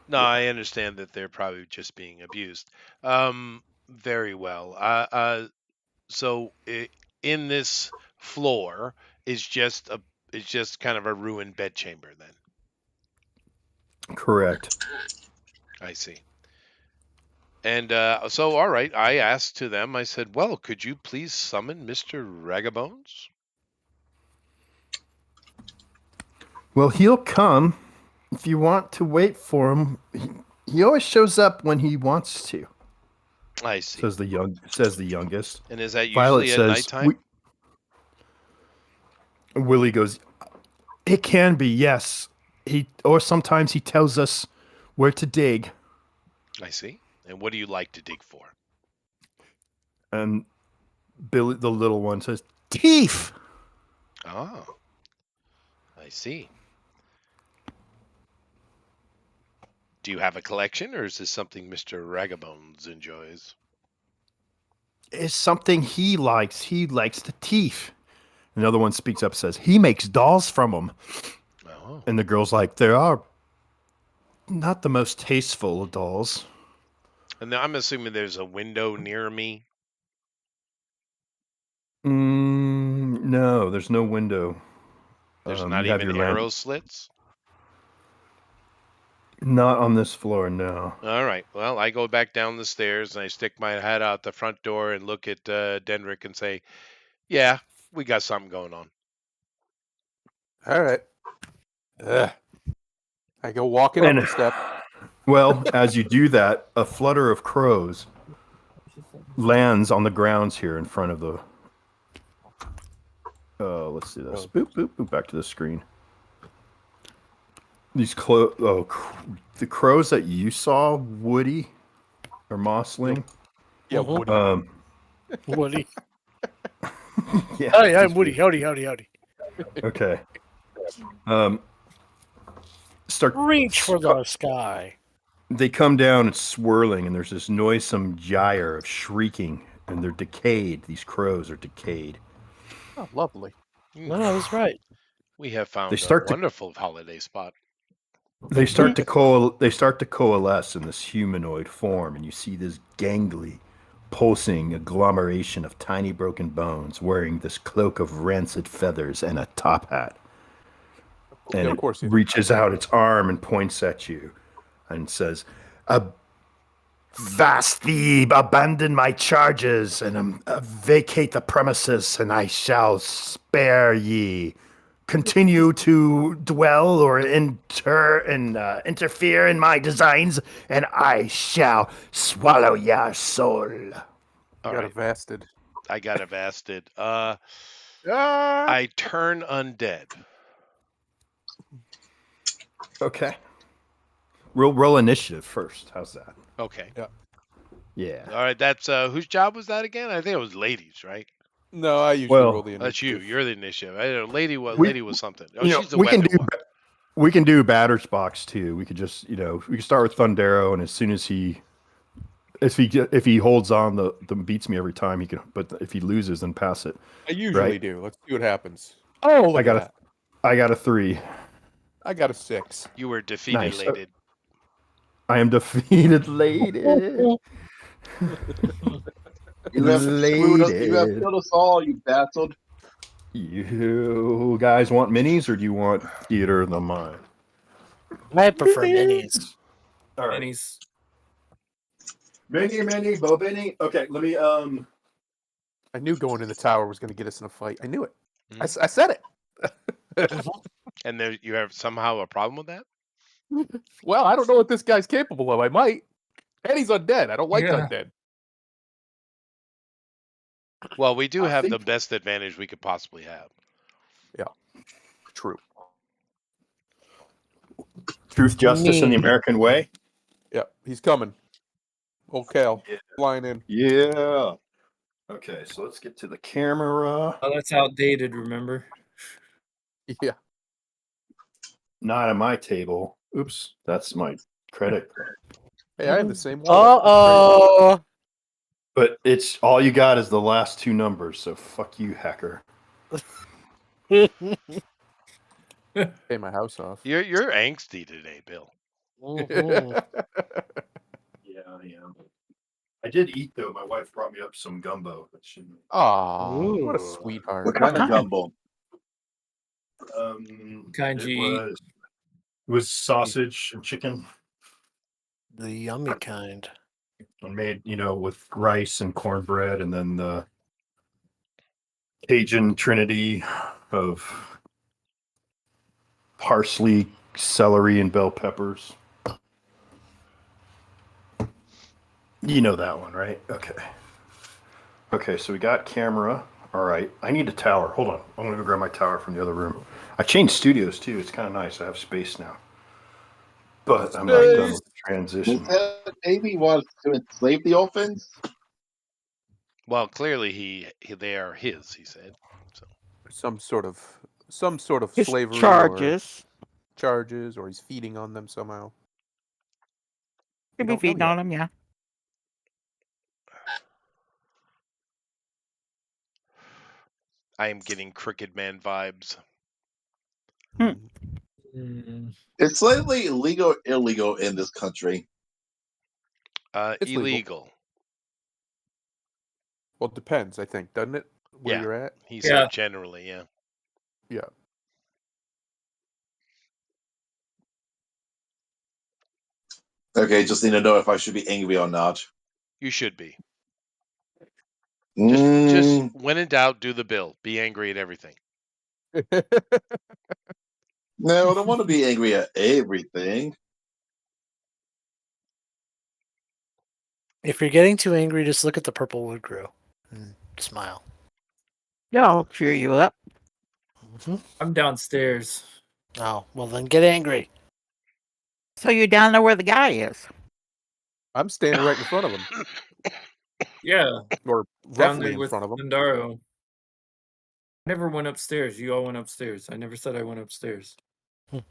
No, I understand that they're probably just being abused. Very well. So in this floor is just kind of a ruined bedchamber then. Correct. I see. And so, all right, I asked to them, I said, well, could you please summon Mr. Ragabones? Well, he'll come if you want to wait for him. He always shows up when he wants to. I see. Says the youngest. And is that usually Violet at says, nighttime? Willie goes, it can be, yes. Or sometimes he tells us where to dig. I see. And what do you like to dig for? And Billy, the little one, says, teeth. Oh, I see. Do you have a collection, or is this something Mr. Ragabones enjoys? It's something he likes. He likes the teeth. Another one speaks up, says, he makes dolls from them. Oh. And the girl's like, they are not the most tasteful of dolls. And I'm assuming there's a window near me. No, there's no window. There's not even arrow slits? Not on this floor, no. All right. Well, I go back down the stairs and I stick my head out the front door and look at Denrick and say, yeah, we got something going on. All right. I go walking up the step. Well, as you do that, a flutter of crows lands on the grounds here in front of the... let's do this. Boop, boop, boop, back to the screen. These the crows that you saw, Woody or Mossling. Yeah, Woody. Woody. Yeah, Hi, I'm Woody. Howdy. Okay. Start reach for the sky. They come down and swirling, and there's this noisome gyre of shrieking, and they're decayed. These crows are decayed. Oh, lovely. No, that's right. We have found a wonderful holiday spot. They start to coalesce in this humanoid form, and you see this gangly, pulsing agglomeration of tiny broken bones wearing this cloak of rancid feathers and a top hat. And of course it reaches out its arm and points at you and says, vast thief, abandon my charges and vacate the premises, and I shall spare ye. Continue to dwell or interfere in my designs, and I shall swallow your soul. I got avasted. I turn undead. Okay. Roll initiative first. How's that? Okay. Yeah. All right. That's whose job was that again? I think it was ladies, right? No, I usually roll the initiative. That's you. You're the initiative. I don't know. Lady was something. Oh, she's the we can do batter's box too. We could just we can start with Thundero, and as soon as if he holds on, the beats me every time he can. But if he loses, then pass it. I usually do. Let's see what happens. Oh, I got a 3. I got a 6. You were defeated, lady. I am defeated, lady. You have screwed us. You have killed us all, you bastard. You guys want minis or do you want theater of the mind? I prefer minis. All right. Minis. Mini, Bobini. Okay, let me I knew going in the tower was going to get us in a fight. I knew it. I said it. And there, you have somehow a problem with that? Well, I don't know what this guy's capable of. I might. And he's undead. I don't like undead. Well, we do have the best advantage we could possibly have. Yeah. True. Truth, justice, and the American way. Yep, he's coming. Old Cal, flying in. Yeah. Okay, so let's get to the camera. Oh, that's outdated, remember? Yeah. Not on my table. Oops, that's my credit. Hey, I have the same one. Uh-oh. But it's all you got is the last two numbers, so fuck you, hacker. Pay my house off. You're angsty today, Bill. Mhm. Yeah, I am. I did eat though. My wife brought me up some gumbo. Oh, what a sweetheart. What kind of gumbo? Kind you it was sausage and chicken. The yummy kind. And made, with rice and cornbread, and then the Cajun trinity of parsley, celery, and bell peppers. You know that one, right? Okay. Okay, so we got camera. All right. I need a tower. Hold on. I'm going to go grab my tower from the other room. I changed studios, too. It's kind of nice. I have space now. But I'm not done with the transition. Maybe wants to enslave the orphans? Well, clearly they are his, he said. So Some sort of His slavery charges. or he's feeding on them somehow. Could be feeding on them, yeah. I am getting Crooked Man vibes. It's slightly illegal, illegal in this country. It's illegal. Well, it depends, I think, doesn't it? Where you're at? He said generally, yeah. Yeah. Okay, just need to know if I should be angry or not. You should be. Just when in doubt, do the bill. Be angry at everything. No, I don't want to be angry at everything. If you're getting too angry, just look at the purple wood crew and smile. Yeah, I'll cheer you up. Mm-hmm. I'm downstairs. Oh, well then get angry. So you're down there where the guy is. I'm standing right in front of him. Yeah. Or Down roughly there in front of him. Sandaro. I never went upstairs. You all went upstairs. I never said I went upstairs.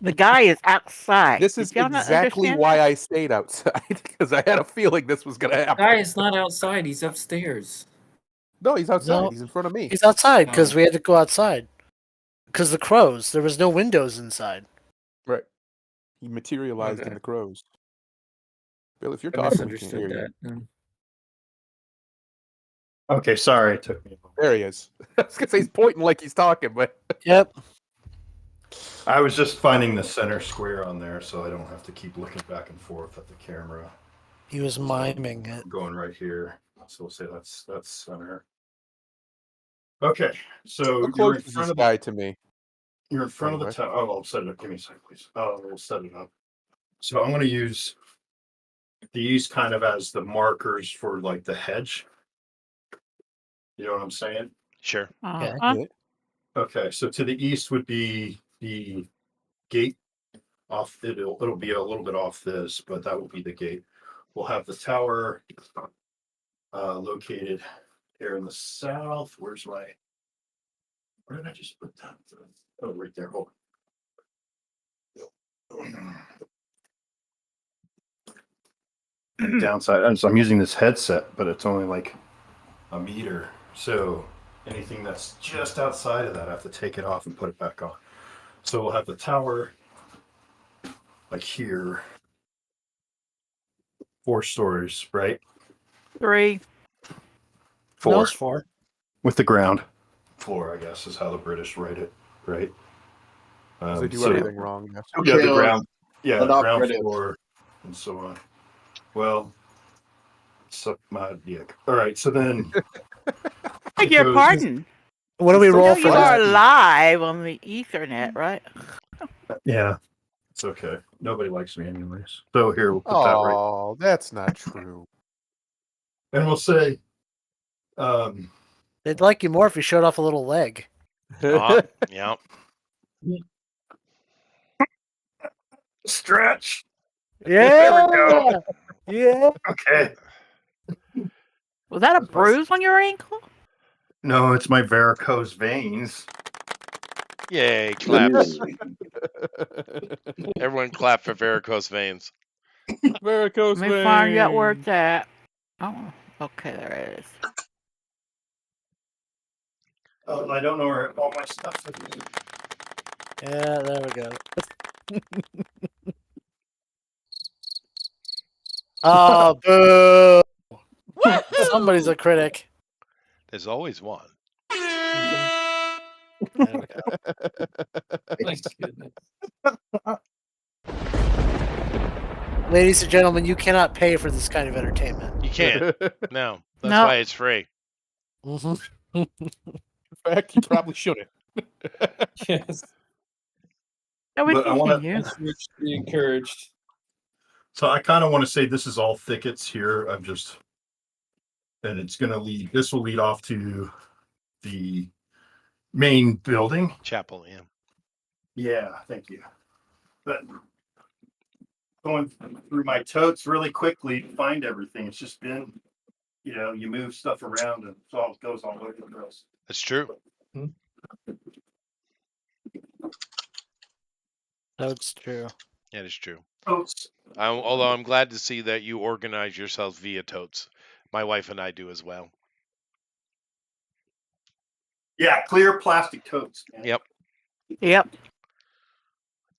The guy is outside. This is exactly why I stayed outside, because I had a feeling this was going to happen. The guy is not outside. He's upstairs. No, he's outside. No, he's in front of me. He's outside because we had to go outside. Because the crows. There was no windows inside. Right. He materialized in the crows. Bill, if you're I talking, we can't misunderstood hear that. you. Okay, sorry. It took me a moment. There he is. I was going to say he's pointing like he's talking, but... Yep. I was just finding the center square on there so I don't have to keep looking back and forth at the camera. He was miming it. I'm going right here. So we'll say that's center. Okay, so How close is this guy to me? You're in front of the tower. Oh, I'll set it up. Give me a second, please. Oh, we'll set it up. So I'm going to use these kind of as the markers for like the hedge. You know what I'm saying? Sure. Okay, so to the east would be the gate. Off it'll be a little bit off this, but that will be the gate. We'll have the tower located here in the south. Where did I just put that? Oh, right there. Hold on. Downside, so I'm using this headset, but it's only like a meter. So anything that's just outside of that, I have to take it off and put it back on. So we'll have the tower like here, 4 stories, right? 3. 4. No, it's 4. With the ground floor, I guess, is how the British write it, right? They do everything wrong. Yes. Yeah, the ground. Yeah, not ground British. floor, and so on. Well, suck my dick. All right, so then. Beg your pardon. What do we roll for you this? are live on the Ethernet, right? Yeah, it's okay. Nobody likes me anyways. So here, we'll put that right. Oh, that's not true. And we'll say, They'd like you more if you showed off a little leg. Yeah. stretch. Yeah. There we go. Yeah. Okay. Was that a bruise on your ankle? No, it's my varicose veins. Yay, claps. Everyone clap for varicose veins. Varicose Let me find out where it's at. Oh, okay, there it is. Oh, I don't know where all my stuff is. Yeah, there we go. Oh, boo. Somebody's a critic. There's always one. There we go. Thank goodness. Ladies and gentlemen, you cannot pay for this kind of entertainment. You can't. No. That's No. why it's free. Mm-hmm. In fact, you probably shouldn't. Yes. No, we But I wanna- continue. That's much to be encouraged. So I kind of want to say this is all thickets here. And it's going to lead. This will lead off to the main building. Chapel, yeah. Yeah, thank you. But going through my totes really quickly to find everything. It's just been, you move stuff around and it goes all over the place. That's true. That's true. That is true. Totes. Although I'm glad to see that you organize yourselves via totes. My wife and I do as well. Yeah, clear plastic totes. Man. Yep. Yep.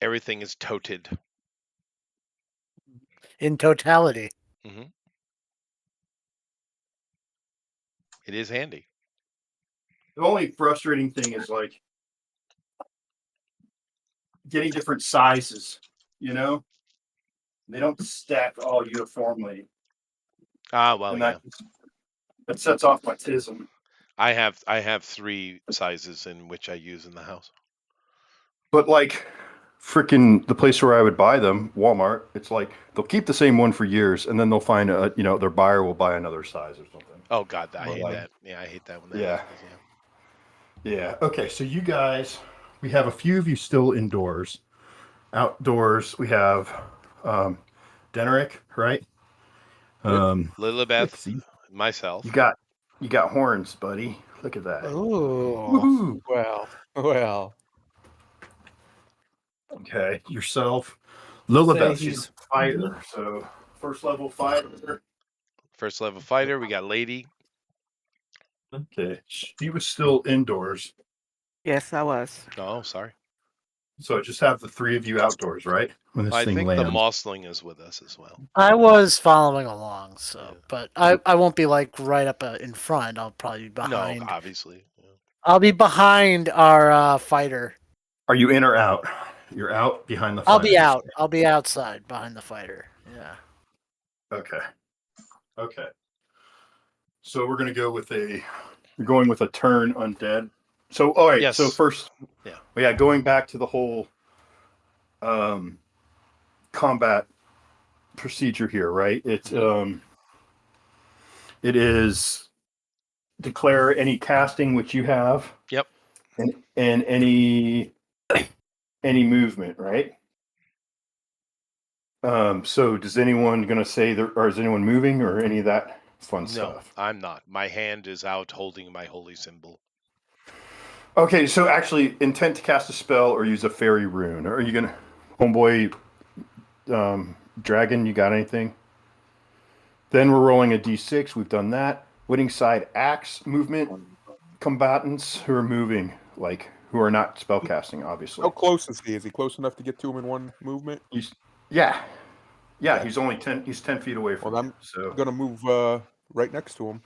Everything is toted. In totality. Mm-hmm. It is handy. The only frustrating thing is like getting different sizes, They don't stack all uniformly. Ah, well, And yeah. that sets off my tism. I have 3 sizes in which I use in the house. But like freaking the place where I would buy them, Walmart, it's like they'll keep the same one for years and then they'll find their buyer will buy another size or something. Oh God, I hate that. Yeah, I hate that when that happens. Yeah. Okay, so you guys, we have a few of you still indoors. Outdoors, we have Denerick, right? Lilibeth, see, myself. you got horns, buddy. Look at that. Ooh. Well. Okay, yourself. Lilibeth, Say she's a fighter. So first level fighter. First level fighter. We got Lady. Okay, she was still indoors. Yes, I was. Oh, sorry. So just have the 3 of you outdoors, right? When this I thing think lands. the Mossling is with us as well. I was following along, but I won't be like right up in front. I'll probably be behind. No, obviously. Yeah. I'll be behind our fighter. Are you in or out? You're out behind the fighter. I'll be out. I'll be outside behind the fighter. Yeah. Okay. So we're gonna go with you're going with a turn undead. So all right. Yes. So first, yeah. Going back to the whole combat procedure here, right? It is declare any casting which you have. Yep. And any movement, right? So does anyone gonna say there, or is anyone moving or any of that fun stuff? No, I'm not. My hand is out holding my holy symbol. Okay, so actually intent to cast a spell or use a fairy rune. Are you gonna homeboy dragon, you got anything? Then we're rolling a d6. We've done that. Winning side axe movement combatants who are moving, like who are not spellcasting, obviously. How close is he? Is he close enough to get to him in one movement? Yeah. He's only 10. He's 10 feet away from. Well, I'm so gonna move right next to him.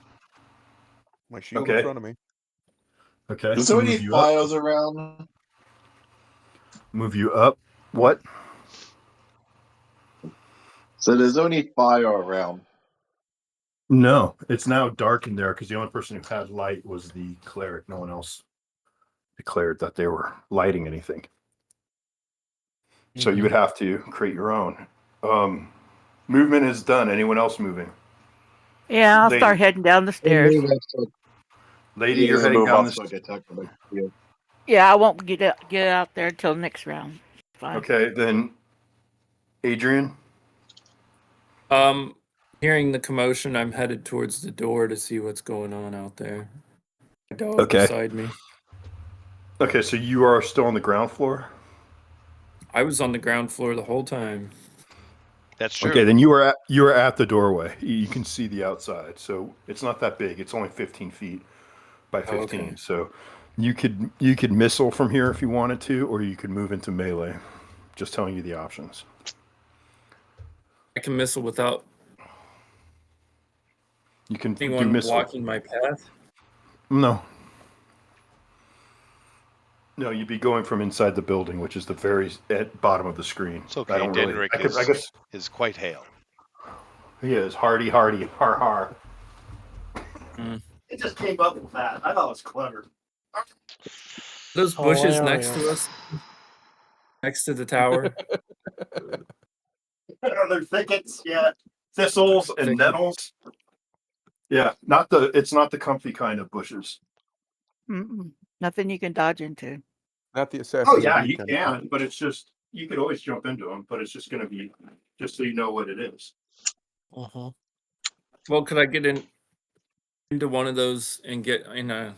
My shield in front of me. Okay. Is there any files around? Move you up. What? So there's only fire around. No, it's now dark in there because the only person who had light was the cleric. No one else declared that they were lighting anything. So you would have to create your own. Movement is done. Anyone else moving? Yeah, I'll start heading down the stairs. Lady, you're heading down the stairs. Yeah, I won't get out there until next round. Fine. Okay, then Adrian. Hearing the commotion, I'm headed towards the door to see what's going on out there. My dog beside me. Okay, so you are still on the ground floor? I was on the ground floor the whole time. That's true. Okay, then you are at the doorway. You can see the outside, so it's not that big. It's only 15 feet by 15. Okay. So you could missile from here if you wanted to, or you could move into melee. Just telling you the options. I can missile without. You can anyone do missile blocking my path. No. No, you'd be going from inside the building, which is the very bottom of the screen. It's okay. Denrick I guess is quite hale. He is hardy, har har. It just came up with that. I thought it was clever. Those bushes next to us, next to the tower. They're thickets, yeah. Thistles and nettles. Yeah, it's not the comfy kind of bushes. Nothing you can dodge into. Not the assassin. Oh yeah, you can, but it's just you could always jump into them, but it's just going to be just so you know what it is. Well, could I get into one of those and get in a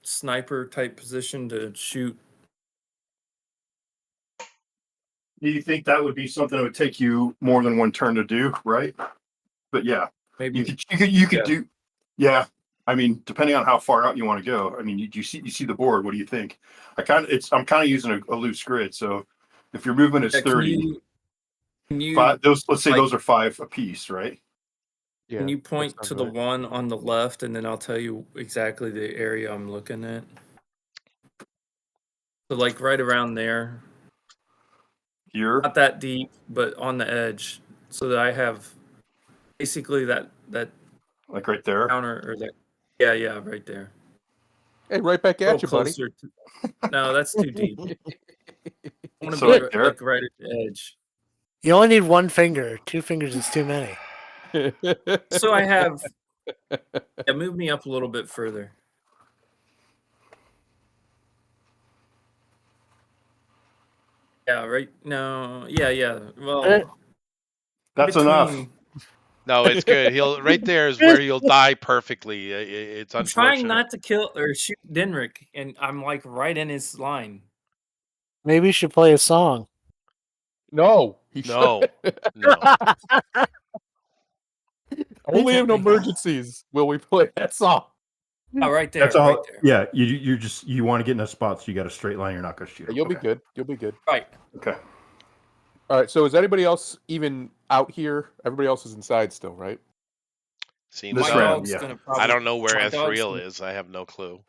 sniper type position to shoot? Do you think that would be something that would take you more than one turn to do, right? But yeah, maybe you could do. Yeah, I mean, depending on how far out you want to go. I mean, you see the board. What do you think? I'm kind of using a loose grid. So if your movement is 30, those are 5 apiece, right? Yeah, can you point to the one on the left, and then I'll tell you exactly the area I'm looking at? So like right around there. Here? Not that deep, but on the edge, so that I have basically that like right there. Counter or that. Yeah, right there. Hey, right back at you, buddy. No, that's too deep. I want to be like right at the edge. You only need 1 finger. 2 fingers is too many. So I have. Yeah, move me up a little bit further. Yeah, right. No, yeah. Well, that's enough. No, it's good. Right there is where he'll die perfectly. It's I'm unfortunate. trying not to kill or shoot Denrick, and I'm like right in his line. Maybe you should play a song. No. No. Only in emergencies will we play that song. Oh, right there. That's all. Right there. Yeah, you want to get in a spot, so you got a straight line. You're not going to shoot. You'll be good. You'll be good. Right. Okay. All right. So is anybody else even out here? Everybody else is inside still, right? Seems like round, yeah. I don't know where Ethereal is. I have no clue.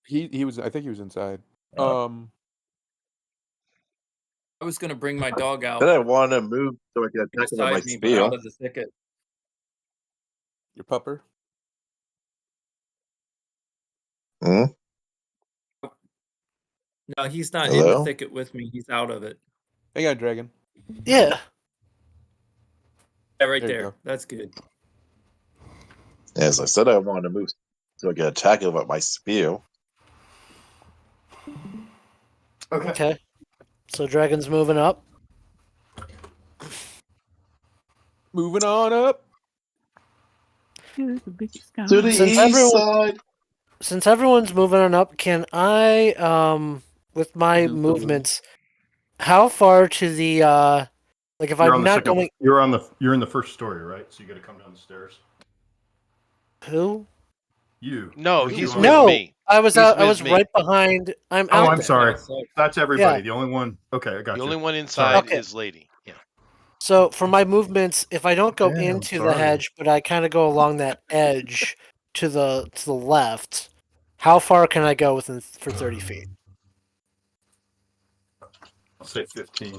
He was. I think he was inside. I was going to bring my dog out. Then I want to move so I can attack him with my spear. Out of the thicket. Your pupper. Hmm? No, he's not in the thicket with me. He's out of it. Hang on, Dragon. Yeah. Yeah, right there. That's good. As I said, I want to move so I can attack him with my spear. Okay. So Dragon's moving up. Moving on up. To the east side. Since everyone's moving on up, can I, with my movements, how far to the, like if I'm not going... You're in the first story, right? So you got to come down the stairs. Who? You. No, he's with me. I was right behind. I'm sorry. That's everybody. Yeah. The only one. Okay, I got you. The only one inside is Lady. Yeah. So for my movements, if I don't go Damn, into the sorry. hedge, but I kind of go along that edge to the left, how far can I go within for 30 feet? I'll say 15.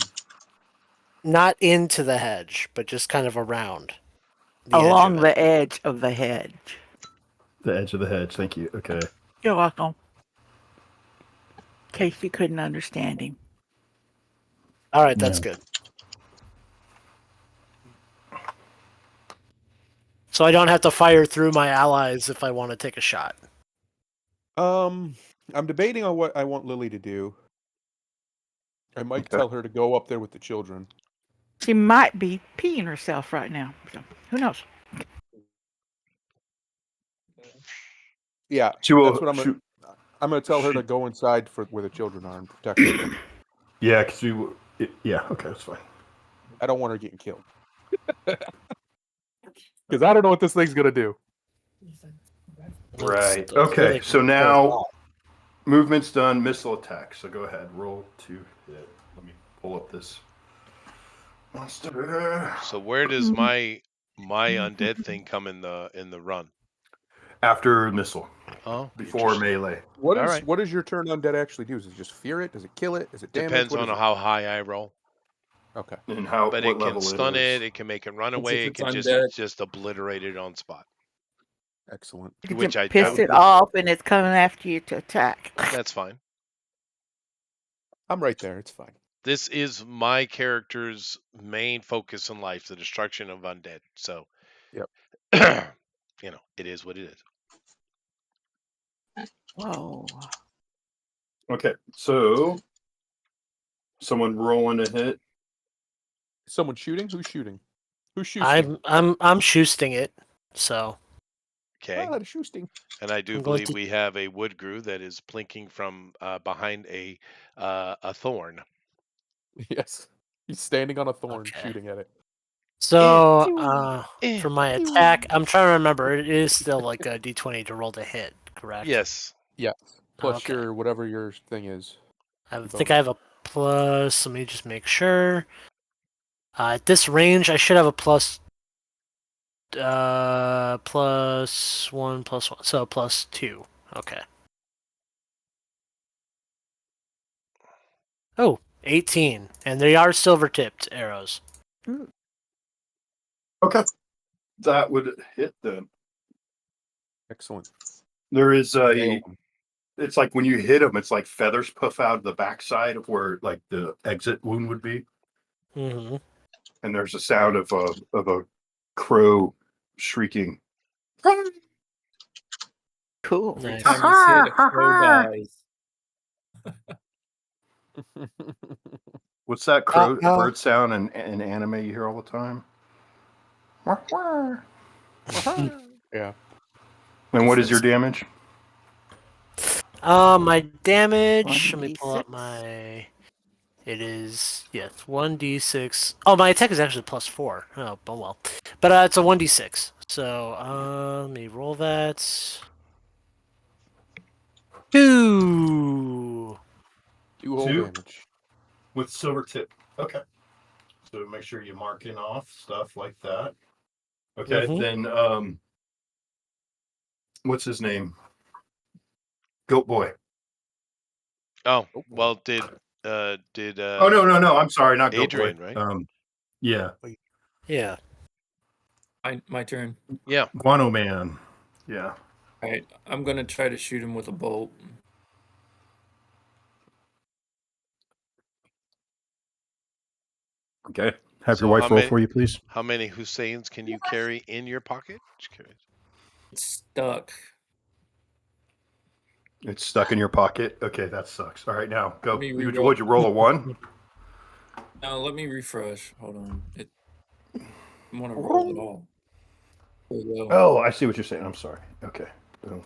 Not into the hedge, but just kind of around. Along the edge of the hedge. The edge of the hedge. Thank you. Okay. You're welcome. In case you couldn't understand him. All right, that's good. So I don't have to fire through my allies if I want to take a shot. I'm debating on what I want Lily to do. I might tell her to go up there with the children. She might be peeing herself right now. So who knows? Yeah, She will, that's what I'm going to tell her to go inside where the children are and protect them. Yeah, because yeah, okay, that's fine. I don't want her getting killed. Because I don't know what this thing's going to do. Right. Okay, so now movement's done, missile attack. So go ahead, roll to hit. Let me pull up this monster. So where does my undead thing come in the run? After missile. Oh, before melee. What does your turn undead actually do? Does it just fear it? Does it kill it? Does it damage? Depends on how high I roll. Okay. And but it can stun it. It can make it run away. It can just obliterate it on spot. Excellent. Which I piss it off and it's coming after you to attack. That's fine. I'm right there. It's fine. This is my character's main focus in life: the destruction of undead. So, yep. It is what it is. Whoa. Okay, so someone rolling a hit. Someone shooting? Who's shooting? Who's shooting? I'm shooting it. So. Okay. Shooting. And I do believe we have a wood grew that is plinking from behind a thorn. Yes, he's standing on a thorn, shooting at it. So for my attack, I'm trying to remember. It is still like a D20 to roll to hit, correct? Yes. Yeah. Plus your whatever your thing is. I think I have a plus. Let me just make sure. At this range, I should have a plus. Plus one, so plus 2. Okay. Oh, 18, and they are silver-tipped arrows. Okay, that would hit them. Excellent. There is it's like when you hit them, it's like feathers puff out of the backside of where like the exit wound would be. Mm-hmm. And there's a sound of a crow shrieking. Cool. Every time you hit, a crow dies. What's that crow bird sound in anime you hear all the time? Yeah. And what is your damage? My damage. Let me pull up my. It is 1d6. Oh, my attack is actually +4. Oh, well. But it's a 1d6. So let me roll that. 2. 2 whole damage. With silver tip. Okay. So make sure you marking off stuff like that. Okay, then what's his name? Goat Boy. Oh, well, did oh no, I'm sorry, not Adrian, Goat Boy. right? Yeah. My turn. Yeah. Guano Man. Yeah. All right, I'm gonna try to shoot him with a bolt. Okay. Have your wife roll for you, please. How many Husseins can you carry in your pocket? Just curious. It's stuck. It's stuck in your pocket. Okay, that sucks. All right, now go. Would you roll a 1? No, let me refresh. Hold on. I want to roll it all. Oh, I see what you're saying. I'm sorry. Okay. Boom.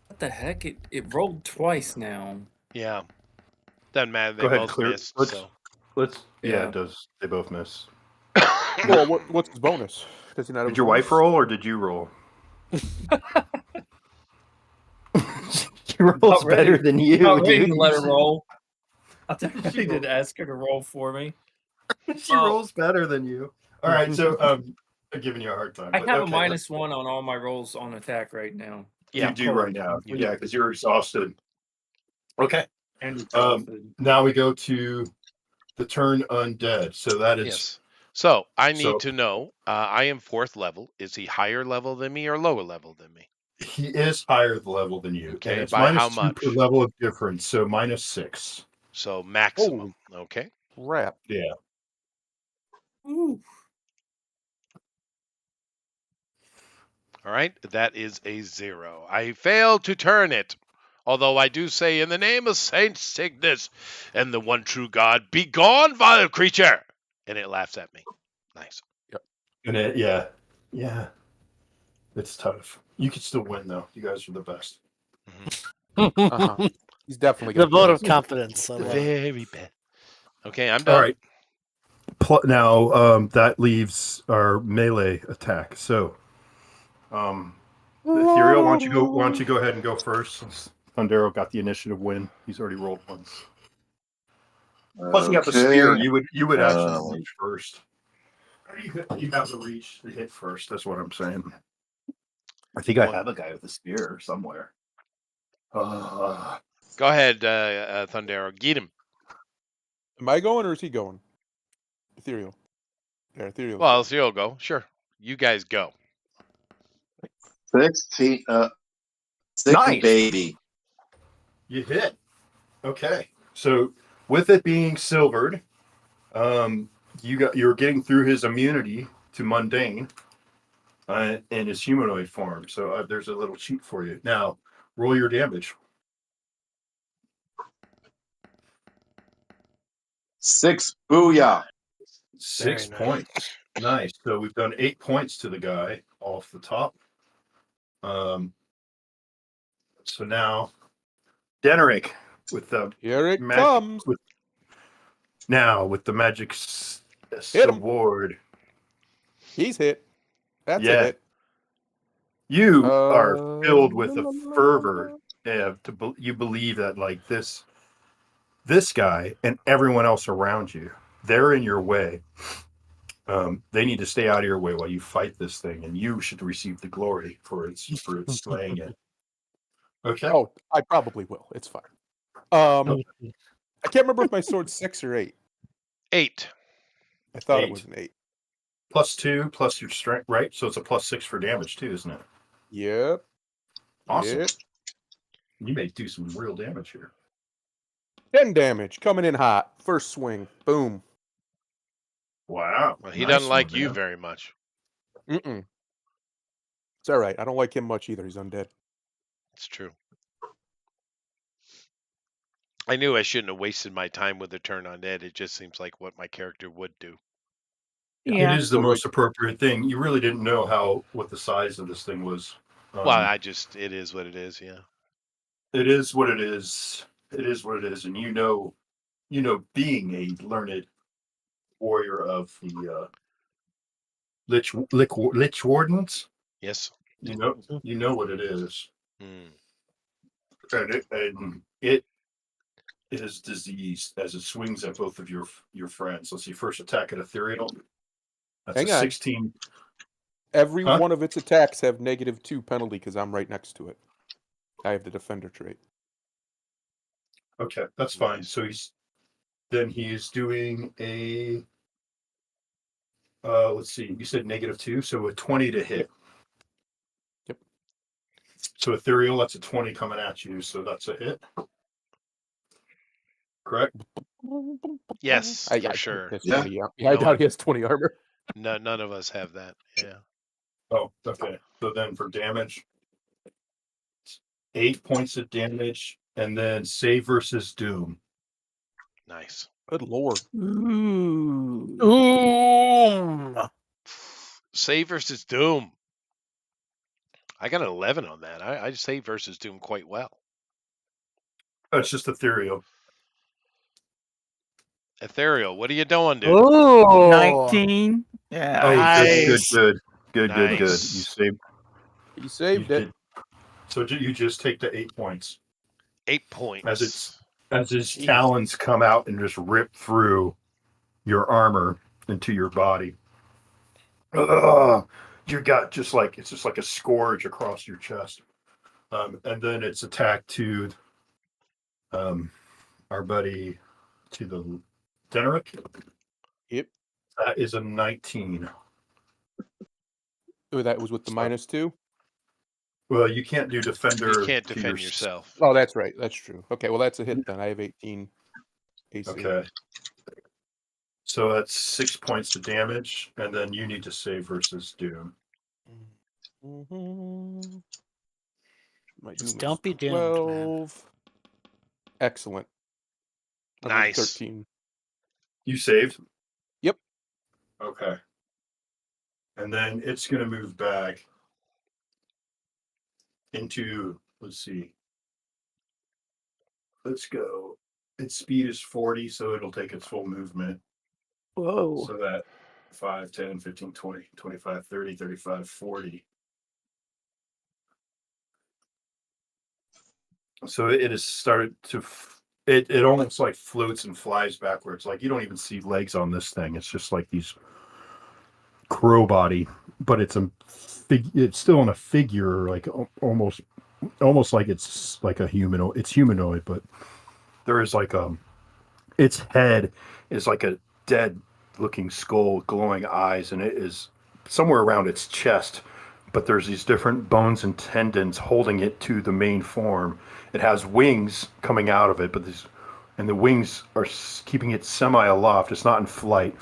What the heck? It rolled twice now. Yeah. Doesn't matter. They Go ahead, both clear. missed. Let's. Yeah, Yeah. it does. They both miss. Well, what's his bonus? Does he not have Did your wife roll or did you roll? She rolls better than you, Not ready dude. to let her roll. I think I need to ask her to roll for me. She rolls better than you. All right, so I'm giving you a hard time. I but have okay, a -1 on all my rolls on attack right now. You do right now. Yeah, because you're exhausted. Okay. And exhausted. Now we go to the turn undead. So that is Yes. So I need to know. I am 4th level. Is he higher level than me or lower level than me? He is higher level than you. Okay, And it's by how -2 much? per level of difference, so -6. So maximum. Okay. Crap. Yeah. Ooh. All right. That is a 0. I failed to turn it. Although I do say, in the name of Saint Cygnus and the one true God, be gone, vile creature! And it laughs at me. Nice. Yep. And yeah. It's tough. You can still win, though. You guys are the best. Uh-huh. He's definitely the vote of confidence. The very best. Okay, I'm done. All right. Now, that leaves our melee attack. So, Ethereal, why don't you go ahead and go first? Since Thundero got the initiative win. He's already rolled once. Plus, you got the spear. You would actually reach first. You have the reach to hit first. That's what I'm saying. I think I have a guy with a spear somewhere. Go ahead, Thundero. Get him. Am I going or is he going? Ethereal. Yeah, Ethereal. Well, Ethereal go. Sure. You guys go. 16. Nice. Baby. You hit. Okay. So with it being silvered, you're getting through his immunity to mundane in his humanoid form. So there's a little cheat for you. Now roll your damage. 6. Booyah. 6 points. Nice. So we've done 8 points to the guy off the top. So now Deneric with the here it magic, comes. With the magic sword. He's hit. That's a hit. You are filled with a fervor. You believe that like this guy and everyone else around you, they're in your way. They need to stay out of your way while you fight this thing, and you should receive the glory for its slaying it. Okay. Oh, I probably will. It's fine. I can't remember if my sword's 6 or 8. 8. I thought it was an 8. +2 plus your strength, right? So it's a +6 for damage too, isn't it? Yep. Awesome. Yep. You may do some real damage here. 10 damage coming in hot. First swing. Boom. Wow. Well, he doesn't like you very much. Mm-mm. It's all right. I don't like him much either. He's undead. It's true. I knew I shouldn't have wasted my time with the turn undead. It just seems like what my character would do. Yeah. It is the most appropriate thing. You really didn't know what the size of this thing was. Well, it is what it is. Yeah. It is what it is. It is what it is. And being a learned warrior of the Lich Wardens. Yes. You know what it is. Mm. And it is diseased as it swings at both of your friends. Let's see, first attack at Ethereal. That's Hang a on. 16. Every one of its attacks have -2 penalty because I'm right next to it. I have the defender trait. Okay, that's fine. So he's doing a let's see, you said -2, so a 20 to hit. Yep. So Ethereal, that's a 20 coming at you, so that's a hit. Correct? Yes, for sure. Yeah. I doubt he has 20 armor. No, none of us have that. Yeah. Oh, okay. So then for damage, 8 points of damage, and then save versus doom. Nice. Good lord. Ooh. Save versus doom. I got an 11 on that. I save versus doom quite well. It's just Ethereal. Ethereal, what are you doing, dude? Ooh, 19. Yeah. Oh, nice. Good. Nice. You saved it. So you just take the 8 points. 8 points. As his talons come out and just rip through your armor into your body. You got it's just like a scourge across your chest. And then it's attacked to our buddy to the Deneric. Yep. That is a 19. Oh, that was with the -2? Well, you can't do defender. You can't defend yourself. Oh, that's right. That's true. Okay, well, that's a hit then. I have 18 AC. Okay. So that's 6 points of damage, and then you need to save versus Doom. Mm-hmm. Just don't be doomed, 12. Excellent. Nice. 13. You saved? Yep. Okay. And then it's going to move back into, let's see. Let's go. Its speed is 40, so it'll take its full movement. Whoa. So that 5, 10, 15, 20, 25, 30, 35, 40. So it has started to, it almost like floats and flies backwards. Like you don't even see legs on this thing. It's just like these crow body, but it's it's still in a figure, like almost like it's like a humanoid. It's humanoid, but there is like its head is like a dead looking skull, glowing eyes, and it is somewhere around its chest. But there's these different bones and tendons holding it to the main form. It has wings coming out of it, and the wings are keeping it semi-aloft. It's not in flight.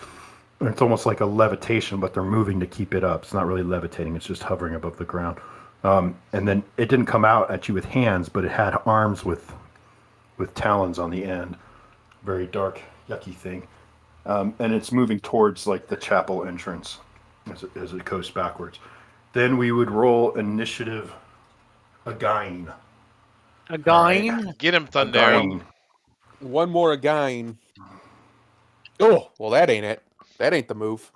And it's almost like a levitation, but they're moving to keep it up. It's not really levitating. It's just hovering above the ground. And then it didn't come out at you with hands, but it had arms with talons on the end. Very dark, yucky thing. And it's moving towards like the chapel entrance as it goes backwards. Then we would roll initiative again. Again? Get him, Thundero. One more again. Oh, well, that ain't it. That ain't the move.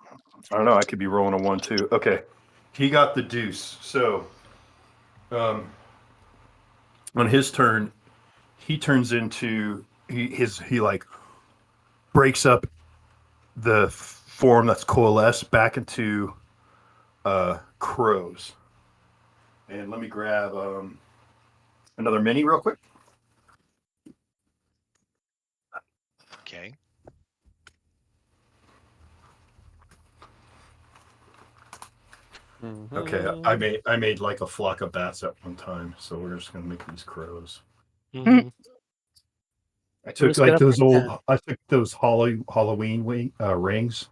I don't know. I could be rolling a 1, 2. Okay. He got the deuce. So, on his turn, he turns into he like breaks up the form that's coalesced back into crows. And let me grab another mini real quick. Okay. Mm-hmm. Okay, I made like a flock of bats at one time, so we're just gonna make these crows. Mm-hmm. I took those Halloween rings.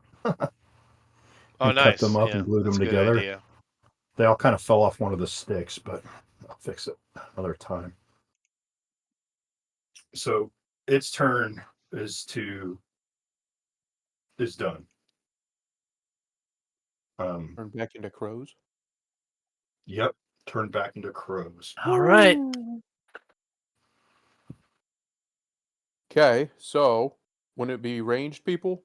Oh, nice. Cut them up and glued them together. Idea. They all kind of fell off one of the sticks, but I'll fix it another time. So its turn is done. Turn back into crows. Yep, turn back into crows. All right. Okay, so wouldn't it be ranged people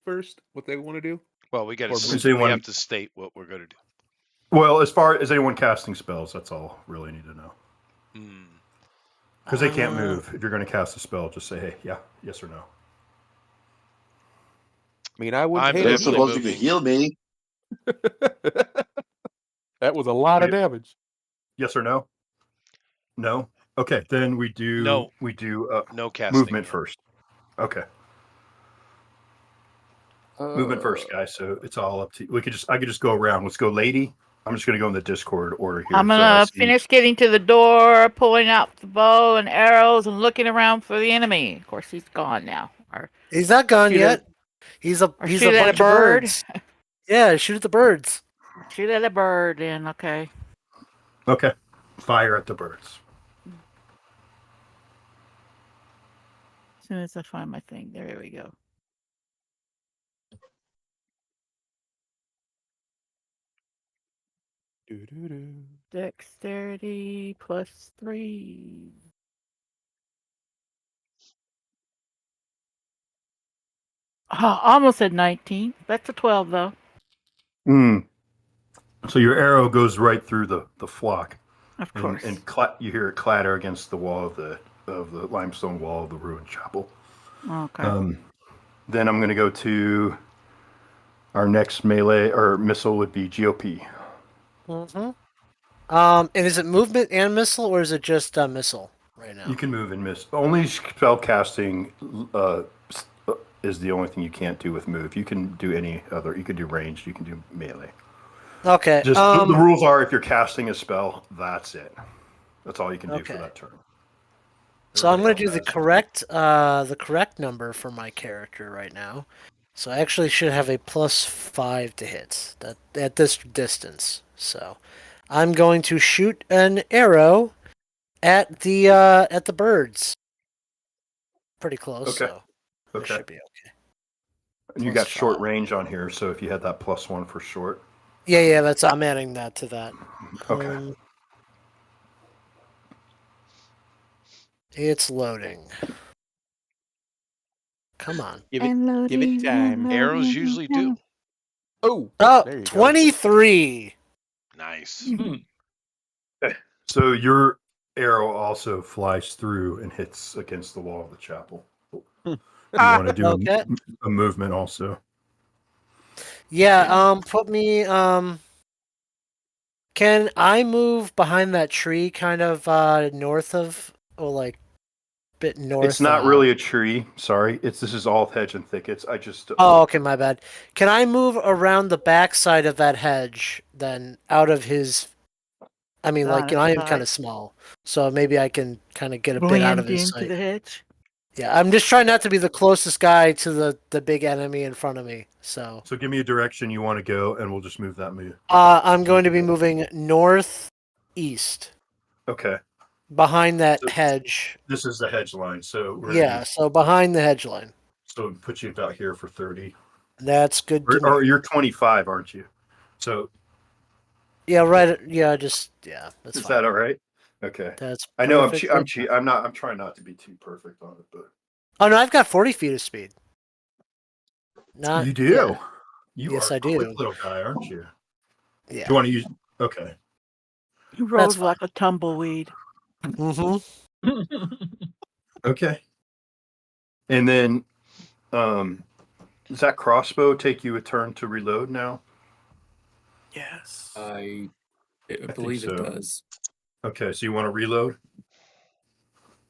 first? What they want to do? Well, we got Does to. We anyone- have to state what we're going to do. Well, as far as anyone casting spells, that's all I really need to know. Because they can't move. If you're going to cast a spell, just say, hey, yeah, yes or no. I mean, I wouldn't hate They're it. supposed to heal me. That was a lot of damage. Yes or no? No? Okay, then we do No casting. Movement first. Okay. Movement first, guys. So it's all up to you. I could just go around. Let's go, lady. I'm just gonna go in the Discord order here. I'm gonna finish getting to the door, pulling out the bow and arrows, and looking around for the enemy. Of course, he's gone now. Or he's not gone yet. He's a bunch of birds. Yeah, shoot at the birds. Shoot at a bird, then. Okay. Okay. Fire at the birds. As soon as I find my thing, there we go. Dexterity +3. Almost at 19. That's a 12 though. So your arrow goes right through the flock. Of course. And you hear it clatter against the wall of the limestone wall of the ruined chapel. Okay. Then I'm going to go to our next melee or missile would be GOP. Mm-hmm. And is it movement and missile, or is it just missile right now? You can move and miss. Only spell casting is the only thing you can't do with move. You can do any other. You can do ranged. You can do melee. Okay. Just the rules are if you're casting a spell, that's it. That's all you can do for that turn. So I'm going to do the correct number for my character right now. So I actually should have a +5 to hit at this distance. So I'm going to shoot an arrow at the birds. Pretty close. Okay. So that should be okay. And you got short range on here, so if you had that +1 for short. Yeah. I'm adding that to that. Okay. It's loading. Come on. Give it time. Arrows usually do. Oh, 23. Nice. So your arrow also flies through and hits against the wall of the chapel. You want to do a movement also. Yeah, put me can I move behind that tree kind of north of, or like a bit north? It's not really a tree, sorry. This is all hedge and thickets. I just Oh, okay, my bad. Can I move around the backside of that hedge then out of his I mean, like, I am kind of small, so maybe I can kind of get a bit out of his sight. The hedge. Yeah, I'm just trying not to be the closest guy to the big enemy in front of me. So give me a direction you want to go, and we'll just move that move. I'm going to be moving northeast. Okay. Behind that hedge. This is the hedge line, so so behind the hedge line. So it puts you about here for 30. That's good. Or you're 25, aren't you? So. Yeah, right. Yeah, that's Is fine. that all right? Okay. That's. I know I'm trying not to be too perfect on it, but. Oh no, I've got 40 feet of speed. You do. Yeah. Yes, I do. Quick little guy, aren't you? Yeah. Do you want to use? Okay. You rolls like a tumbleweed. Mm-hmm. Okay. And then, does that crossbow take you a turn to reload now? Yes. I believe so. It does. Okay, so you want to reload?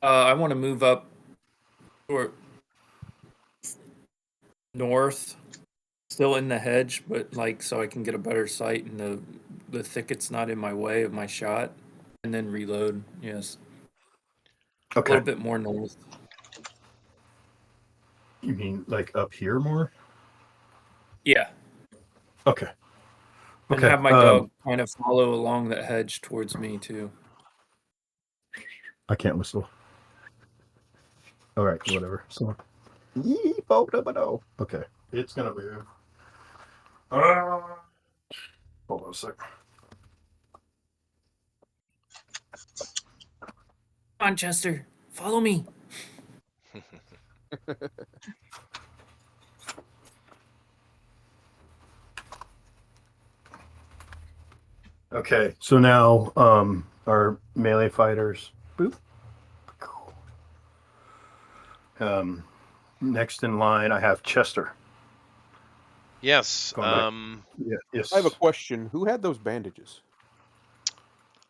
I want to move up or north, still in the hedge, but like so I can get a better sight and the thicket's not in my way of my shot, and then reload. Yes. Okay. A little bit more north. You mean like up here more? Yeah. Okay. And have my dog kind of follow along that hedge towards me too. I can't whistle. All right, whatever. So, okay, it's gonna move. Hold on a sec. Come on, Chester, follow me. Okay, so now our melee fighters. Boop. Next in line, I have Chester. Yes. Yes. I have a question. Who had those bandages?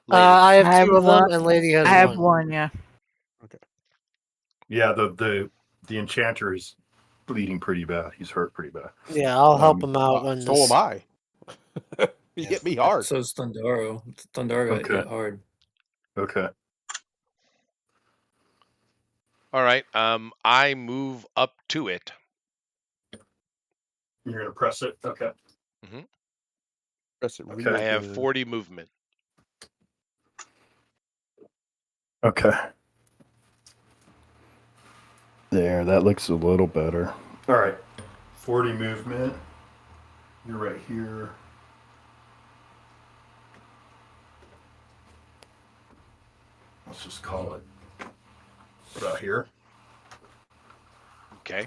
I have 2 of them, and Lady has 1. I have 1. Yeah. Okay. Yeah, the enchanter is bleeding pretty bad. He's hurt pretty bad. Yeah, I'll help him out when. So am I. He hit me hard. So's Thundaro. Thundaro got hit hard. Okay. All right. I move up to it. You're gonna press it. Okay. Mm-hmm. Press it. Okay. I have 40 movement. Okay. There, that looks a little better. All right. 40 movement. You're right here. Let's just call it about here. Okay.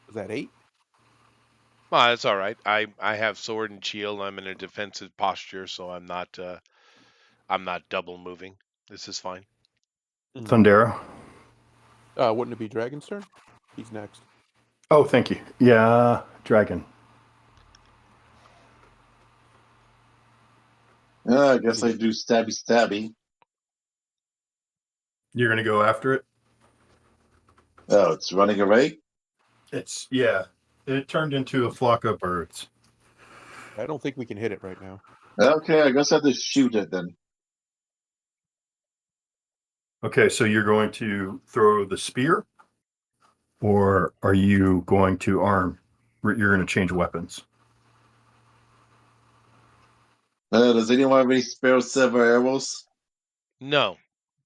Was that 8? Well, that's all right. I have sword and shield. I'm in a defensive posture, so I'm not double moving. This is fine. Thundero. Wouldn't it be Dragon's turn? He's next. Oh, thank you. Yeah, dragon. I guess I do stabby. You're gonna go after it? Oh, it's running away? It turned into a flock of birds. I don't think we can hit it right now. Okay, I guess I have to shoot it then. Okay, so you're going to throw the spear? Or are you going to arm? You're going to change weapons. Does anyone have any spare silver arrows? No.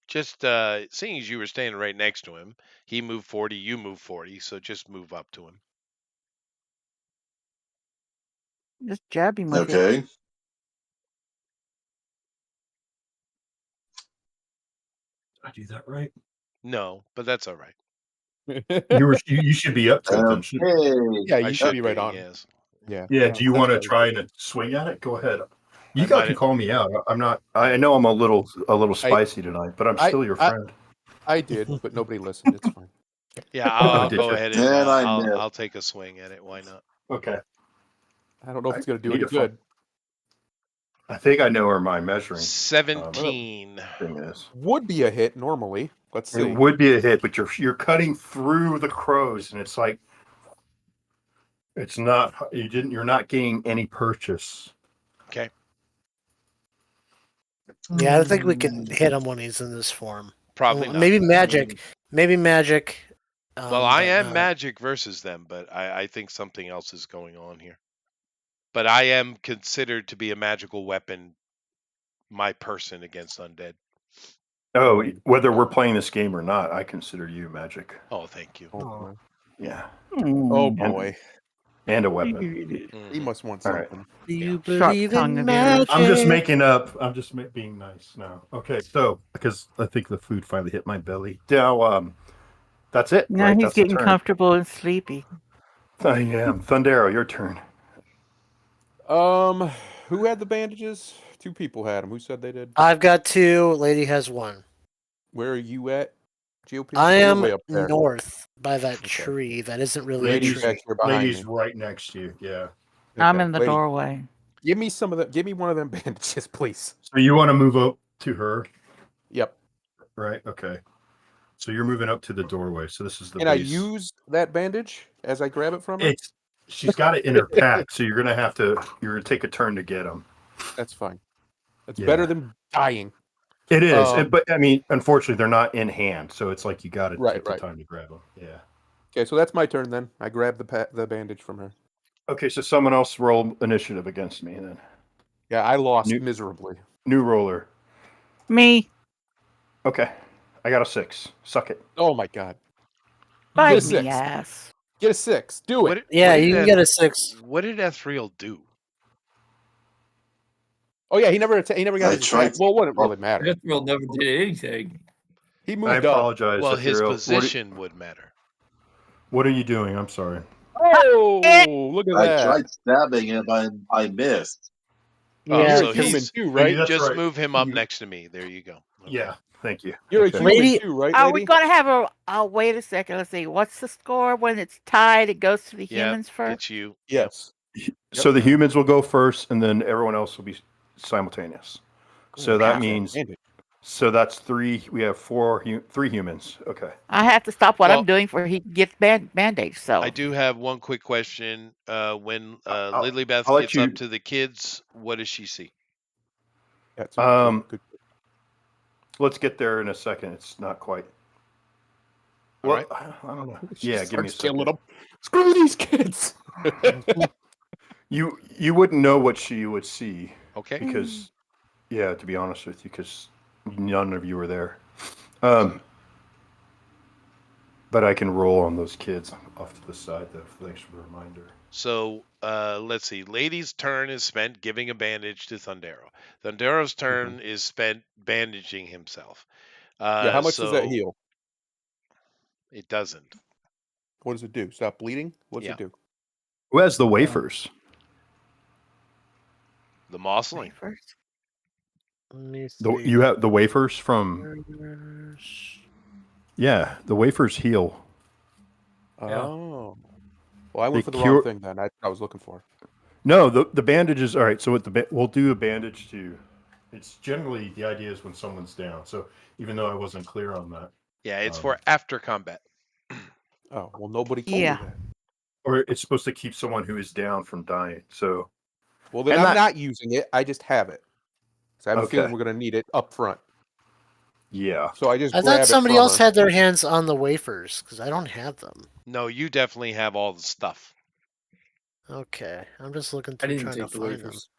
Just seeing as you were standing right next to him, he moved 40, you moved 40, so just move up to him. Just jab him with it. Okay. Did I do that right? No, but that's all right. You should be up to it then. Yeah, I you should be right be, on. yes. Yeah. Yeah. Do you that's want to right. try and swing at it? Go ahead. You I guys might can have- call me out. I'm not. I know I'm a little spicy tonight, but I'm still your friend. I did, but nobody listened. It's fine. Yeah, I'll did go you? ahead and And I missed. I'll take a swing at it. Why not? Okay. I don't know if it's going to do need any to find- good. I think I know where my measuring 17. thing is. Would be a hit normally. Let's see. It would be a hit, but you're cutting through the crows, and it's like it's not. You're not gaining any purchase. Okay. Yeah, I think we can hit him when he's in this form. Probably not. Maybe magic. Maybe magic. Well, I but am no. magic versus them, but I think something else is going on here. But I am considered to be a magical weapon, my person against undead. Oh, whether we're playing this game or not, I consider you magic. Oh, thank you. Oh, Yeah. oh boy. And a weapon. He must want All right. something. Do you Sharp believe tongue in of magic? I'm just making up. I'm just being nice now. Okay, so because I think the food finally hit my belly. Now, that's it. Now right? he's That's the getting turn. comfortable and sleepy. I am. Thundero, your turn. Who had the bandages? 2 people had them. Who said they did? I've got 2. Lady has 1. Where are you at? GOP? I You're am way up there. north by that tree. That isn't really a Lady's tree. back here behind Lady's me. right next to you. Yeah. I'm Okay, in the lady, doorway. Give me some of them. Give me one of them bandages, please. So you want to move up to her, Yep. right? Okay. So you're moving up to the doorway. So this is the Can I base. use that bandage as I grab it from her? She's got it in her pack, so you're gonna take a turn to get them. That's fine. That's Yeah. better than dying. It is, but I mean, unfortunately, they're not in hand, so it's like you got to take the time to grab them. Yeah. Okay, so that's my turn then. I grab the bandage from her. Okay, so someone else roll initiative against me then. Yeah, I lost miserably. New roller. Me. Okay, I got a 6. Suck it. Oh my god. Bite Get a me 6. ass. Get a 6. Do it. Yeah, you can get a 6. What did Ethriel do? Oh yeah, he never got his attack. Well, it wouldn't really matter. Ethriel never did anything. He moved I up. apologize. Well, his Ethriel. position would matter. What are you doing? I'm sorry. Oh, look at I that. tried stabbing him, I missed. Oh, Yeah, so human he's too, right? That's just right. move him up next to me. There you go. Okay. Yeah, thank you. You're Okay. a human Lady- too, right, Are lady? we going to have a... Oh, wait a second. Let's see. What's the score when it's tied? It goes to the Yeah, humans first? it's you. Yes. So the humans will go first, and then everyone else will be simultaneous. So that means, so that's 3. We have 3 humans. Okay. I have to stop what Well- I'm doing for he gets bandaged. So I do have one quick question. When Lilybeth I'll let gets you- up to the kids, what does she see? That's good. Let's get there in a second. It's not quite. All Well, right. I don't know. She Yeah, give me a starts killing second. them. Screw these kids. You wouldn't know what she would see Okay. because, yeah, to be honest with you, because none of you were there. But I can roll on those kids off to the side, though. Thanks for the reminder. So let's see. Lady's turn is spent giving a bandage to Thundero. Thundero's turn is spent bandaging himself. Yeah, how much does that heal? It doesn't. What does it do? Stop bleeding? What does Yeah. it do? Who has the wafers? The Mossling. first. Let me You see. have the wafers from. Yeah, the wafers heal. Oh. Well, I went They for the cure- wrong thing then. I was looking for. No, the bandages. All right, so with we'll do a bandage too. It's generally the idea is when someone's down. So even though I wasn't clear on that. Yeah, it's for after combat. Oh, well, nobody told me that. Or it's supposed to keep someone who is down from dying. So. Well, then I'm not using it. I just have it. So I have a feeling we're going to need it up front. Yeah. So I thought somebody else had their hands on the wafers because I don't have them. No, you definitely have all the stuff. Okay, I'm just looking through I didn't trying to take the find them. wafers.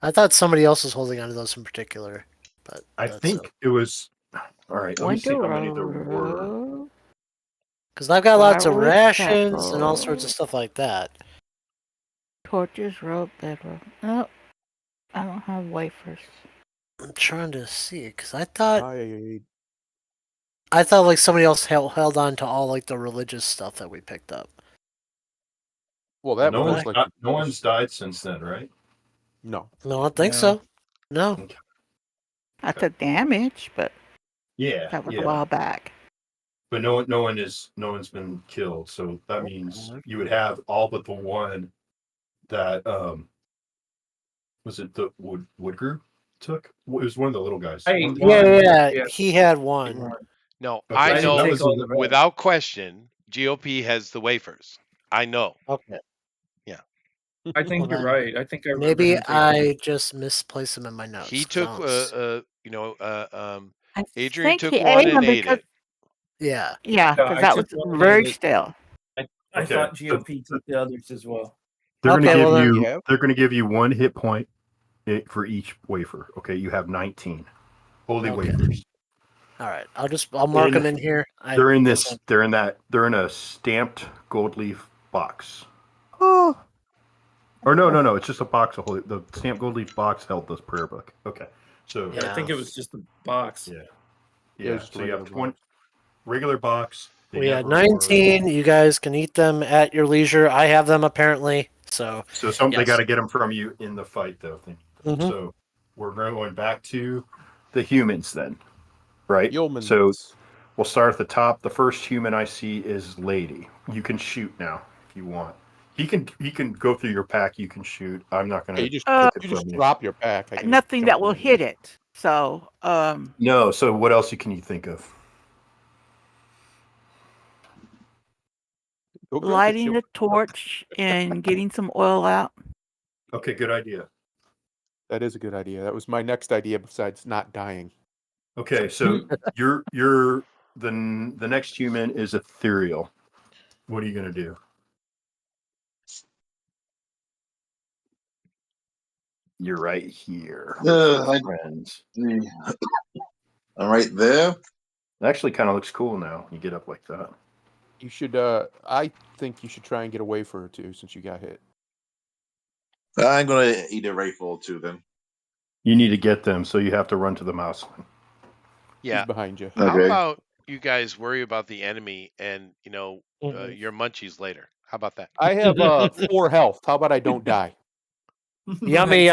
I thought somebody else was holding on to those in particular, but I think it was. All right, let me see how many there were. Because I've got lots of Firewood, rations and all pepper. sorts of stuff like that. Torches, rope, bedrock. No, I don't have wafers. I'm trying to see because I thought like somebody else held on to all like the religious stuff that we picked up. Well, that no was no one's died since then, right? No, I don't think so. No. Okay. I took damage, but that was a while back. But no one's been killed, so that means you would have all but the one that was it the wood group took? It was one of the little guys. Yeah, he had one. No, Okay, I so know that was without question, GOP has the wafers. I know. Okay. Yeah. I think you're right. I think I remember Maybe him taking I just misplaced them in my notes. He took Adrian think took he one ate and them ate because- it. Yeah. Yeah, because I that was took one very and stale. I thought GOP took the others as well. They're Okay, well going then- to give you. They're going to give you 1 hit point for each wafer. Okay, you have 19 holy wafers. All right, I'll mark them in here. They're in this. They're in that. They're in a stamped gold leaf box. Oh. Or no. It's just a box of holy. The stamped gold leaf box held this prayer book. Okay, so I think it was just a box. Yeah. So you have 20 regular box. We had 19. You guys can eat them at your leisure. I have them apparently. So they got to get them from you in the fight, though. Mhm. So we're going back to the humans then, right? Yeomans. So we'll start at the top. The first human I see is Lady. You can shoot now if you want. He can go through your pack. You can shoot. I'm not going to. You just drop your pack. Nothing that will hit it. So no. So what else can you think of? lighting a torch and getting some oil out. Okay, good idea. That is a good idea. That was my next idea besides not dying. Okay, so you're the next human is ethereal. What are you gonna do? You're right here, friends. I'm right there. It actually kind of looks cool now. You get up like that. You should. I think you should try and get a wafer or two since you got hit. I'm gonna eat a rifle too then. You need to get them, so you have to run to the mouse line. Yeah. He's behind you. How Okay. about you guys worry about the enemy and your munchies later? How about that? I have 4 health. How about I don't die? Yummy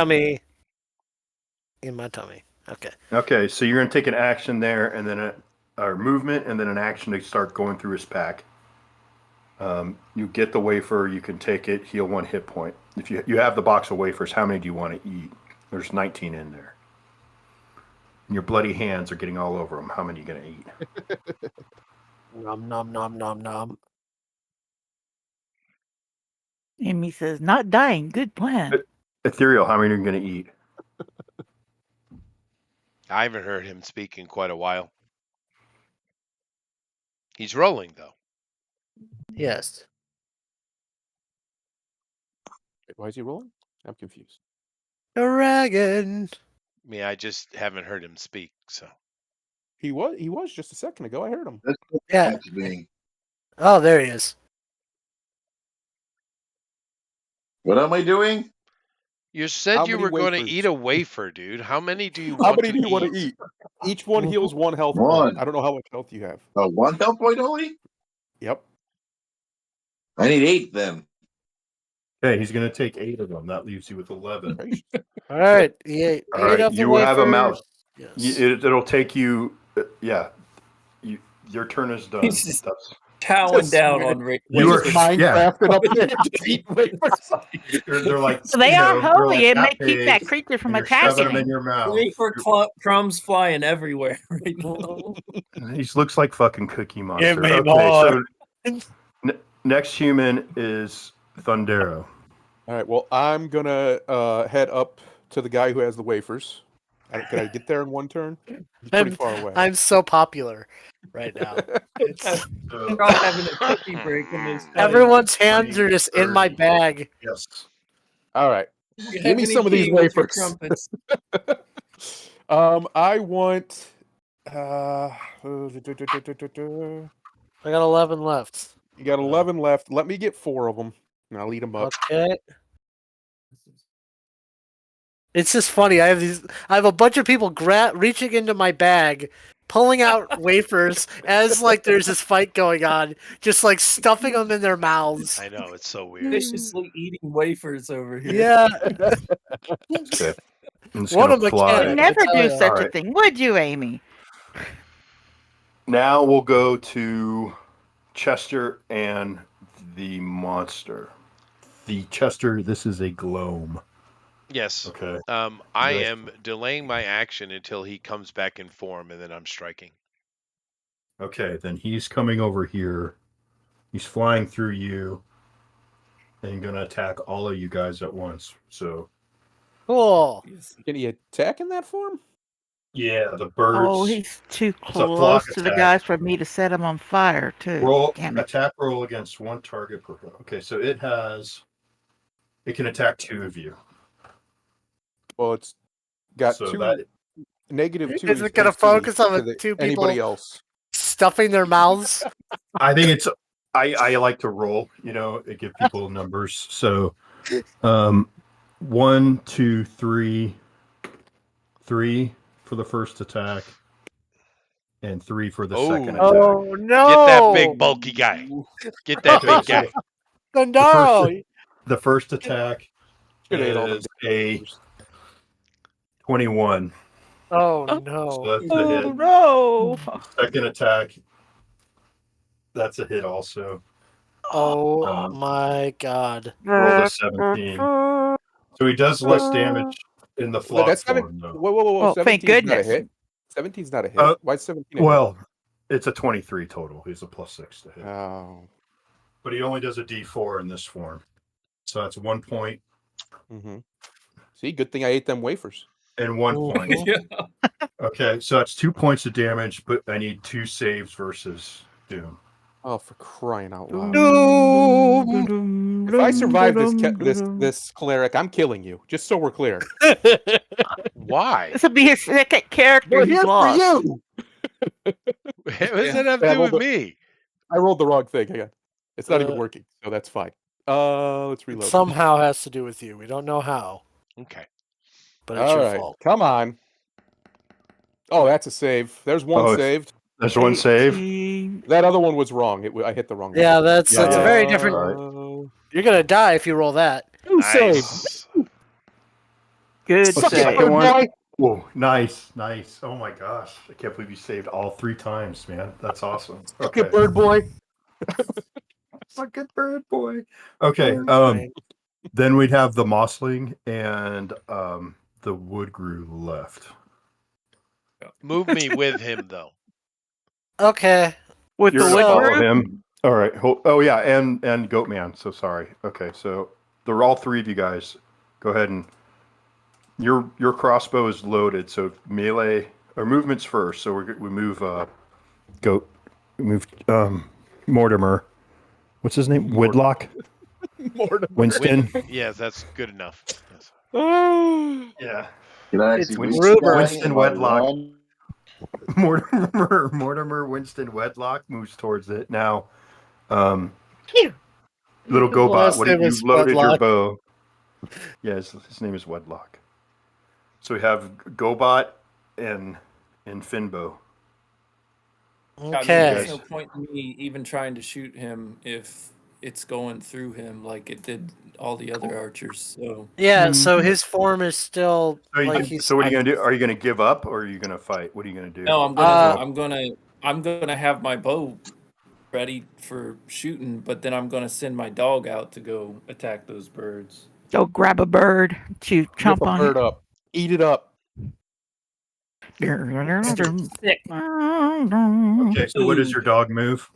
in my tummy. Okay. Okay, so you're gonna take an action there, and then a movement, and then an action to start going through his pack. You get the wafer, you can take it, heal 1 hit point. If you have the box of wafers, how many do you want to eat? There's 19 in there. And your bloody hands are getting all over them. How many are you going to eat? Nom nom nom nom nom. Amy says, "Not dying. Good plan." Ethereal, how many are you going to eat? I haven't heard him speak in quite a while. He's rolling though. Yes. Why is he rolling? I'm confused. Dragon. I mean, I just haven't heard him speak. So He was just a second ago. I heard him. Yeah. Oh, there he is. What am I doing? you said How you many were going to wafers? eat a wafer, dude. How many do you How want many to do you want to eat? Each one heals 1 health point. One. I don't know how much health you have. 1 health point only? Yep. I need 8 then. Okay, he's going to take 8 of them. That leaves you with 11. All right. Yeah. All right, you have a mouse. Yes. It'll take you. your turn is done. He's just chowing down on You are Minecrafted up there, just eating wafers. They're like So they are they're holy. like It may that keep that big, creature from and you're shoving attacking them in him. your mouth. Wafer crumbs flying everywhere right now. He looks like fucking Cookie Monster. Give me Okay, more. so next human is Thundero. All right. Well, I'm gonna head up to the guy who has the wafers. Can I get there in one turn? He's pretty far away. I'm so popular right now. They're all having a cookie break in this. Everyone's hands are just in my bag. Yes. All right. Give me some of these wafers. I want. I got 11 left. You got 11 left. Let me get 4 of them, and I'll eat them up. Okay. It's just funny. I have a bunch of people reaching into my bag, pulling out wafers as like there's this fight going on, just like stuffing them in their mouths. I know, it's so weird. Viciously eating wafers over here. Yeah. Okay. What a mechanic. You'd never do such All a right. thing, would you, Amy? Now we'll go to Chester and the monster. The Chester, this is a gloam. Yes. Okay. I am delaying my action until he comes back in form, and then I'm striking. Okay, then he's coming over here. He's flying through you and going to attack all of you guys at once. So Cool. Can he attack in that form? yeah, the birds. Oh, he's too It's a flock close to the attack. guys for me to set him on fire, too. Roll Damn it. attack roll against one target per. Okay, so it can attack 2 of you. Well, it's got So 2 that negative 2. Is it going to focus on the 2 anybody people else? stuffing their mouths? I think it's I like to roll, it give people numbers. So 1, 2, 3 for the first attack and 3 for the second attack. Oh no! Get that big bulky guy. Get that big guy. No! The first attack is a 21. Oh So no! that's a hit. no! Second attack, that's a hit also. Oh my god! Roll a 17. So he does less damage in the flock That's form, though. Whoa! Well, 17's thank not a goodness. hit. 17's not a hit. Why is 17 a hit? Well, it's a 23 total. He's a +6 to hit. Oh. But he only does a D4 in this form. So that's 1 point Mm-hmm. See, good thing I ate them wafers. and 1 point. Okay, so that's 2 points of damage, but I need 2 saves versus Doom. Oh, for crying out loud! Doom. If I survive this cleric, I'm killing you. Just so we're clear. Why? This will be his second character he's lost. you. What does that have to do with me? I rolled the wrong thing again. It's not even working, so that's fine. Let's reload. Somehow has to do with you. We don't know how, Okay. but it's All your right, fault. come on. Oh, that's a save. There's one saved. There's 1 save. 18. That other one was wrong. I hit the wrong one. Yeah, that's a Yeah. very different. You're gonna die if you roll that. Nice. Good Suck it, save. bird boy. Whoa, nice. Oh my gosh. I can't believe you saved all 3 times, man. That's awesome. Suck it, bird boy. Suck it, bird boy. Okay, then we'd have the mossling and the wood grew left. Move me with him, though. Okay. With You're the gonna wood follow group? him. All right. Oh yeah, and Goatman. So sorry. Okay, so they're all 3 of you guys. Go ahead and your crossbow is loaded. So melee or movement's first. So we move Goat. We move Mortimer. What's his name? Whitlock. Mortimer. Winston. Yes, that's good enough. Yes. Yeah. Can I It's actually Winston Wedlock. Mortimer Winston Wedlock moves towards it. Now, little GoBot, Last what name you is loaded your Wedlock. bow. Yes, his name is Wedlock. So we have GoBot and Finbow. Okay. There's no point in me even trying to shoot him if it's going through him like it did all the other archers. So Yeah. So his form is still So, like he's. so what are you gonna do? Are you gonna give up or are you gonna fight? What are you gonna do? no, I'm I'm gonna have my bow ready for shooting, but then I'm gonna send my dog out to go attack those birds. Go grab a bird, chomp a on bird it. up, eat it up. Okay, so what does your dog move?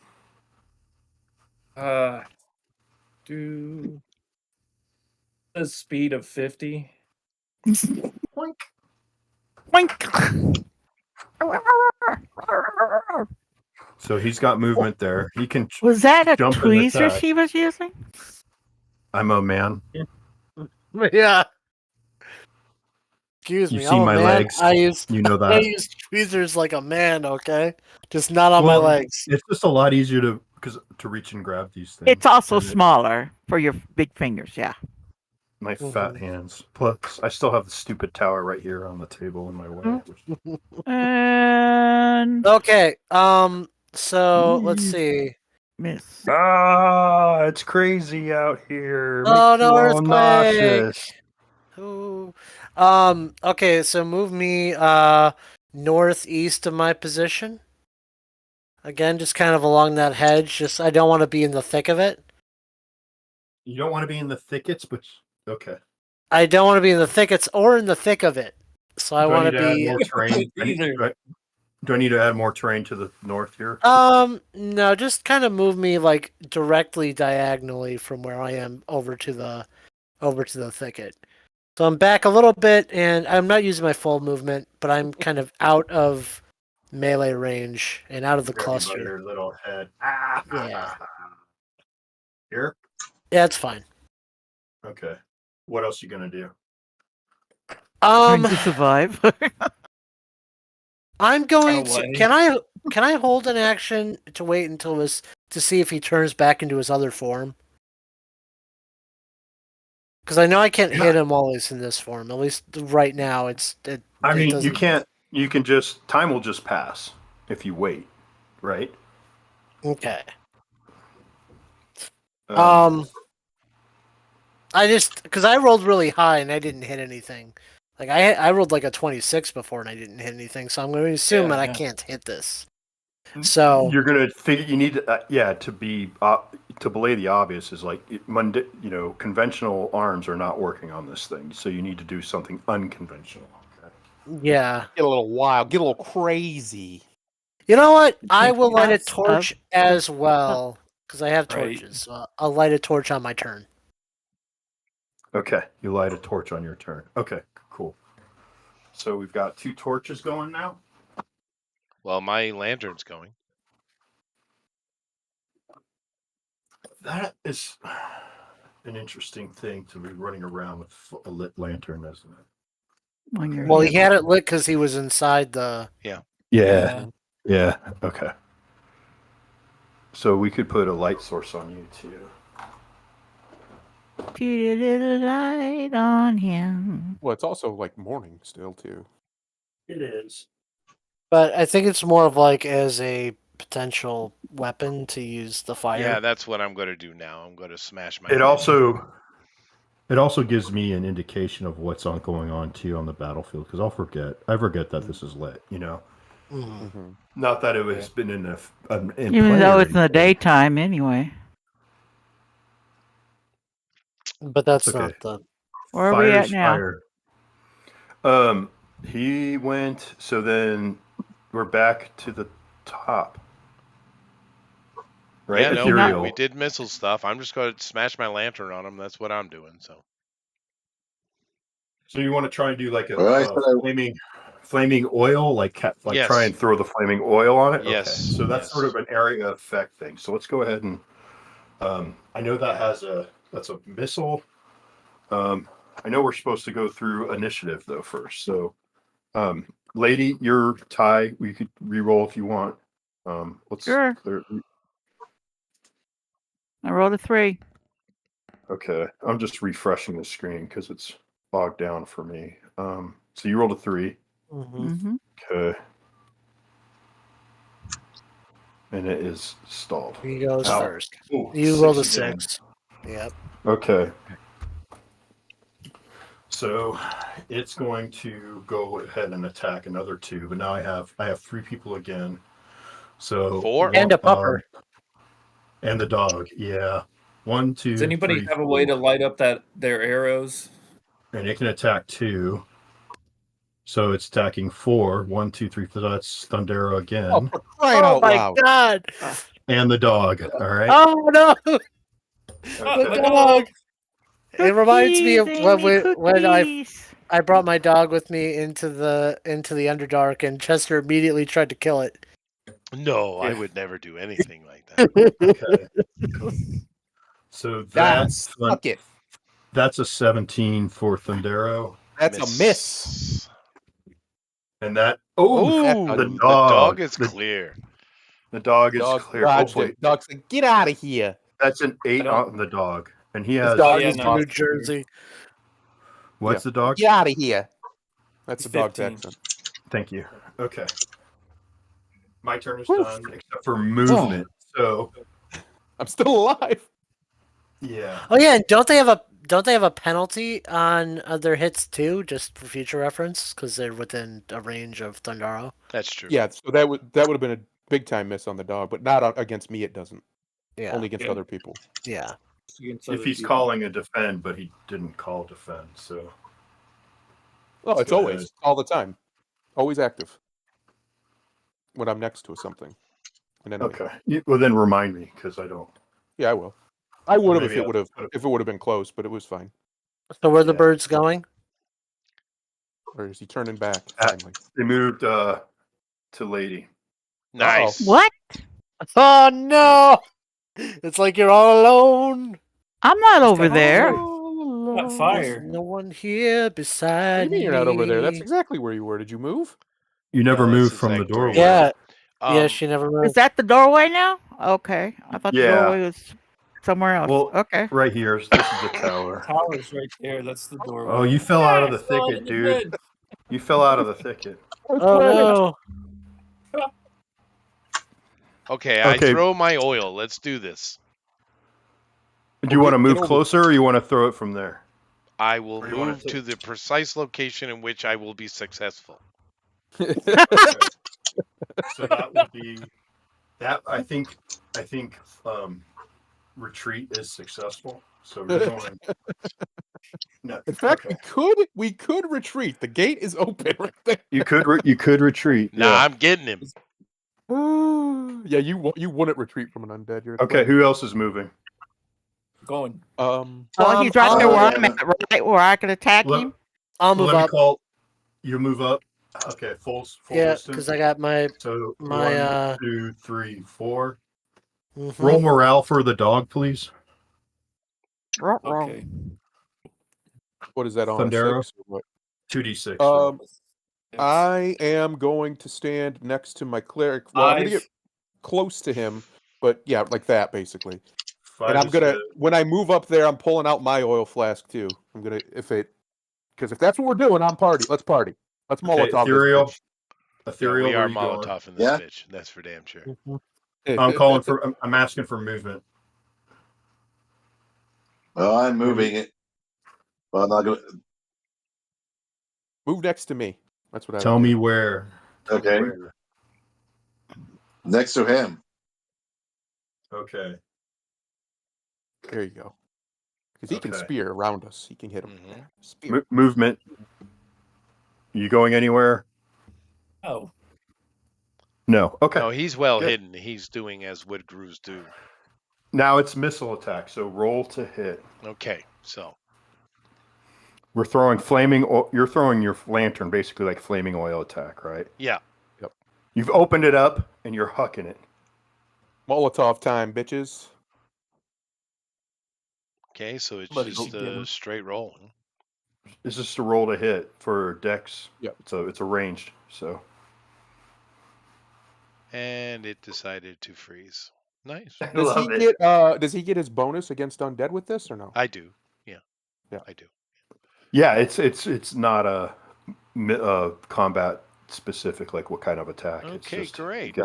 Do a speed of 50. Boink. Boink. So he's got movement there. He can. Was that a jump and tweezer attack. she was using? I'm a man. Yeah. Excuse You me. see I'm a my man. legs. I use that. I use tweezers like a man. Okay, just not on my legs. It's just a lot easier to reach and grab these things. It's also smaller for your big fingers. Yeah. My fat hands. Plus, I still have the stupid tower right here on the table in my way. And okay. So let's see. Miss. It's crazy out here. Oh, Makes you no, all earthquake. nauseous. Ooh. Okay, so move me northeast of my position. Again, just kind of along that hedge. Just I don't want to be in the thick of it. You don't want to be in the thickets, but okay. I don't want to be in the thickets or in the thick of it. So I want to be add more terrain. Do I need to add more terrain to the north here? No, just kind of move me like directly diagonally from where I am over to the thicket. So I'm back a little bit, and I'm not using my full movement, but I'm kind of out of melee range and out of the cluster. Your little head. Yeah. Here? Yeah, it's fine. Okay. What else you gonna do? Trying to survive. I'm going to. Can I hold an action to wait until to see if he turns back into his other form? Because I know I can't hit him while he's in this form. At least right now, you can't. You can just time will just pass if you wait, right? Okay. Because I rolled really high and I didn't hit anything. Like I rolled like a 26 before and I didn't hit anything, so I'm going to assume that I can't hit this. So you're going to figure you need to be to belay the obvious is like conventional arms are not working on this thing, so you need to do something unconventional. Okay? Yeah, get a little wild, get a little crazy. You know what? I will light a torch as well because I have torches. So I'll light a torch on my turn. Okay, you light a torch on your turn. Okay, cool. So we've got 2 torches going now. Well, my lantern's going. That is an interesting thing to be running around with a lit lantern, isn't it? Well, he had it lit because he was inside the. Yeah. Okay. So we could put a light source on you too. Put a little light on him. Well, it's also like morning still too. It is. But I think it's more of like as a potential weapon to use the fire. Yeah, that's what I'm going to do now. I'm going to smash my. It also gives me an indication of what's going on too on the battlefield because I forget that this is lit. Mm-hmm. Not that it has been in even though it's in the daytime anyway. But that's not the. Where are we at now? Fire. He went. So then we're back to the top. Right. Yeah, no, we did missile stuff. I'm just going to smash my lantern on him. That's what I'm doing. So you want to try and do like a flaming oil, like yes. Try and throw the flaming oil on it? Yes. Okay. So that's sort of an area effect thing. So let's go ahead and I know that's a missile. I know we're supposed to go through initiative though first. So lady, your tie, we could re-roll if you want. Sure. I rolled a 3. Okay. I'm just refreshing the screen because it's bogged down for me. So you rolled a 3. Mm-hmm. Okay. And it is stalled. He goes first. Ooh, you rolled a 6. Yep. Okay. So it's going to go ahead and attack another 2, but now I have 3 people again. So 4 and a pupper. And the dog. Yeah. 1, 2. Does anybody 3, have a 4. way to light up their arrows? And it can attack 2. So it's attacking 4. 1, 2, 3. So that's Thundero again. Oh, for crying out loud. My God. And the dog. All right. Oh, no. The The dog. It reminds me of when I brought my dog with me into the Underdark, and Chester immediately tried to kill it. No, I would never do anything like that. Okay. So that's that's a 17 for Thundero. That's a miss. And that the dog is clear. The dog is clear. Hopefully. Dog's like, get out of here. That's an 8 on the dog. And he has dog is from New Jersey. What's the dog? Get out of here. That's the dog's 15. accent. Thank you. Okay. My turn is done, except for movement. So I'm still alive. Yeah. Oh yeah, and don't they have a penalty on their hits too, just for future reference, because they're within a range of Thundero? That's true. Yeah, so that would have been a big time miss on the dog, but not against me. It doesn't. Yeah. Only against other people. Yeah. If he's calling a defend, but he didn't call defend, so. Oh, it's always all the time, always active. When I'm next to something. Okay. Well, then remind me, because I don't. Yeah, I will. I would have if it would have been close, but it was fine. So where are the birds going? Or is he turning back? They moved to Lady. Nice. What? Oh no! It's like you're all alone. I'm not over there. Got fire. There's no one here beside What do you mean you're not over there? That's exactly where you were. Did you move? You never moved from the doorway. Yeah. Yeah, she never moved. Is that the doorway now? Okay. I thought the doorway was somewhere else. Well, okay. Right here. This is the tower. The tower's right there. That's the doorway. Oh, you fell out of the thicket, dude. You fell out of the thicket. Oh no. Okay, I throw my oil. Let's do this. Do you want to move closer, or you want to throw it from there? I will move to the precise location in which I will be successful. So that would be that. I think retreat is successful. So we're going. No, in fact, we could retreat. The gate is open right there. You could retreat. Nah, I'm getting him. Yeah, you wouldn't retreat from an undead. You're okay. Who else is moving? Going. Well, he's right there where I'm at, right where I can attack him. I'll move up. You move up. Okay, full yeah, distance. because I got my 1, 2, 3, 4. Mm-hmm. Roll morale for the dog, please. Okay. What is that on? Thundero? 6 or what? 2d6. I am going to stand next to my cleric. Well, I'm going to get close to him, but yeah, like that basically. And I'm gonna when I move up there, I'm pulling out my oil flask too. I'm gonna because if that's what we're doing, I'm party. Let's party. Let's Molotov. Ethereal. We are Molotov in this bitch. That's for damn sure. I'm asking for movement. Well, I'm moving it. Well, I'm not gonna move next to me. That's what I tell me where. Okay. Next to him. Okay. There you go. Because he can spear around us. He can hit him. Mm-hmm. Spear. Movement. You going anywhere? Oh. No. Okay. No, he's well hidden. He's doing as wood grooves do. Now it's missile attack, so roll to hit. Okay, so we're throwing flaming. You're throwing your lantern basically like flaming oil attack, right? Yeah. Yep. You've opened it up and you're hucking it. Molotov time, bitches. Okay, so it's just a straight roll. It's just a roll to hit for Dex. Yep. So it's a ranged. So. And it decided to freeze. Nice. Does he get his bonus against undead with this or no? I do. Yeah. Yeah, I do. Yeah, it's not a combat specific, like what kind of attack. Okay, it's just, great.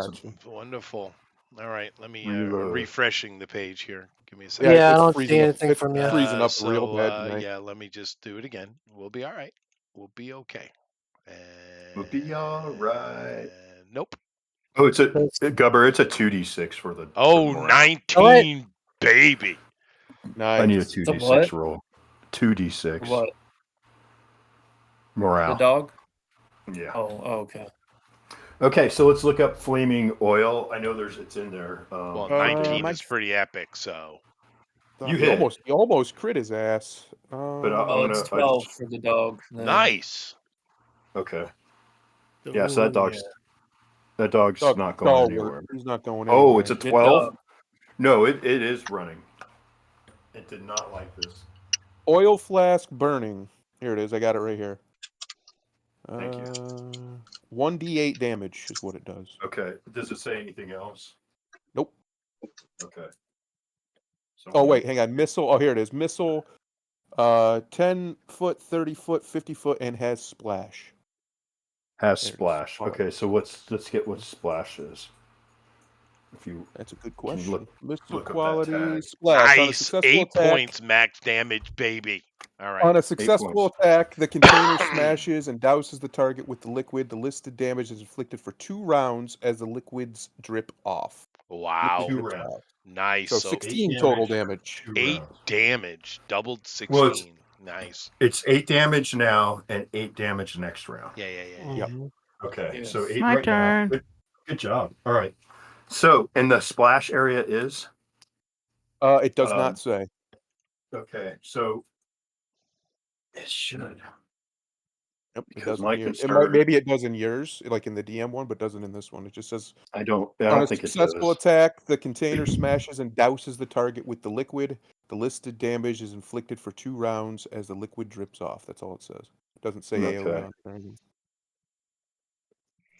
Wonderful. All right, let me refreshing the page here. Give me a second. Yeah, I don't see anything from you. Freezing up real bad. Yeah, let me just do it again. We'll be all right. We'll be okay. We'll be all right. Nope. Oh, it's a Gubber. It's a 2d6 for the. Oh, for 19, baby. Nice. I need a The 2d6 what? roll. 2d6. What? Morale. The dog? Yeah. Oh, okay. Okay, so let's look up flaming oil. I know it's in there. Well, 19 is pretty epic, so. You hit. He almost crit his ass. But it's 12 for the dog. Then. Nice. Okay. Yeah, so that dog's not going anywhere. He's not going Oh, anywhere. it's a 12? No, it is running. It did not like this. Oil flask burning. Here it is. I got it right here. Thank you. 1d8 damage is what it does. Okay. Does it say anything else? Nope. Okay. So Oh, wait. Hang on. Missile. Oh, here it is. Missile. 10 foot, 30 foot, 50 foot, and has splash. Has splash. Okay, so let's get what splash is. That's a good question. Missile look up that quality tag. splash. Nice. 8 points max damage, baby. All right. On a successful attack, the container smashes and douses the target with the liquid. The listed damage is inflicted for 2 rounds as the liquids drip off. Wow. 2 rounds. Nice. So 16 total damage. 8 damage. Doubled 16. Well, nice. It's 8 damage now and 8 damage next round. Yeah. Yep. Okay, Yes. so 8 My right turn. now. Good job. All right. So, and the splash area is? It does not say. Okay, so it should. Yep, it Because does my in yours. concern- Maybe it does in yours, like in the DM one, but doesn't in this one. It just says I don't on a think it successful does. attack, the container smashes and douses the target with the liquid. The listed damage is inflicted for 2 rounds as the liquid drips off. That's all it says. It doesn't say AoE Okay. on it or anything.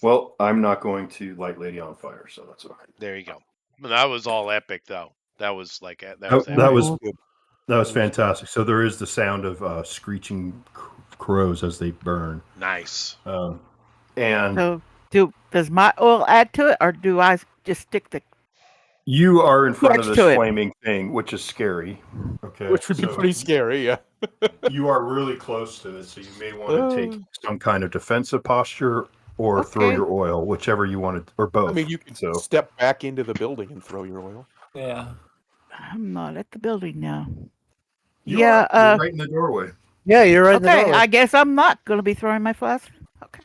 Well, I'm not going to light Lady on fire, so that's okay. There you go. That was all epic, though. That was like that was fantastic. So there is the sound of screeching crows as they burn. Nice. And so does my oil add to it, or do I just stick the? You are in front of Next this to it. flaming thing, which is scary. Okay, Which would be pretty scary, yeah. You are really close to it, so you may want to take some kind of defensive posture or throw Okay. your oil, whichever you want to, or both. I mean, you can step back into the building and throw your oil. Yeah. I'm not at the building now. You yeah. are. You're right in the doorway. Yeah, you're right in the Okay, doorway. I guess I'm not going to be throwing my flask. Okay.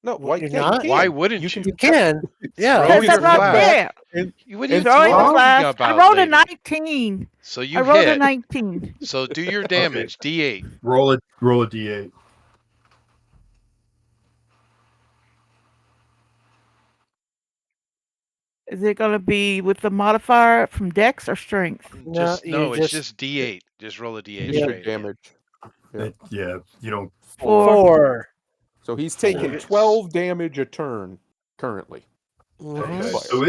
No, why You're can't not? you? Why wouldn't you? You can. Yeah. Throw Because your I'm not flask. there. What are you Throwing the talking flask. I about, rolled a lady? 19. So you I rolled a hit. 19. So do your damage. D8. Roll a d8. Is it going to be with the modifier from Dex or Strength? It's just D8. Just roll a D8 Just straight. damage. Yeah, you don't. 4. So he's taking 12 damage a turn currently. Okay, so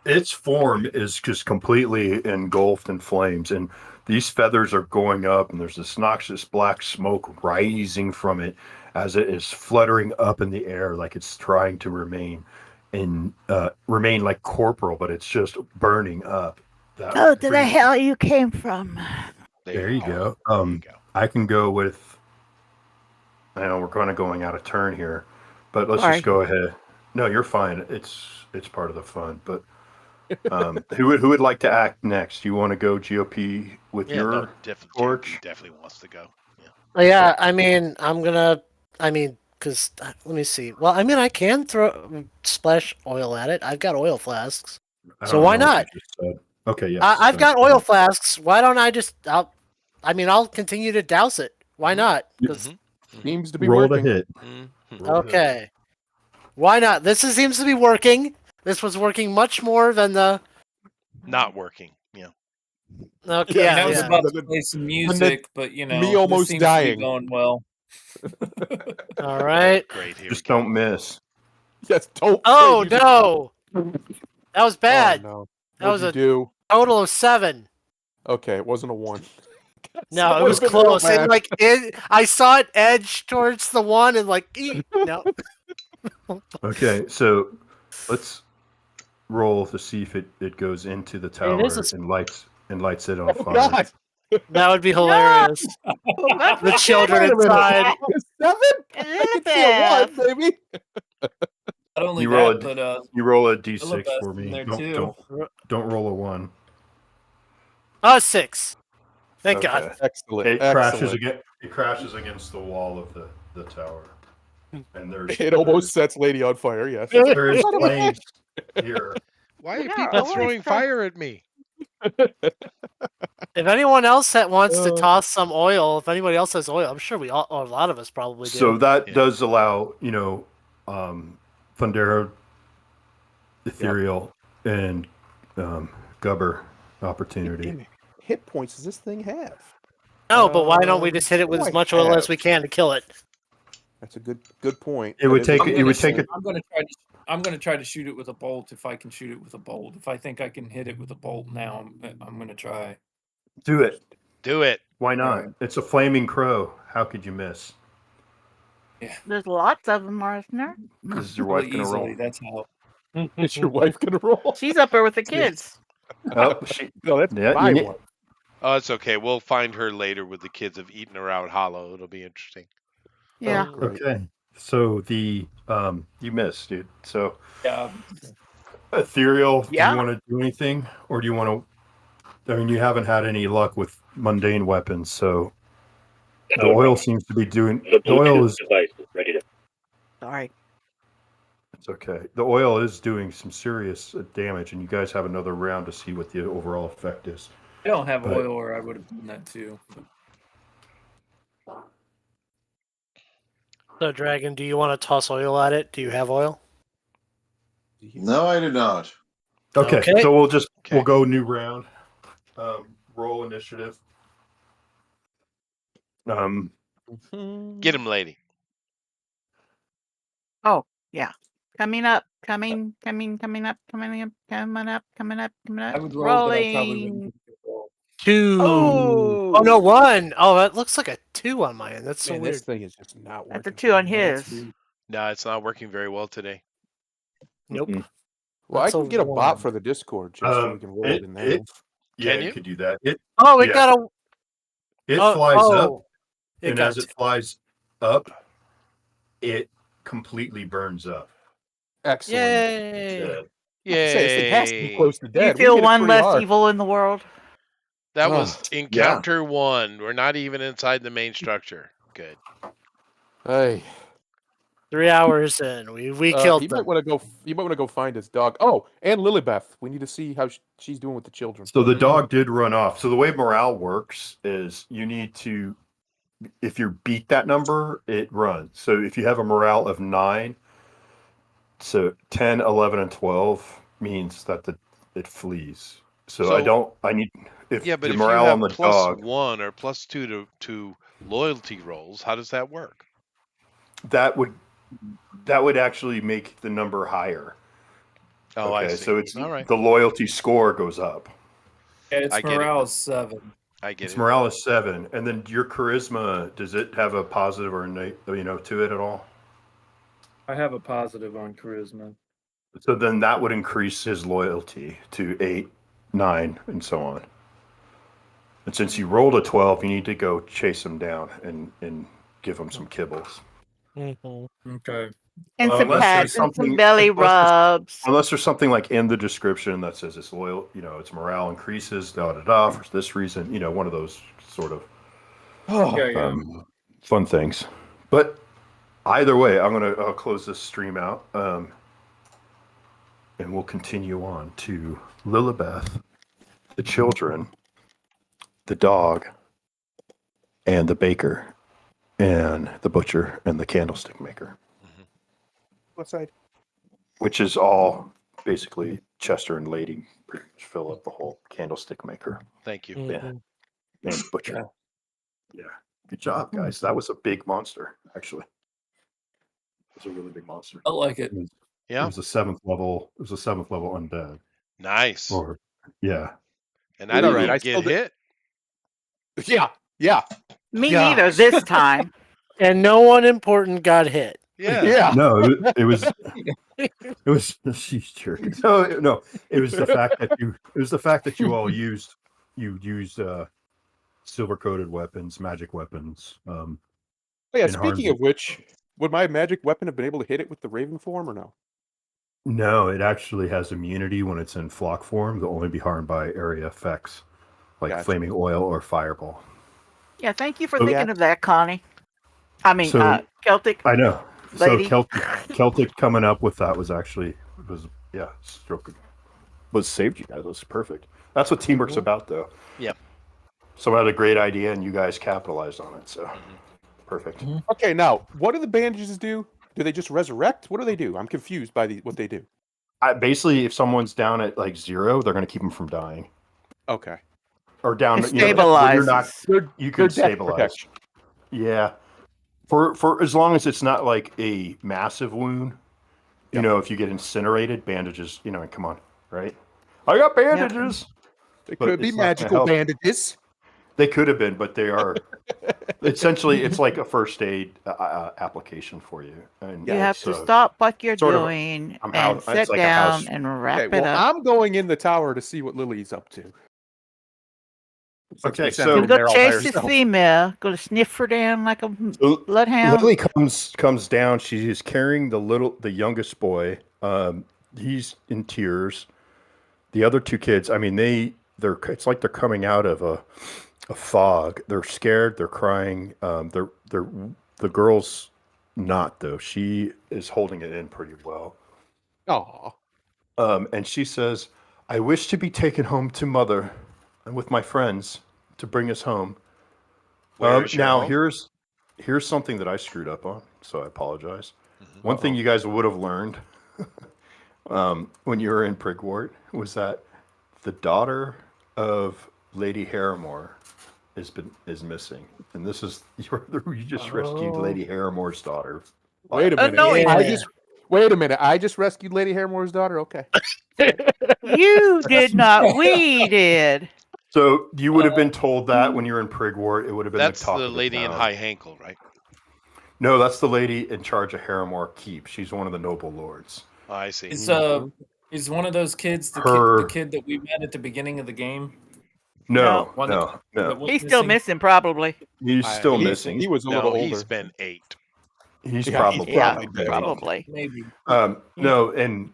its form is just completely engulfed in flames, and these feathers are going up, and there's this noxious black smoke rising from it as it is fluttering up in the air, like it's trying to remain like corporal, but it's just burning up. To the hell you came from. There you go. I can go with. I know we're kind of going out of turn here, but let's just go ahead. No, you're fine. It's part of the fun. But who would like to act next? You want to go GOP with your torch? Definitely wants to go. Yeah, I mean, because let me see. Well, I mean, I can splash oil at it. I've got oil flasks, so why not? Okay, yeah. I've got oil flasks. Why don't I just? I'll continue to douse it. Why not? Because seems to be roll working. to hit. Okay. Why not? This seems to be working. This was working much more than the not working. Yeah. Okay. I was about to play some music, but me almost this seems dying. to be going well. All right. Great. Here Just don't miss. Yes, don't. Oh no, that was bad. Oh, no. That was a total of 7. Okay, it wasn't a 1. No, it was close. I saw it edge towards the 1 and no. Okay, so let's roll to see if it goes into the tower and lights it on fire. God. That would be hilarious. The children inside. 7? I can see a 1, baby. Not only You roll that, but you roll a d6 Lilibeth's for in me. there, Don't roll a 1. 6. Thank God. Excellent. It Excellent. crashes against the wall of the tower. And it almost sets Lady on fire, yes. There is flames here. Why are people throwing fire at me? If anyone else that wants to toss some oil, if anybody else has oil, I'm sure we all, or a lot of us probably do. So that does allow, Fundera, Ethereal, and Gubber opportunity. Hit points does this thing have? No, but why don't we just hit it with as much oil as we can to kill it? That's a good point. It would take. I'm going to try to shoot it with a bolt if I can shoot it with a bolt. If I think I can hit it with a bolt now, I'm going to try. Do it. Do it. Why not? It's a flaming crow. How could you miss? Yeah. There's lots of them, isn't there? Is your wife going to roll? That's how. Is your wife going to roll? She's up there with the kids. No, that's my one. Oh, it's okay. We'll find her later with the kids of eating her out hollow. It'll be interesting. Yeah. Oh, okay. So the you missed, dude. So Ethereal, do you want to do anything, or do you want to? I mean, you haven't had any luck with mundane weapons, so the oil seems to be doing. The oil is ready to. Sorry. It's okay. The oil is doing some serious damage, and you guys have another round to see what the overall effect is. I don't have oil, or I would have done that too. So, Dragon, do you want to toss oil at it? Do you have oil? No, I do not. Okay. So we'll go new round. Roll initiative. Get him, lady. Oh, yeah. Coming up. I would roll, rolling. 2. Oh no, 1. Oh, that looks like a 2 on my end. That's so weird. This thing is just not working. That's a 2 on his. No, it's not working very well today. Nope. Well, I can get a bot for the Discord just so we can roll it in there. You could do that. It got a. It flies up, It and got as it flies up, it completely burns up. Excellent. Yay! It has to be close to Do dead. you feel one less evil in the world? That was encounter 1. We're not even inside the main structure. Good. Hey. 3 hours in, we killed them. You might want to go find his dog. Oh, and Lilibeth. We need to see how she's doing with the children. So the dog did run off. So the way morale works is you need to, if you beat that number, it runs. So if you have a morale of 9, so 10, 11, and 12 means that it flees. So I need if but the if morale you have on the plus dog 1 or plus 2 to loyalty rolls, how does that work? that would actually make the number higher. Oh, okay, I see. so it's all right. The loyalty score goes up. Yeah, it's morale is 7. I get it's it. morale is 7, and then your charisma, does it have a positive or to it at all? I have a positive on charisma. So then that would increase his loyalty to 8, 9, and so on. And since you rolled a 12, you need to go chase him down and give him some kibbles. Mm-hmm. Okay. And some pats and some belly rubs. Unless there's something like in the description that says it's loyal, its morale increases, for this reason, one of those sort of fun things. But either way, I'll close this stream out, and we'll continue on to Lilibeth, the children, the dog, and the baker, and the butcher, and the candlestick maker. What side? Which is all basically Chester and Lady pretty much fill up the whole candlestick maker. Thank you. Yeah. And butcher. Yeah. Good job, guys. That was a big monster, actually. It was a really big monster. I like it. It was a 7th level. It was a 7th level undead. Nice. Yeah. And I didn't get hit. Yeah. Me neither this time. And no one important got hit. Yeah. No, it was she's jerk. No, it was the fact that you all used silver coated weapons, magic weapons. Speaking of which, would my magic weapon have been able to hit it with the raven form or no? No, it actually has immunity when it's in flock form. They'll only be harmed by area effects, like flaming oil or fireball. Yeah, thank you for thinking of that, Connie. I mean, Celtic. I know. Lady. So Celtic coming up with that was stroke was saved you guys. It was perfect. That's what teamwork's about, though. Yeah. Someone had a great idea, and you guys capitalized on it. So perfect. Okay, now what do the bandages do? Do they just resurrect? What do they do? I'm confused by what they do. Basically, if someone's down at like 0, they're going to keep them from dying. Okay. Or down. It stabilizes. You could stabilize. Yeah. For as long as it's not like a massive wound, you know, if you get incinerated, bandages, you know, come on, right? I got bandages. They could be magical bandages. They could have been, but they are essentially it's like a first aid application for you. And you have to stop what you're doing and sit down and wrap it up. I'm going in the tower to see what Lily's up to. Okay, so go chase the female. Go to sniff her down like a bloodhound. Lily comes down. She is carrying the youngest boy. He's in tears. The other 2 kids, I mean, it's like they're coming out of a fog. They're scared. They're crying. The girl's not though. She is holding it in pretty well. Aww. And she says, "I wish to be taken home to mother, and with my friends to bring us home." Now here's something that I screwed up on, so I apologize. One thing you guys would have learned when you were in Prigwort was that the daughter of Lady Harrimore is missing, and this is you just rescued Lady Harrimore's daughter. Wait a minute! Wait a minute! I just rescued Lady Harrimore's daughter. Okay. You did not. We did. So you would have been told that when you were in Prigwort. It would have been that's the talk the of lady the in town. High Hankle, right? No, that's the lady in charge of Harrimore Keep. She's one of the noble lords. Oh, I see. Is one of those kids the kid that we met at the beginning of the game? No. He's still missing, probably. He's still missing. He was a little older. He's been 8. He's probably probably. Maybe. No, and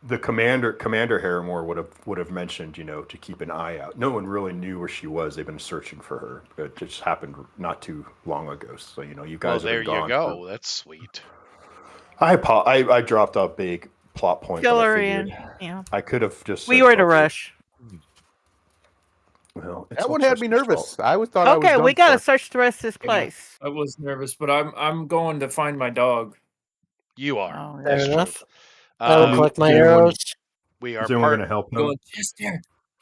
the Commander Harrimore would have mentioned, you know, to keep an eye out. No one really knew where she was. They've been searching for her. It just happened not too long ago. So you know, you guys. Well, there you go. That's sweet. I dropped a big plot point. Fill her in. Yeah. I could have just. We were in a rush. Well, that one had me nervous. I thought I was okay, we gotta search the rest of this place. I was nervous, but I'm going to find my dog. You are. Fair enough. I will collect my arrows. We are going to help him. Going,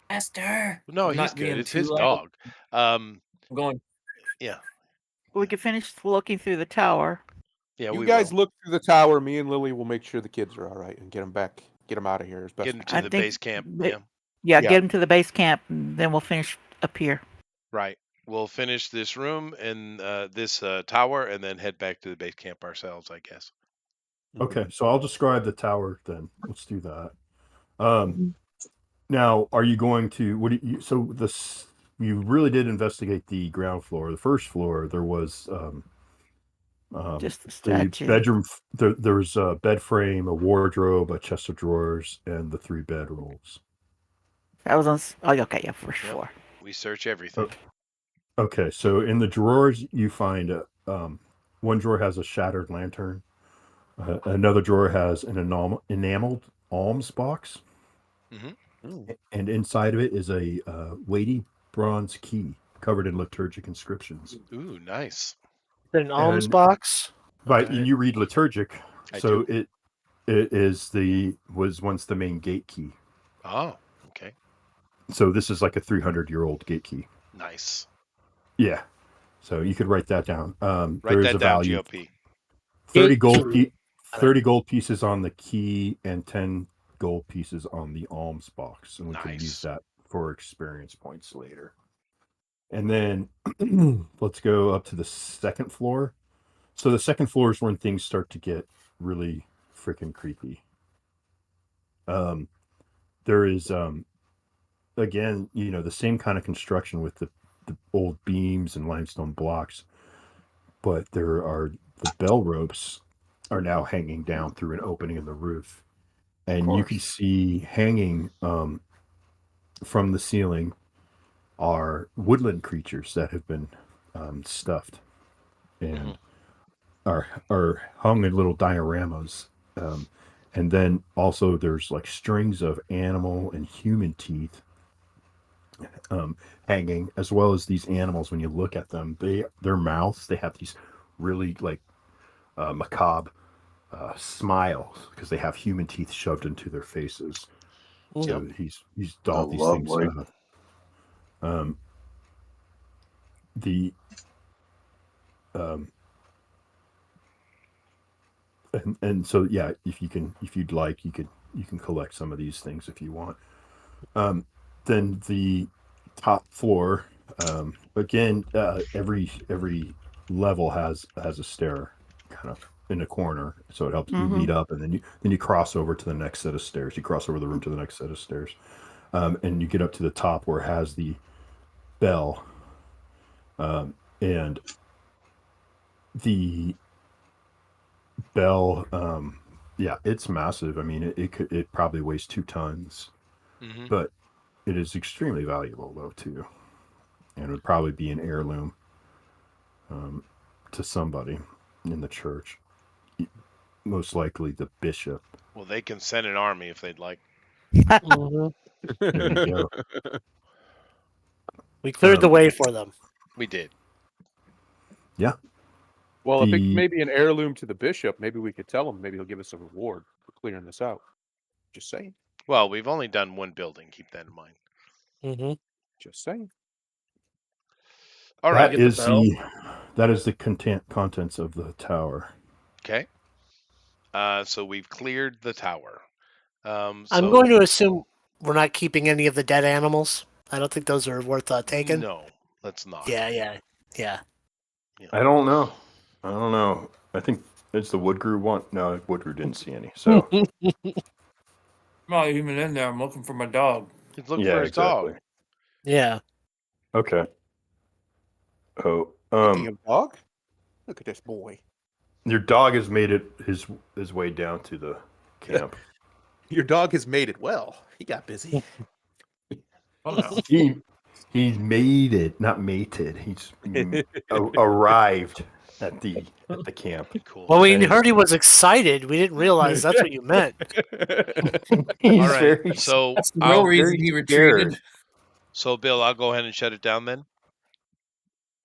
Chester. No, he's good. It's his dog. I'm going. Yeah. We can finish looking through the tower. Yeah, you guys look through the tower. Me and Lily will make sure the kids are all right and get them back. Get them out of here as best. Get them to the base camp. Yeah, get them to the base camp, and then we'll finish up here. Right. We'll finish this room and this tower, and then head back to the base camp ourselves, I guess. Okay, so I'll describe the tower then. Let's do that. Now, are you going to? You really did investigate the ground floor. The first floor, there was just the statue. Bedroom. There was a bed frame, a wardrobe, a chest of drawers, and the 3 bedrolls. That was on. Oh, okay, yeah, first floor. We search everything. Okay, so in the drawers you find one drawer has a shattered lantern. Another drawer has an enameled alms box, and inside of it is a weighty bronze key covered in liturgic inscriptions. Ooh, nice! An alms box. But you read liturgic, so it was once the main gate key. Oh, okay. So this is like a 300-year-old gate key. Nice. Yeah. So you could write that down. Write that down, GOP. 30 gold pieces on the key and 10 gold pieces on the alms box. And we can use that for experience points later. And then let's go up to the second floor. So the second floor is when things start to get really freaking creepy. There is again, you know, the same kind of construction with the old beams and limestone blocks, but the bell ropes are now hanging down through an opening in the roof, and you can see hanging from the ceiling are woodland creatures that have been stuffed and are hung in little dioramas. And then also there's like strings of animal and human teeth hanging, as well as these animals. When you look at them, their mouths, they have these really like macabre smiles because they have human teeth shoved into their faces. So he's dolled these things out. And so yeah, if you'd like, you can collect some of these things if you want. Then the top floor, again, every level has a stair kind of in a corner, so it helps you lead up, and then you cross over to the next set of stairs. You cross over the room to the next set of stairs, and you get up to the top where it has the bell, and the bell, yeah, it's massive. I mean, it probably weighs 2 tons, but it is extremely valuable though too, and it would probably be an heirloom to somebody in the church, most likely the bishop. Well, they can send an army if they'd like. There you go. We cleared the way for them. We did. Yeah. Well, if it may be an heirloom to the bishop, maybe we could tell him. Maybe he'll give us a reward for clearing this out. Just saying. Well, we've only done one building. Keep that in mind. Just saying. All right. That is the contents of the tower. Okay. So we've cleared the tower. I'm going to assume we're not keeping any of the dead animals. I don't think those are worth taking. No, let's not. Yeah. I don't know. I think it's the Woodgrew one. No, Woodgrew didn't see any. So I'm not even in there. I'm looking for my dog. He's looking for his dog. Yeah. Okay. Oh, Speaking of dog, look at this boy. Your dog has made it his way down to the camp. Your dog has made it well. He got busy. Oh, no. He's made it, not mated. He's arrived at the camp. Cool. Well, we heard he was excited. We didn't realize that's what you meant. He's all right. very, So That's the real reason he retreated. So, Bill, I'll go ahead and shut it down then.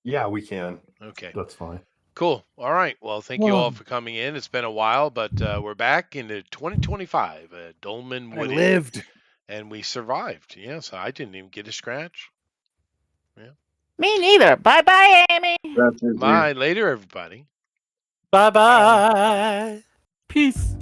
yeah, we can. Okay. That's fine. Cool. All right. Well, thank you all for coming in. It's been a while, but we're back into 2025 at Dolmenwood. I lived. And we survived. Yeah, so I didn't even get a scratch. Yeah. Me neither. Bye-bye, Amy. Bye. Later, everybody. Bye-bye. Peace.